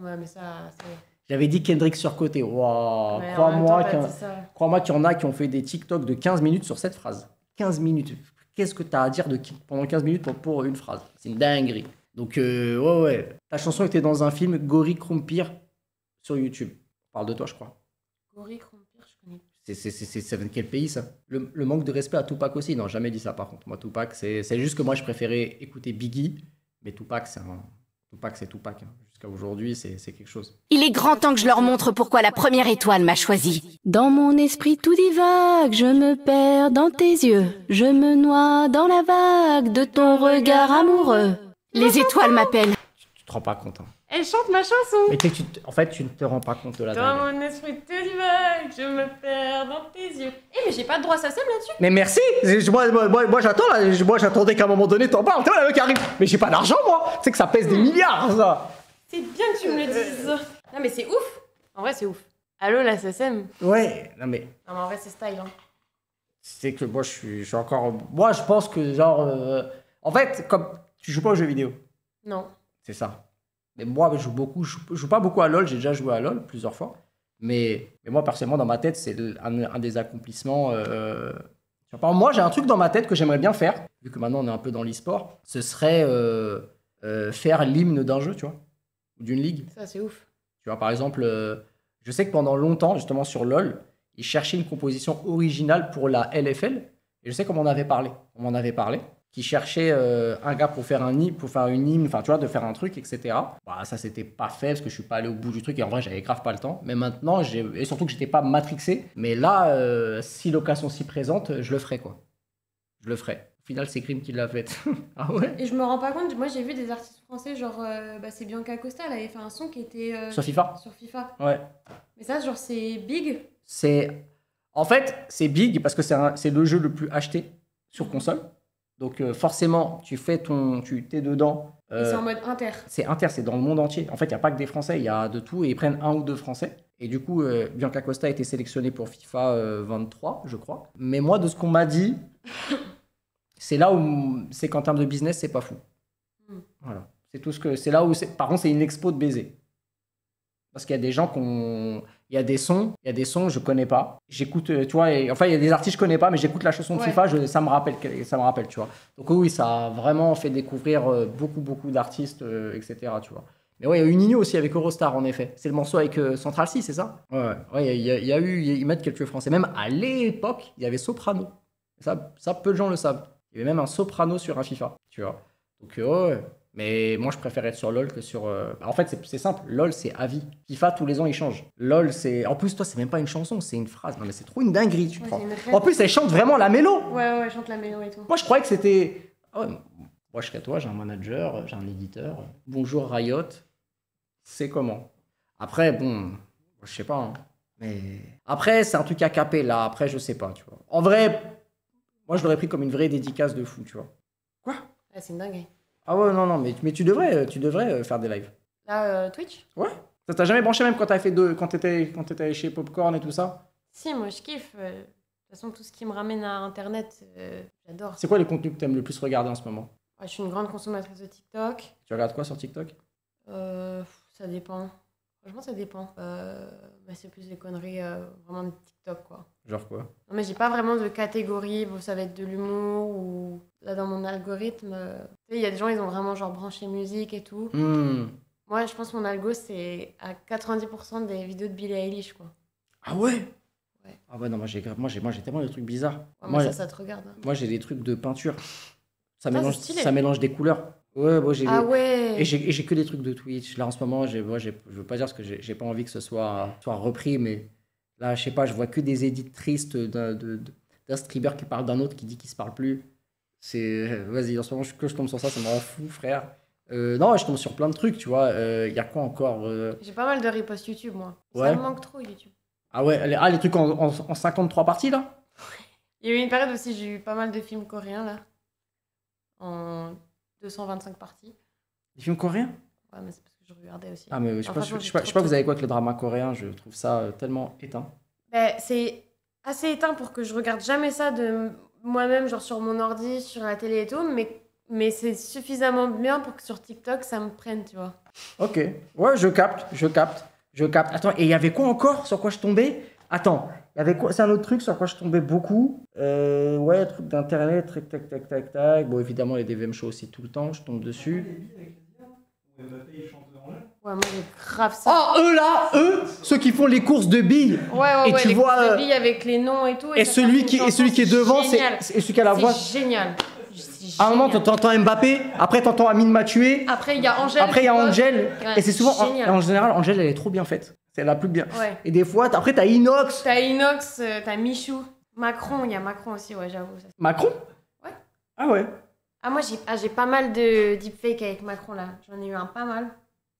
Ouais, mais ça, c'est... J'avais dit Kendrick surcoté. Waouh, Ouais, en même temps, t'as dit ça. crois-moi qu'il y en a qui ont fait des TikTok de 15 minutes sur cette phrase. 15 minutes. Qu'est-ce que t'as à dire pendant 15 minutes pour une phrase? C'est une dinguerie. Donc, ouais. Ta chanson était dans un film, Gori Krumpir, sur YouTube. On parle de toi, je crois. Gori Krumpir, je connais. Ça vient de quel pays, ça? Le manque de respect à Tupac aussi. Non, jamais dit ça, par contre. Moi, Tupac, c'est juste que moi, je préférais écouter Biggie. Mais Tupac, c'est Tupac. Hein. Jusqu'à aujourd'hui, c'est quelque chose. Il est grand temps que je leur montre pourquoi la première étoile m'a choisi. Dans mon esprit tout divague, je me perds dans tes yeux. Je me noie dans la vague de ton regard amoureux. Les étoiles m'appellent. Tu te rends pas compte. Hein. Elle chante ma chanson. Mais en fait, tu ne te rends pas compte de la Dans dingue. mon esprit tout divague, je me perds dans tes yeux. Mais j'ai pas de droit à SACEM là-dessus. Mais merci. Moi j'attends là. Moi j'attendais qu'à un moment donné t'en parles. Tu vois, le mec arrive. Mais j'ai pas d'argent, moi. Tu sais que ça pèse des milliards, ça. C'est bien que tu me le dises. Non, mais c'est ouf. En vrai, c'est ouf. Allô, la SACEM? Ouais, non mais... Non, mais en vrai, c'est style, hein. C'est que moi, je suis encore... Moi, je pense que, genre... En fait, comme tu joues pas aux jeux vidéo. Non. C'est ça. Mais moi, je joue beaucoup. Je joue pas beaucoup à LoL. J'ai déjà joué à LoL plusieurs fois. Mais moi, personnellement, dans ma tête, c'est un des accomplissements... Moi, j'ai un truc dans ma tête que j'aimerais bien faire, vu que maintenant, on est un peu dans l'e-sport. Ce serait faire l'hymne d'un jeu, tu vois, ou d'une ligue. Ça, c'est ouf. Tu vois, par exemple, je sais que pendant longtemps, justement sur LoL, ils cherchaient une composition originale pour la LFL. Et je sais qu'on m'en avait parlé. On m'en avait parlé. Qui cherchait un gars pour faire pour faire une hymne, enfin tu vois, de faire un truc, etc. Bah, ça c'était pas fait parce que je suis pas allé au bout du truc et en vrai j'avais grave pas le temps. Mais maintenant, et surtout que j'étais pas matrixé. Mais là, si l'occasion s'y présente, je le ferai quoi. Je le ferai. Au final, c'est Grim qui l'a fait. Ah ouais? Et je me rends pas compte, moi j'ai vu des artistes français, genre c'est Bianca Costa, elle avait fait un son qui était Sur FIFA? sur FIFA. Ouais. Mais ça, genre c'est big. En fait, c'est big parce que c'est le jeu le plus acheté sur console. Donc forcément, tu t'es dedans. Et c'est en mode inter. C'est inter, c'est dans le monde entier. En fait, il n'y a pas que des Français, il y a de tout et ils prennent un ou deux Français. Et du coup, Bianca Costa a été sélectionnée pour FIFA 23, je crois. Mais moi, de ce qu'on m'a dit, c'est là où c'est qu'en termes de business, c'est pas fou. Voilà. C'est tout ce que c'est là où c'est. Par contre, c'est une expo de baiser. Parce qu'il y a des gens il y a des sons, je connais pas. J'écoute, tu vois, enfin il y a des artistes que je connais pas, mais j'écoute la chanson de FIFA, ça me rappelle, tu vois. Donc oui, ça a vraiment fait découvrir beaucoup d'artistes, etc. Tu vois. Mais ouais, il y a eu Nino aussi avec Eurostar en effet. C'est le morceau avec Central C, c'est ça? Ouais, il y a eu, ils mettent quelques Français. Même à l'époque, il y avait Soprano. Ça peu de gens le savent. Il y avait même un Soprano sur un FIFA, tu vois. Donc ouais. Mais moi, je préfère être sur LoL que sur... En fait, c'est simple. LoL, c'est à vie. FIFA, tous les ans, il change. LoL, c'est... En plus, toi, c'est même pas une chanson, c'est une phrase. Non, mais c'est trop une dinguerie, tu prends. En plus, elle chante vraiment la mélo. Ouais, elle chante la mélo et tout. Moi, je croyais que c'était... Ah ouais, moi, je serais toi, j'ai un manager, j'ai un éditeur. Bonjour, Riot. C'est comment? Après, bon... Je sais pas, hein. Mais... Après, c'est un truc à caper, là. Après, je sais pas, tu vois. En vrai, moi, je l'aurais pris comme une vraie dédicace de fou, tu vois. Quoi? Ah, c'est une dinguerie. Ah ouais, non, mais tu devrais faire des lives. Là, Twitch? Ouais. Ça t'a jamais branché même quand t'étais chez Popcorn et tout ça? Si, moi je kiffe. De toute façon, tout ce qui me ramène à Internet, j'adore. C'est quoi les contenus que t'aimes le plus regarder en ce moment? Ouais, je suis une grande consommatrice de TikTok. Tu regardes quoi sur TikTok? Ça dépend. Franchement, ça dépend. C'est plus des conneries vraiment de TikTok, quoi. Genre quoi? Non, mais j'ai pas vraiment de catégorie. Bon, ça va être de l'humour ou... Là, dans mon algorithme, tu sais, il y a des gens, ils ont vraiment genre branché musique et tout. Moi, je pense que mon algo, c'est à 90% des vidéos de Billie Eilish, quoi. Ah ouais? Ouais. Ah ouais, non, moi j'ai tellement de trucs bizarres. Ouais, moi, ça te regarde. Hein. Moi, j'ai des trucs de peinture. Ça stylé. mélange des couleurs. Ouais, moi, Ah ouais. Et j'ai que des trucs de Twitch. Là, en ce moment, je veux pas dire parce que j'ai pas envie que ce soit repris, mais là, je sais pas, je vois que des edits tristes d'un streamer qui parle d'un autre qui dit qu'il se parle plus. Vas-y, en ce moment, que je tombe sur ça me rend fou, frère. Non, je tombe sur plein de trucs, tu vois. Il y a quoi encore J'ai pas mal de reposts YouTube, moi. Ouais. Ça me manque trop, YouTube. Ah ouais, les trucs en 53 parties, là? Il y a eu une période aussi, j'ai eu pas mal de films coréens, là. En 225 parties. Des films coréens? Ouais, mais c'est parce que je regardais aussi. Ah, mais je sais pas, vous avez quoi avec le drama coréen? Je trouve ça tellement éteint. C'est assez éteint pour que je regarde jamais ça de moi-même, genre sur mon ordi, sur la télé et tout, mais c'est suffisamment bien pour que sur TikTok, ça me prenne, tu vois. Ok, ouais, je capte. Attends, et il y avait quoi encore sur quoi je tombais? Attends, il y avait quoi? C'est un autre truc sur quoi je tombais beaucoup. Ouais, truc d'internet, tac. Bon, évidemment, les DVM show aussi tout le temps, je tombe dessus. Ouais, moi j'ai grave ça. Oh, eux, ceux qui font les courses de billes. Ouais, et tu les vois courses de billes avec les noms et tout. Et celui qui est devant, génial. c'est celui qui a la voix. C'est génial. À un moment, t'entends Mbappé, après t'entends Amine Mathieu, après il y a Angèle. après il y a Angèle. Ouais, et c'est souvent, génial. en général, Angèle, elle est trop bien faite. C'est la plus bien. Ouais. Et des fois, après t'as Inox. T'as Inox, t'as Michou. Macron, il y a Macron aussi, ouais, j'avoue. Macron? Ouais. Ah ouais. Ah, moi j'ai pas mal de deepfake avec Macron là. J'en ai eu un pas mal.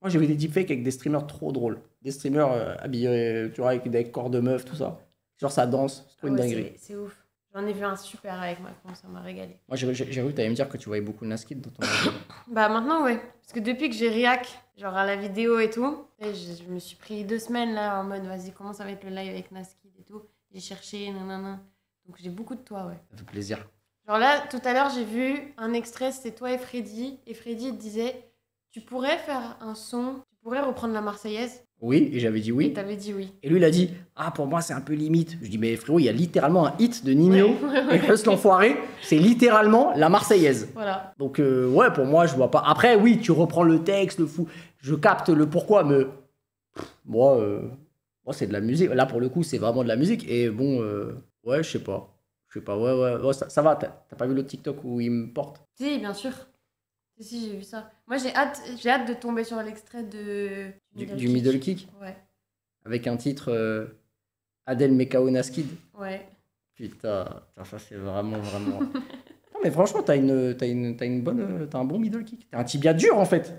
Moi, j'ai vu des deepfakes avec des streamers trop drôles. Des streamers habillés, tu vois, avec des corps de meufs, tout ça. Genre, ça danse. C'est trop une dinguerie. C'est ouf. J'en ai vu un super avec Macron, ça m'a régalé. Moi, j'ai cru que t'allais me dire que tu voyais beaucoup Naskid dans ton vidéo. Bah, maintenant, ouais. Parce que depuis que j'ai react, genre à la vidéo et tout, je me suis pris 2 semaines là en mode, vas-y, comment ça va être le live avec Naskid et tout. J'ai cherché, nanana. Donc, j'ai beaucoup de toi, ouais. Ça fait plaisir. Genre là, tout à l'heure, j'ai vu un extrait, c'était toi et Freddy. Et Freddy te disait, tu pourrais faire un son, tu pourrais reprendre la Marseillaise. Oui, et j'avais dit Et oui. t'avais dit oui. Et lui, il a dit, ah, pour moi, c'est un peu limite. Je dis, mais frérot, il y a littéralement un hit de Nino et Huss l'Enfoiré. C'est littéralement la Marseillaise. Voilà. Donc, ouais, pour moi, je vois pas. Après, oui, tu reprends le texte, le fou. Je capte le pourquoi, mais moi, c'est de la musique. Là, pour le coup, c'est vraiment de la musique. Et bon, ouais, je sais pas. Ouais, ça va. T'as pas vu le TikTok où il me porte? Si, bien sûr. Si, j'ai vu ça. Moi, j'ai hâte de tomber sur l'extrait Du Middle Kick Ouais. avec un titre Adèle Mekao Naskid. Ouais. Putain, ça c'est vraiment. Non, mais franchement, t'as une bonne, t'as un bon middle kick. T'as un tibia dur en fait.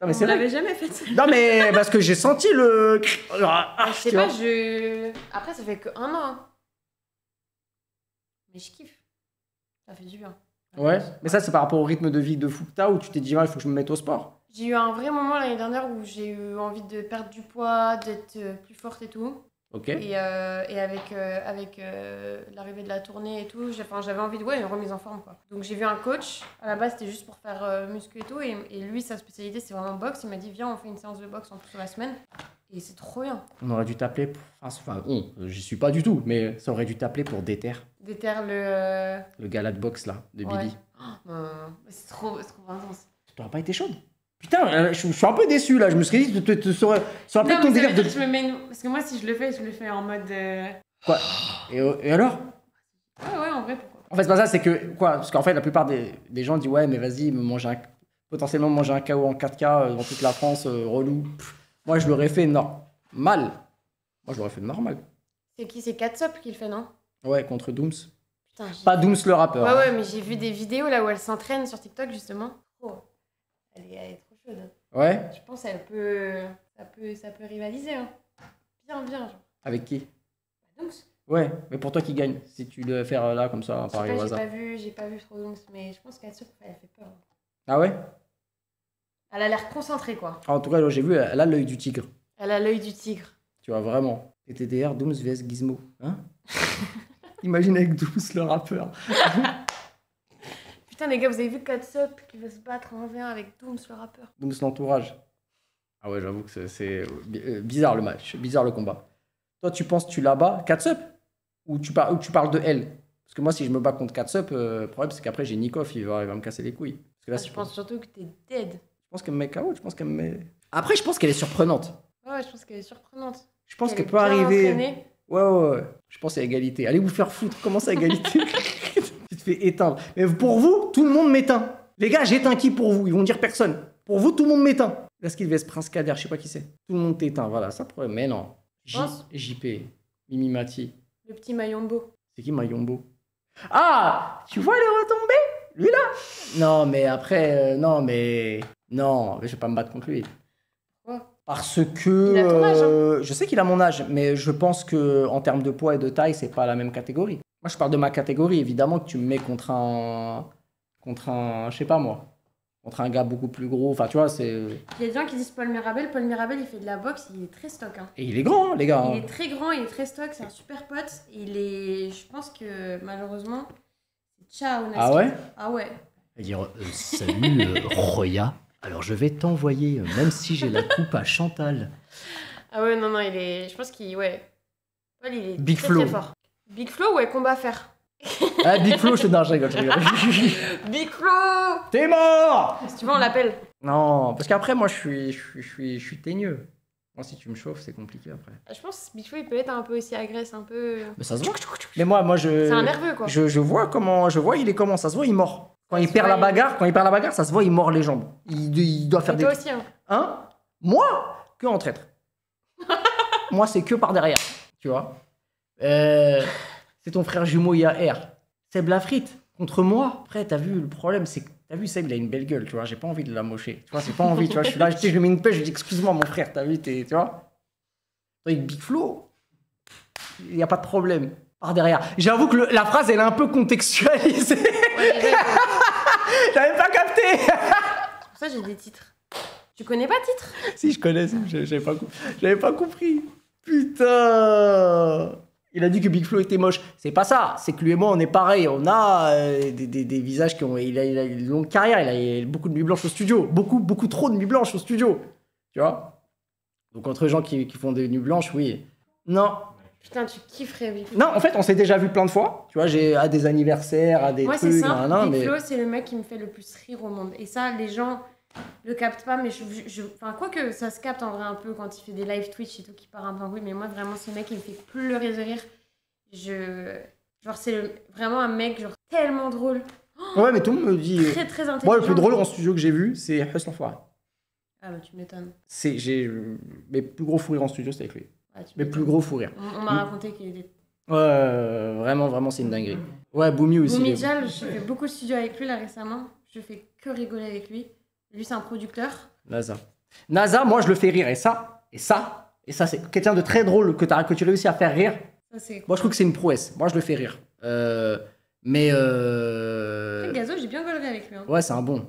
Non, mais On c'est vrai. l'avait jamais fait ça. Non, mais parce que j'ai senti le. Ah, Je sais tu pas, vois. Après, ça fait que 1 an. Hein. Mais je kiffe. Ça fait du bien. Ouais, mais ça c'est par rapport au rythme de vie de fou que t'as où tu t'es dit, il faut que je me mette au sport. J'ai eu un vrai moment l'année dernière où j'ai eu envie de perdre du poids, d'être plus forte et tout. Ok. Et avec l'arrivée de la tournée et tout, j'avais envie de une remise en forme quoi. Donc j'ai vu un coach, à la base c'était juste pour faire muscu et tout, et lui sa spécialité c'est vraiment boxe, il m'a dit viens on fait une séance de boxe en plus sur la semaine, et c'est trop bien. On aurait dû t'appeler pour. Enfin, j'y suis pas du tout, mais ça aurait dû t'appeler pour Déter, Déterre le... le gala de boxe là, de Ouais. Billy. Non, c'est trop intense. T'aurais pas été chaude? Putain, je suis un peu déçu là, je me suis dit, ça aurait Non, peut-être ton mais ça délire veut de. dire que je me mets parce que moi si je le fais en mode... Quoi? Et alors? Ouais, en vrai pourquoi. En fait, c'est pas ça, c'est que. Quoi? Parce qu'en fait, la plupart des gens disent, ouais, mais vas-y, potentiellement manger un KO en 4K dans toute la France, relou. Pff, moi, je l'aurais fait normal. Moi, je l'aurais fait normal. C'est qui? C'est Katsop qui le fait, non? Ouais, contre Dooms. Putain, Pas Dooms le rappeur. hein. Ouais, mais j'ai vu des vidéos là où elle s'entraîne sur TikTok justement. Oh, elle est trop chaude. Ouais? Je pense qu'elle ça peut rivaliser. Hein. Bien, genre. Avec qui? Donc, Ouais, mais pour toi qui gagne, si tu le fais là, comme ça, par au hasard. j'ai pas vu trop Dunks, mais je pense qu'elle fait peur. Ah ouais? Elle a l'air concentrée quoi. En tout cas, là, j'ai vu, elle a l'œil du tigre. Elle a l'œil du tigre. Tu vois, vraiment. Et TDR, Dooms vs Gizmo. Hein? Imagine avec Dooms le rappeur. Putain les gars, vous avez vu Katsop qui veut se battre en 1v1 avec Dooms le rappeur. Dooms l'entourage. Ah ouais, j'avoue que c'est bizarre le match, bizarre le combat. Toi, tu penses que tu la bats, Katsop? Ou tu parles de elle? Parce que moi, si je me bats contre Katsop, le problème, c'est qu'après, j'ai Nikov, il va me casser les couilles. Parce que là, Je pense surtout que t'es dead. Je pense qu'elle me met KO, je pense qu'elle me met... Après, je pense qu'elle est surprenante. Ouais, je pense qu'elle est surprenante. Je pense Elle qu'elle est peut bien arriver... entraînée. Ouais. Je pense à égalité. Allez vous faire foutre, comment ça égalité? Tu te fais éteindre. Mais pour vous, tout le monde m'éteint. Les gars, j'éteins qui pour vous? Ils vont dire personne. Pour vous, tout le monde m'éteint. Là, ce qu'il vs Prince Kader, je sais pas qui c'est. Tout le monde t'éteint, voilà, ça problème. Mais non. Pense. JP, Mimi Mati. Le petit Mayombo. C'est qui Mayombo? Ah! Tu vois les retombées? Lui là? Non, mais après, non, mais je vais pas me battre contre lui. Pourquoi? Parce que Il a ton âge, hein. je sais qu'il a mon âge, mais je pense que en termes de poids et de taille, c'est pas la même catégorie. Moi, je parle de ma catégorie, évidemment que tu me mets contre un, je sais pas moi, contre un gars beaucoup plus gros. Enfin, tu vois, c'est. Il y a des gens qui disent Paul Mirabel. Paul Mirabel, il fait de la boxe, il est très stock. Hein. Et il est grand, hein, les gars. Il est très grand, il est très stock, c'est un super pote. Je pense que malheureusement, c'est ciao. Ah ouais? Ah ouais. Et dire salut Roya, alors je vais t'envoyer, même si j'ai la coupe à Chantal. Ah ouais, non, je pense qu'il, ouais. Paul, il est Big très, Flo. très fort. Big Flo, ouais, combat à faire. Ah, Big Flo, je rigole. Big Flo! T'es mort! Si tu veux, on l'appelle. Non, parce qu'après, moi, je suis teigneux. Moi, si tu me chauffes, c'est compliqué après. Je pense que Big Flo, il peut être un peu aussi agressif, un peu. Mais ça se voit. Mais moi, C'est un nerveux, quoi. je vois il est comment, ça se voit, il mord. Quand Ça il se perd voit, la bagarre, ça se voit, il mord les jambes. Il doit faire Et des... toi aussi, hein. Hein? Moi? Que en traître. Moi, c'est que par derrière, tu vois. C'est ton frère jumeau IAR. Seb Lafrite, contre moi. Après, t'as vu, le problème, c'est que... T'as vu, Seb, il a une belle gueule, tu vois. J'ai pas envie de la mocher. Tu vois, j'ai pas envie, tu vois. Je suis là, je lui mets une pêche, je lui dis, excuse-moi, mon frère, t'as vu, tu vois. Avec Big Flo, il n'y a pas de problème. Par derrière. J'avoue que la phrase, elle est un peu contextualisée. Ouais, J'avais pas capté. c'est pour ça que j'ai des titres. Tu connais pas titre? Si, je connais, j'avais pas compris. Putain. Il a dit que Big Flo était moche. C'est pas ça. C'est que lui et moi, on est pareil. On a des visages qui ont... Il a une longue carrière. Il a beaucoup de nuits blanches au studio. Beaucoup trop de nuits blanches au studio. Tu vois? Donc entre gens qui font des nuits blanches, oui. Non. Putain, tu kifferais Big Flo. Non, en fait, on s'est déjà vu plein de fois. Tu vois, j'ai à des anniversaires, à des Moi, c'est trucs, simple. nan, Big mais... Flo, c'est le mec qui me fait le plus rire au monde. Et ça, les gens le captent pas, mais enfin, quoi que ça se capte en vrai un peu quand il fait des live Twitch et tout, qui part un peu en couille. Mais moi, vraiment, ce mec, il me fait pleurer de rire. Genre, c'est vraiment un mec, genre, tellement drôle. Ouais, mais tout le monde me dit... Très, très intelligent. Moi, le plus drôle en studio que j'ai vu, c'est Huss l'Enfoiré. Ah, bah, tu m'étonnes. J'ai... Mes plus gros fous rires en studio, c'était avec lui. Ah, tu Mes m'étonnes. plus gros fous rires. On m'a raconté qu'il était... Ouais, vraiment, c'est une dinguerie. Ouais, Boomy aussi. Boumi Dial, je fais beaucoup de studios avec lui là récemment. Je fais que rigoler avec lui. Lui, c'est un producteur. NASA, moi, je le fais rire. Et ça, c'est quelqu'un de très drôle que tu réussis à faire rire. Ça, c'est... Moi, je trouve que c'est une prouesse. Moi, je le fais rire. Mais... Après, Gazo, j'ai bien gaulerie avec lui. Hein. Ouais, c'est un bon.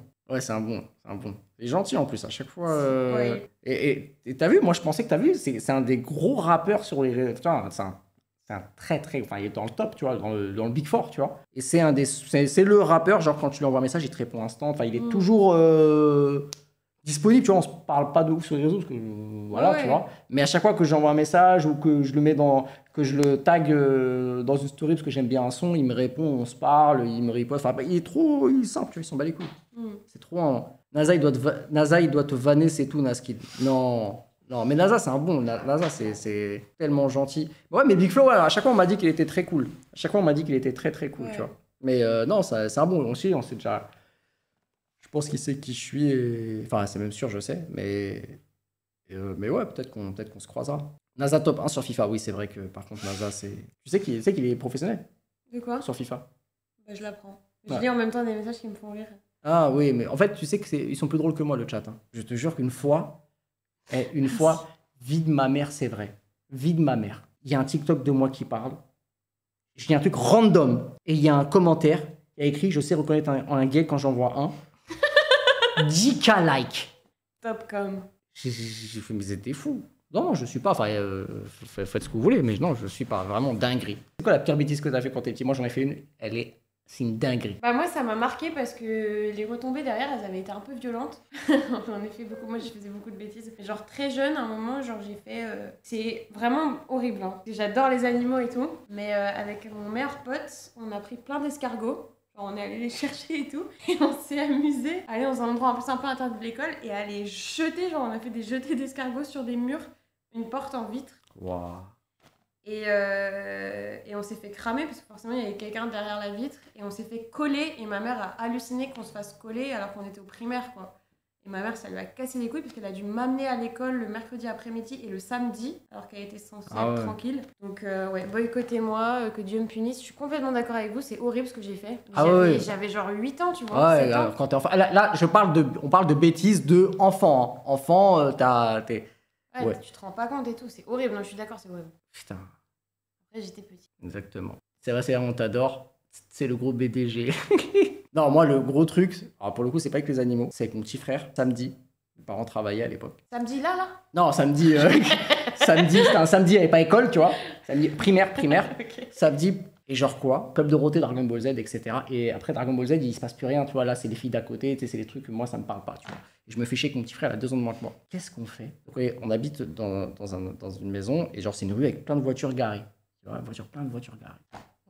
Il est gentil en plus, à chaque fois. Ouais. Et t'as vu, moi, je pensais que t'as vu, c'est un des gros rappeurs sur les... Putain, c'est un très, enfin, il est dans le top, tu vois, dans le Big Four, tu vois. Et c'est le rappeur, genre, quand tu lui envoies un message, il te répond instant. Enfin, il est toujours disponible, tu vois. On se parle pas de ouf sur les réseaux, parce que, voilà, Ouais. tu vois. Mais à chaque fois que j'envoie un message ou que je le mets que je le tag dans une story parce que j'aime bien un son, il me répond, on se parle, il me riposte. Enfin, il est simple, tu vois, il s'en bat les couilles. C'est trop NASA, il doit te vanner, c'est tout, Naskid. Non, mais NASA, c'est un bon. NASA, c'est tellement gentil. Ouais, mais Big Flo, ouais, à chaque fois, on m'a dit qu'il était très cool. À chaque fois, on m'a dit qu'il était très, très cool, Ouais. tu vois. Mais non, c'est un bon. On sait déjà... Je pense qu'il sait qui je suis. Enfin, c'est même sûr, je sais. Mais ouais, peut-être qu'on se croisera. NASA top 1 sur FIFA. Oui, c'est vrai que, par contre, NASA, c'est... Tu sais qu'il est professionnel De quoi? sur FIFA. Bah, je l'apprends. Je Ouais. lis en même temps des messages qui me font rire. Ah oui, mais en fait, tu sais ils sont plus drôles que moi, le chat. Hein. Je te jure qu'une fois, vie de ma mère, c'est vrai. Vie de ma mère. Il y a un TikTok de moi qui parle. Je dis un truc random. Et il y a un commentaire. Il y a écrit, je sais reconnaître un gay quand j'en vois un. 10K like. Top com. J'ai fait, mais c'était fou. Non, je suis pas. Enfin, faites ce que vous voulez, mais non, je suis pas vraiment dinguerie. C'est quoi la pire bêtise que t'as fait quand t'es petit? Moi, j'en ai fait une. C'est une dinguerie. Bah moi ça m'a marqué parce que les retombées derrière elles avaient été un peu violentes. J'en ai fait beaucoup, moi je faisais beaucoup de bêtises. Genre très jeune à un moment genre j'ai fait... C'est vraiment horrible hein. J'adore les animaux et tout. Mais avec mon meilleur pote on a pris plein d'escargots. Genre, on est allé les chercher et tout. Et on s'est amusé à aller dans un endroit en plus un peu interdit de l'école et à les jeter. Genre on a fait des jetés d'escargots sur des murs. Une porte en vitre. Waouh. Et on s'est fait cramer parce que forcément il y avait quelqu'un derrière la vitre et on s'est fait coller et ma mère a halluciné qu'on se fasse coller alors qu'on était au primaire quoi. Et ma mère ça lui a cassé les couilles parce qu'elle a dû m'amener à l'école le mercredi après-midi et le samedi alors qu'elle était censée être tranquille. Donc ouais, boycottez-moi, que Dieu me punisse. Je suis complètement d'accord avec vous, c'est horrible ce que j'ai fait. J'avais genre 8 ans tu vois, Ouais, 7 ans. quand t'es enfant. Là, on parle de bêtises de enfant. Hein. Enfant, Ouais, ouais. tu te rends pas compte et tout, c'est horrible. Non, je suis d'accord, c'est horrible. Putain. Après j'étais petite. Exactement. C'est vrai, on t'adore. C'est le gros BDG. Non, moi, le gros truc, alors pour le coup, c'est pas avec les animaux, c'est avec mon petit frère. Samedi, mes parents travaillaient à l'époque. Samedi là Non, samedi, c'était un samedi, il n'y avait pas école, tu vois. Samedi, primaire. Ok. Samedi, et genre quoi? Club Dorothée, Dragon Ball Z, etc. Et après Dragon Ball Z, il se passe plus rien, tu vois. Là, c'est les filles d'à côté, tu sais, c'est des trucs que moi, ça me parle pas, tu vois. Et je me fais chier avec mon petit frère, il a 2 ans de moins que moi. Qu'est-ce qu'on fait? Donc, ouais, on habite dans une maison, et genre, c'est une rue avec plein de voitures garées. Tu vois, plein de voitures garées.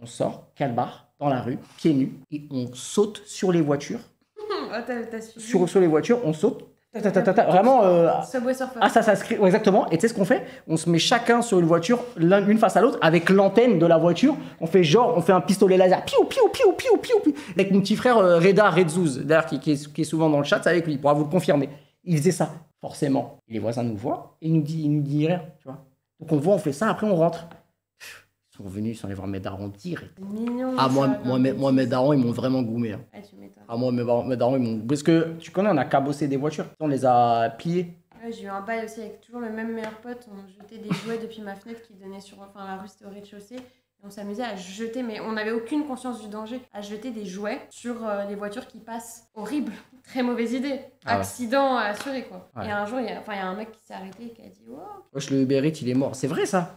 On sort, calbar, dans la rue, pieds nus, et on saute sur les voitures. Oh, t'as suivi. Sur les voitures, on saute. Vraiment. Subway Surfer. Ah, ça se crée. Ouais, exactement. Et tu sais ce qu'on fait? On se met chacun sur une voiture, l'une face à l'autre, avec l'antenne de la voiture. On fait un pistolet laser. Piou, piou, piou, piou, piou, piou. Avec mon petit frère Reda Redzouz, d'ailleurs, qui est souvent dans le chat, c'est avec lui, il pourra vous le confirmer. Il faisait ça, forcément. Et les voisins nous voient et il nous dit rien, tu vois. Donc on voit, on fait ça, après on rentre. Ils sont venus, ils sont allés voir mes darons direct. C'est mignon. Ah, ça, moi, mes darons, ils m'ont vraiment goumé. Hein. Ah, tu m'étonnes. Ah, moi, mes darons, ils m'ont. Parce que tu connais, on a cabossé des voitures. On les a pliées. Ouais, j'ai eu un bail aussi avec toujours le même meilleur pote. On jetait des jouets depuis ma fenêtre qui donnait sur. Enfin, la rue c'était au rez-de-chaussée. Et on s'amusait à jeter, mais on n'avait aucune conscience du danger, à jeter des jouets sur les voitures qui passent. Horrible. Très mauvaise idée. Ah ouais. Accident assuré, quoi. Ouais. Et un jour, il y a un mec qui s'est arrêté et qui a dit wow. Wesh, le Uber Eats, il est mort. C'est vrai, ça?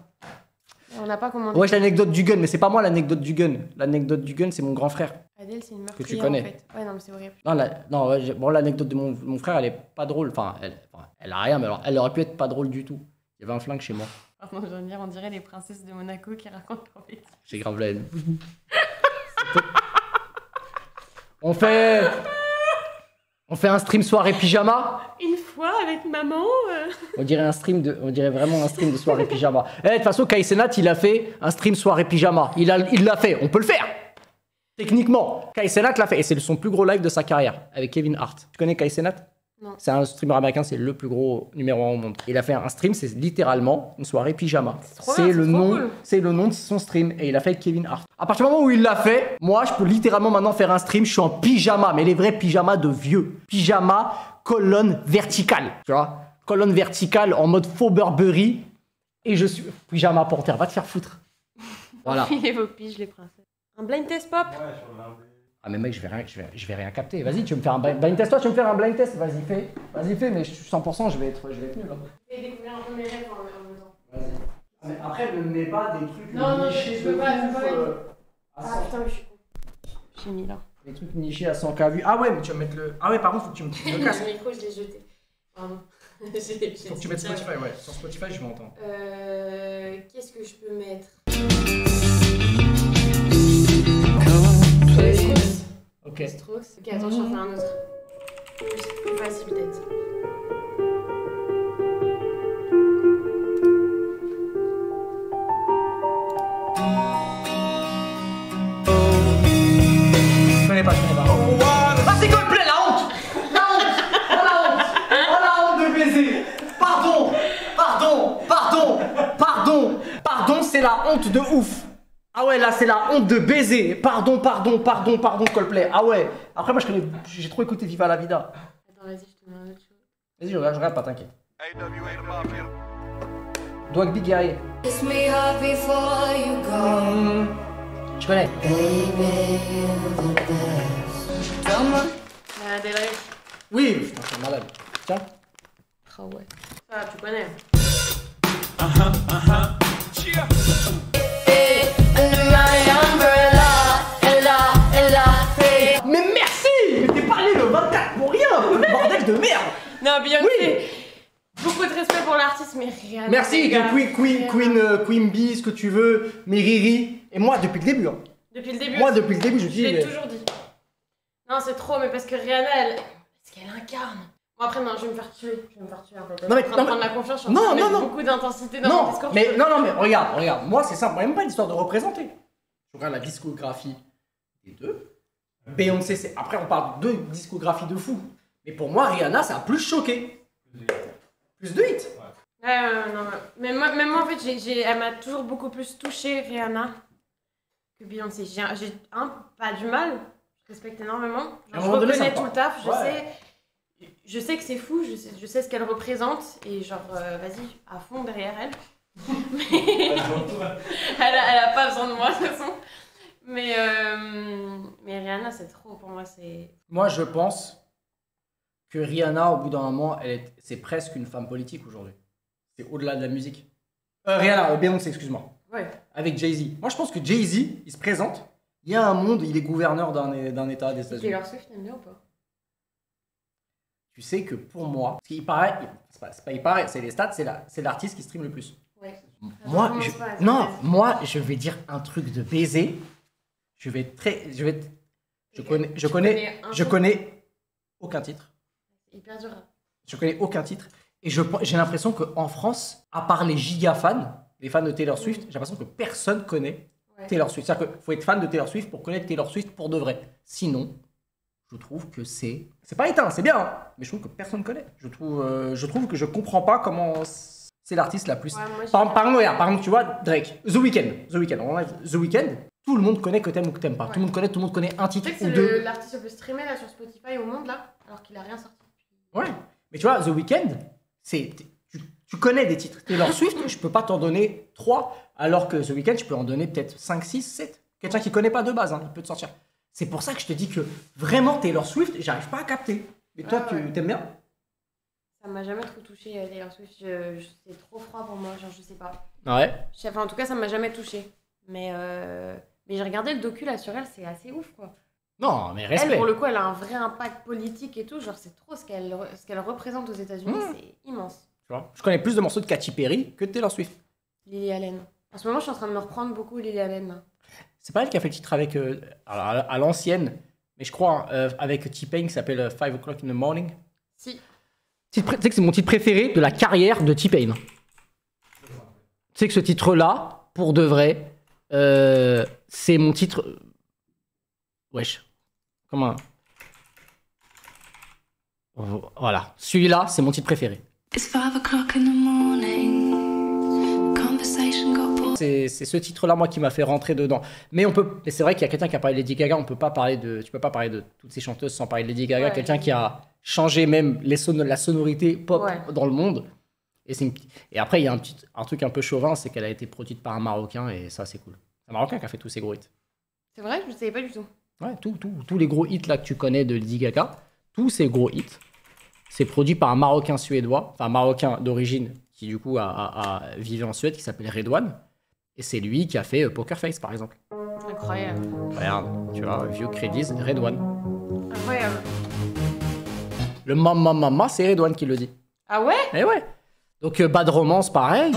On n'a pas commandé. Wesh, l'anecdote du gun, mais c'est pas moi l'anecdote du gun. L'anecdote du gun, c'est mon grand frère. Adèle, c'est une Que meurtrière tu connais. en fait. Ouais, non, mais c'est horrible. Non, non ouais, bon, l'anecdote de mon frère, elle est pas drôle. Enfin, elle a rien, mais alors, elle aurait pu être pas drôle du tout. Il y avait un flingue chez moi. Pardon, je viens de dire, on dirait les princesses de Monaco qui racontent leur bêtises. J'ai grave la haine. On fait un stream soirée pyjama. Une fois avec maman. On dirait vraiment un stream de soirée pyjama. De toute façon, Kai Cenat, il a fait un stream soirée pyjama. Il l'a fait. On peut le faire. Techniquement, Kai Cenat l'a fait. Et c'est son plus gros live de sa carrière avec Kevin Hart. Tu connais Kai Cenat? Non. C'est un streamer américain, c'est le plus gros numéro 1 au monde. Il a fait un stream, c'est littéralement une soirée pyjama. trop bien, C'est le nom de son stream et il a fait avec Kevin Hart. À partir du moment où il l'a fait, moi je peux littéralement maintenant faire un stream, je suis en pyjama, mais les vrais pyjamas de vieux. Pyjama, colonne verticale, tu vois. Colonne verticale en mode faux Burberry et je suis pyjama panthère, va te faire foutre. Voilà. Enfilez vos piges, les princesses. Un blind test pop. Ah mais mec, je vais rien capter. Vas-y, tu veux me faire un blind test, toi tu veux me faire un blind test, vas-y fais, mais je suis 100%, je vais être nul. Hein. Et découvrir un peu mes rêves en même temps. Vas-y. Mais après, ne mets pas des trucs Non, nichés je peux de pas, ouf, à Ah 100. putain, je suis con. J'ai mis là. Des trucs nichés à 100K vues. Ah ouais, mais tu vas mettre le... Ah ouais, par contre, faut que tu me le casses. Le micro, je l'ai jeté. Pardon. Faut que tu mettes Spotify, ouais. Sur Spotify, je vais entendre. Qu'est-ce que je peux mettre? Ok. Strokes. Ok, attends, j'en fais un autre. C'est plus facile peut-être. Je connais pas. Ah, c'est Coldplay, la honte. Oh la honte de baiser. Pardon, c'est la honte de ouf. Ah ouais, là, c'est la honte de baiser. Pardon, Coldplay. Ah ouais. Après, moi, j'ai trop écouté Viva la Vida. Attends, vas-y, je te mets un autre chose. Vas-y, je regarde pas, t'inquiète. Dwag Big Guerrier. Kiss me hard before you go. Je connais. Del Rey. Oui, putain, c'est malade. Tiens. Ah ouais. Ça, tu connais. Mais merci. Mais t'es pas allé le 24 pour rien. Bordel de merde. Non, Beyoncé. Oui. Beaucoup de respect pour l'artiste, mais rien. Merci, les gars. Queen Bee, ce que tu veux, mais Riri. Et moi, depuis le début. Hein. Depuis le début. Moi, depuis le début, je Je dis. l'ai toujours dit. Non, c'est trop, mais parce que Rihanna, parce qu'elle incarne. Bon, après, non, je vais me faire tuer. En fait. Non, mais- Je suis en train de prendre la confiance, je suis en non, train de non, mettre non. beaucoup d'intensité dans Non, mon discours. mais regarde. Moi, c'est simple. Même pas une histoire de représenter. Je regarde la discographie des deux. Beyoncé, c'est. Après, on parle de discographie de fou. Mais pour moi, Rihanna, ça a plus choqué. Plus de hits. Non. Mais moi, en fait, elle m'a toujours beaucoup plus touchée, Rihanna, que Beyoncé. J'ai pas du mal. Je respecte énormément. À un Genre, je moment donné, reconnais ça tout me le taf. Ouais. Je sais que c'est fou. Je sais ce qu'elle représente. Et genre, vas-y, à fond derrière elle. Mais elle a pas besoin de moi, de toute façon. Mais Rihanna, c'est trop. Pour moi, c'est... Moi, je pense que Rihanna, au bout d'un moment, c'est presque une femme politique aujourd'hui. C'est au-delà de la musique. Rihanna, Beyoncé, excuse-moi. Ouais. Avec Jay-Z. Moi, je pense que Jay-Z, il se présente. Il y a un monde, il est gouverneur d'un État des États-Unis. Taylor Swift, t'aimes bien ou pas? Tu sais que pour moi, parce qu'il paraît, c'est pas il paraît, c'est les stats, c'est l'artiste qui stream le plus. Ouais. Moi, commence je, pas, ça non, commence. moi, je vais dire un truc de baiser. Je connais aucun titre. C'est hyper dur. Je connais aucun titre. Et j'ai l'impression qu'en France, à part les giga fans, les fans de Taylor Swift, j'ai l'impression que personne connaît Ouais. Taylor Swift. C'est-à-dire qu'il faut être fan de Taylor Swift pour connaître Taylor Swift pour de vrai. Sinon, je trouve que c'est pas éteint, c'est bien, hein, mais je trouve que personne connaît. Je trouve que je comprends pas comment c'est l'artiste la plus. Ouais, moi, j'ai- Par exemple, tu vois, Drake, The Weeknd, on enlève The Weeknd, tout le monde connaît que t'aimes ou que t'aimes pas. Ouais. Tout le monde connaît un Tu titre sais que ou c'est deux. l'artiste le plus streamé là sur Spotify au monde là, alors qu'il a rien sorti. Ouais, mais tu vois, The Weeknd, tu connais des titres. Taylor Swift, je peux pas t'en donner 3, alors que The Weeknd, je peux en donner peut-être 5, 6, 7. Quelqu'un qui connaît pas de base, hein, il peut te sortir. C'est pour ça que je te dis que vraiment Taylor Swift, j'arrive pas à capter. Mais toi, Ah ouais. tu t'aimes bien? Ça m'a jamais trop touché Taylor Swift, c'est trop froid pour moi, genre je sais pas. Ouais. Enfin, en tout cas, ça m'a jamais touché. Mais j'ai regardé le docu là sur elle, c'est assez ouf quoi. Non, mais Elle, respect. pour le coup, elle a un vrai impact politique et tout. Genre, c'est trop ce qu'elle représente aux États-Unis. C'est immense. Tu vois, je connais plus de morceaux de Katy Perry que de Taylor Swift. Lily Allen. En ce moment, je suis en train de me reprendre beaucoup Lily Allen. Là. C'est pas elle qui a fait le titre avec alors, à l'ancienne, mais je crois avec T-Pain qui s'appelle 5 o'clock in the morning. Si. Tu sais que c'est mon titre préféré de la carrière de T-Pain. Tu sais que ce titre-là, pour de vrai, c'est mon titre. Wesh. Comment. Voilà. Celui-là, c'est mon titre préféré. It's 5 o'clock in the morning. Conversation got bored. C'est ce titre-là, moi, qui m'a fait rentrer dedans. Mais c'est vrai qu'il y a quelqu'un qui a parlé de Lady Gaga. Tu peux pas parler de toutes ces chanteuses sans parler de Lady Gaga. Ouais. Quelqu'un qui a changé même la sonorité pop dans le monde. Et après, il y a un truc un peu chauvin, c'est qu'elle a été produite par un Marocain et ça, c'est cool. C'est un Marocain qui a fait tous ces gros hits. C'est vrai, je ne savais pas du tout. Ouais, tous les gros hits là que tu connais de Lady Gaga, tous ces gros hits, c'est produit par un Marocain suédois, enfin un Marocain d'origine qui du coup a vivé en Suède, qui s'appelle Redouane. Et c'est lui qui a fait Poker Face, par exemple. Incroyable. Regarde, tu vois, vieux crédits, Redouane. Incroyable. Le mama, c'est Redouane qui le dit. Ah ouais? Eh ouais. Donc Bad Romance, pareil.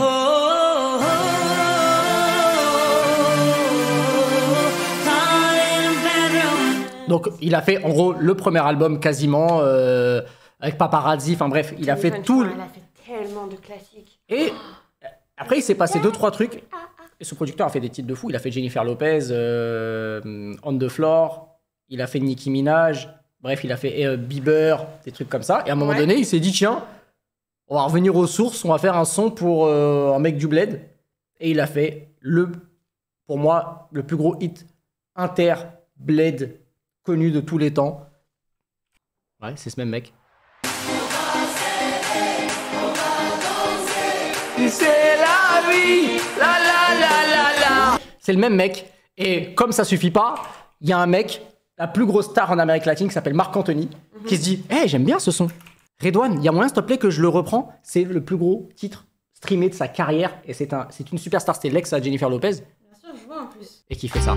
Donc il a fait en gros le premier album quasiment avec Paparazzi, enfin bref, il a fait tout. Elle a fait tellement de classiques. Et après il s'est passé 2-3 trucs. Et ce producteur a fait des titres de fou. Il a fait Jennifer Lopez, On the Floor, il a fait Nicki Minaj, bref il a fait Bieber, des trucs comme ça. Et à un moment donné il s'est dit tiens, on va revenir aux sources, on va faire un son pour un mec du bled. Et il a fait pour moi, le plus gros hit inter-bled connu de tous les temps. Ouais, c'est ce même mec. C'est la vie, la. C'est le même mec. Et comme ça suffit pas, il y a un mec, la plus grosse star en Amérique latine, qui s'appelle Marc Anthony, qui se dit hey, j'aime bien ce son. Redouane, il y a moyen, s'il te plaît, que je le reprends. C'est le plus gros titre streamé de sa carrière. Et c'est une superstar. C'était l'ex à Jennifer Lopez. Bien sûr, je vois en plus. Et qui fait ça.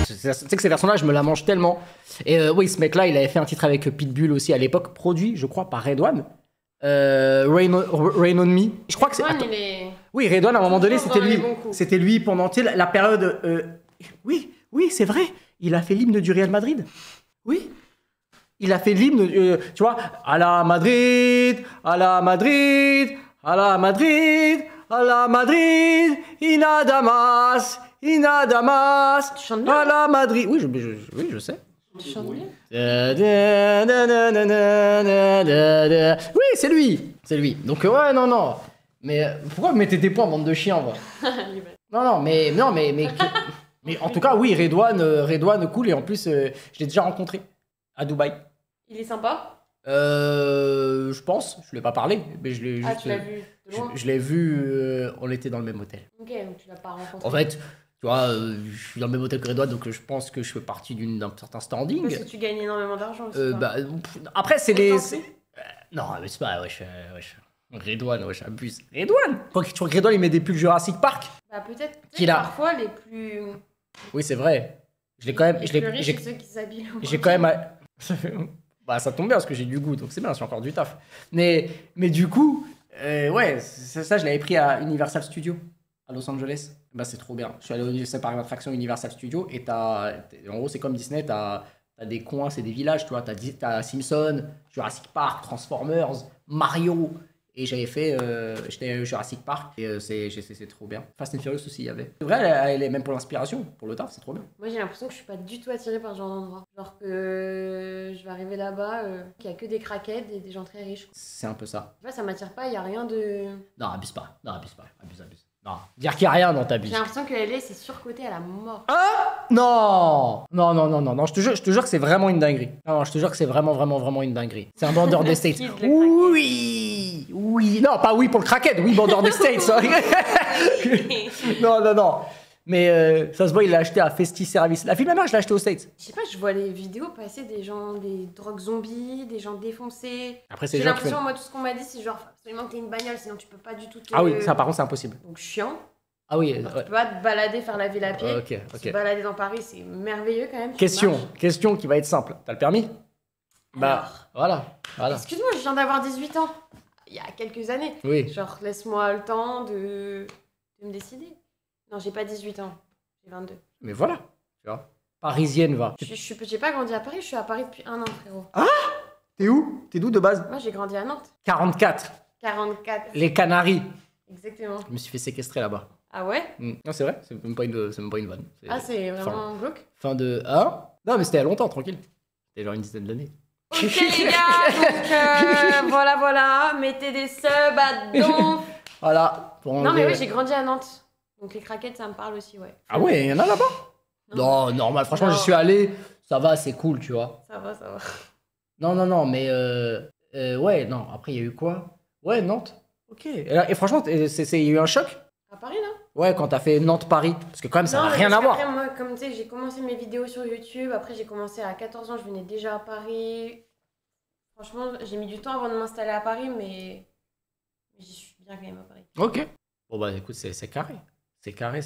Tu sais que ces versions-là, je me la mange tellement. Et oui, ce mec-là, il avait fait un titre avec Pitbull aussi à l'époque, produit, je crois, par Redouane. Rain on Me. Je crois que c'est. Redouane, il est... Oui, Redouane, à un moment donné, Toujours c'était dans les lui. bons coups. C'était lui pendant la période. Oui, c'est vrai. Il a fait l'hymne du Real Madrid. Oui. Il a fait l'hymne, tu vois, à la Madrid, à la Madrid, à la Madrid, à la Madrid, Inadamas. Inadamas, Tu chantes bien. à la Madrid. Oui, je sais. Tu chantes bien. Oui, c'est lui. Donc ouais, non. Mais pourquoi vous mettez des points, bande de chiens, moi mais en tout cas, oui, Redouane cool et en plus, je l'ai déjà rencontré à Dubaï. Il est sympa? Je pense, je lui ai pas parlé, mais je l'ai Ah, juste. tu l'as vu de loin? Je l'ai vu, on était dans le même hôtel. Ok, donc tu l'as pas rencontré. En fait, tu vois, je suis dans le même hôtel que Redouane, donc je pense que je fais partie d'un certain standing. Parce que tu gagnes énormément d'argent aussi. toi. Après, c'est Et les. t'en fais? Non, mais c'est pas, wesh. Redouane, abuse. Redouane! Quand tu vois que Redouane, il met des pulls Jurassic Park. Bah peut-être Qu'il a- parfois les plus... Oui, c'est vrai. Je l'ai quand même. les je plus l'ai- riches, j'ai- c'est ceux qui s'habillent. J'ai quand même. Bah, ça tombe bien parce que j'ai du goût, donc c'est bien, j'ai encore du taf. Mais du coup, ouais, ça, je l'avais pris à Universal Studios, à Los Angeles. Bah, c'est trop bien. Je suis allé au lycée par attraction Universal Studios et en gros, c'est comme Disney, t'as des coins, c'est des villages, tu vois. T'as Simpson, Jurassic Park, Transformers, Mario. Et j'avais fait, j'étais à Jurassic Park et c'est trop bien. Fast and Furious aussi, il y avait. C'est vrai, elle est même pour l'inspiration, pour le taf, c'est trop bien. Moi j'ai l'impression que je suis pas du tout attirée par ce genre d'endroit. Genre que je vais arriver là-bas, qu'il y a que des craquettes et des gens très riches. C'est un peu ça. Tu vois, ça m'attire pas, il y a rien de... Non, abuse pas. Abuse. Non, dire qu'il n'y a rien dans ta J'ai buse. l'impression que LA c'est surcoté à la mort. Non, je te jure que c'est vraiment une dinguerie. Non, je te jure que c'est vraiment une dinguerie. C'est un bandeur des States. Kid, le Oui. Non, pas oui pour le crackhead, oui, bandeur des States. Non. Mais ça se voit, il l'a acheté à Festi Service. La vie de ma mère, je l'ai acheté aux States. Je sais pas, je vois les vidéos passer des gens, des drogues zombies, des gens défoncés. Après, c'est J'ai les gens qui l'impression, font- moi, tout ce qu'on m'a dit, c'est genre, faut absolument que t'aies une bagnole, sinon tu peux pas du tout te... Ah oui, ça par contre, c'est impossible. Donc chiant. Ah oui, Genre, tu peux pas te balader, faire la ville à pied. ok, Se ok. balader dans Paris, c'est merveilleux quand même. tu Question, marches. question qui va être simple. T'as le permis? Bah, voilà. Excuse-moi, je viens d'avoir 18 ans. Il y a quelques années. Oui. Genre, laisse-moi le temps de me décider. Non, j'ai pas 18 ans. J'ai 22. Mais voilà, tu vois. Parisienne, va. J'ai pas grandi à Paris, je suis à Paris depuis 1 an, frérot. T'es où? T'es d'où de base? Moi, j'ai grandi à Nantes. 44. 44. Les Canaries. Exactement. Je me suis fait séquestrer là-bas. Ah ouais? Non, c'est vrai, c'est même pas une vanne. Ah, c'est vraiment glauque. Fin de 1. Non, mais c'était il y a longtemps, tranquille. C'était genre une dizaine d'années. Ok, les gars, donc voilà. Mettez des subs à donf. Voilà. Pour Non, mais enlever- oui, j'ai grandi à Nantes. Donc les craquettes, ça me parle aussi, ouais. Ah ouais, il y en a là-bas? Non, normal. Franchement, Non. j'y suis allé. Ça va, c'est cool, tu vois. Ça va. Non, mais ouais, non. Après, il y a eu quoi? Ouais, Nantes. Ok. Et franchement, il y a eu un choc? À Paris, là? Ouais, quand t'as fait Nantes-Paris. Parce que quand même, ça n'a Non, rien parce à voir. qu'après, moi, comme tu sais, j'ai commencé mes vidéos sur YouTube. Après, j'ai commencé à 14 ans, je venais déjà à Paris. Franchement, j'ai mis du temps avant de m'installer à Paris, mais j'y suis bien quand même à Paris. Ok. Bon, bah écoute, c'est carré. C'est carré.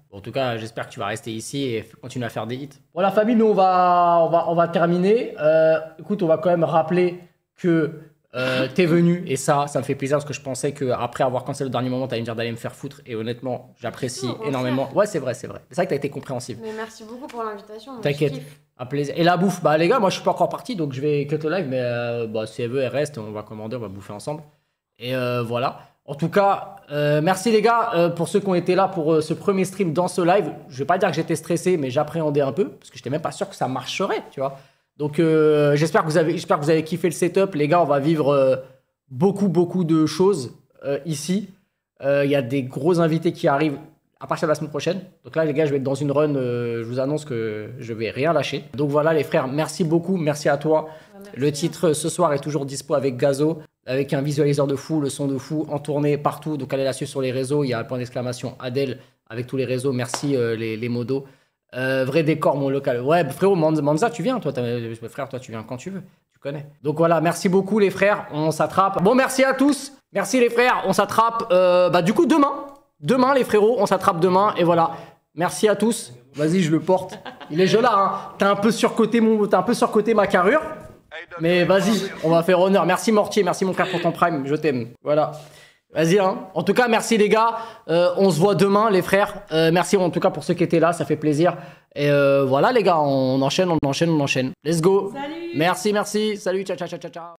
Bon, en tout cas, j'espère que tu vas rester ici et continuer à faire des hits. Bon, la famille, nous, on va terminer. Écoute, on va quand même rappeler que t'es venu. Et ça me fait plaisir parce que je pensais qu'après avoir cancellé le dernier moment, t'allais me dire d'aller me faire foutre. Et honnêtement, j'apprécie Non, au contraire. énormément. Ouais, c'est vrai. C'est vrai que t'as été compréhensible. Mais merci beaucoup pour l'invitation. moi, T'inquiète. je kiffe. Un plaisir. Et la bouffe, bah les gars, moi je suis pas encore parti donc je vais cut le live, mais bah, si elle veut, elle reste, on va commander, on va bouffer ensemble. Et voilà. En tout cas, merci les gars pour ceux qui ont été là pour ce premier stream dans ce live. Je vais pas dire que j'étais stressé, mais j'appréhendais un peu parce que j'étais même pas sûr que ça marcherait, tu vois. Donc j'espère que vous avez kiffé le setup, les gars. On va vivre beaucoup de choses ici. Il y a des gros invités qui arrivent à partir de la semaine prochaine. Donc là, les gars, je vais être dans une run. Je vous annonce que je vais rien lâcher. Donc voilà, les frères, merci beaucoup. Merci à toi. Merci. Le titre ce soir est toujours dispo avec Gazo, avec un visualiseur de fou, le son de fou, en tournée partout. Donc allez la suivre sur les réseaux. Il y a un point d'exclamation Adèle avec tous les réseaux. Merci les modos. Vrai décor, mon local. Ouais, frérot, Manza, tu viens. Toi, frère, toi, tu viens quand tu veux. Tu connais. Donc voilà, merci beaucoup, les frères. On s'attrape. Bon, merci à tous. Merci, les frères. On s'attrape. Bah, du coup, demain. Demain, les frérots, on s'attrape demain. Et voilà. Merci à tous. Vas-y, je le porte. Il est joli, hein. T'as un peu surcoté ma carrure. Mais vas-y, on va faire honneur. Merci Mortier, merci mon frère pour ton prime. Je t'aime. Voilà. Vas-y, hein. En tout cas, merci les gars. On se voit demain, les frères. Merci en tout cas pour ceux qui étaient là, ça fait plaisir. Et voilà, les gars, on enchaîne. Let's go. Salut. Merci. Salut, ciao.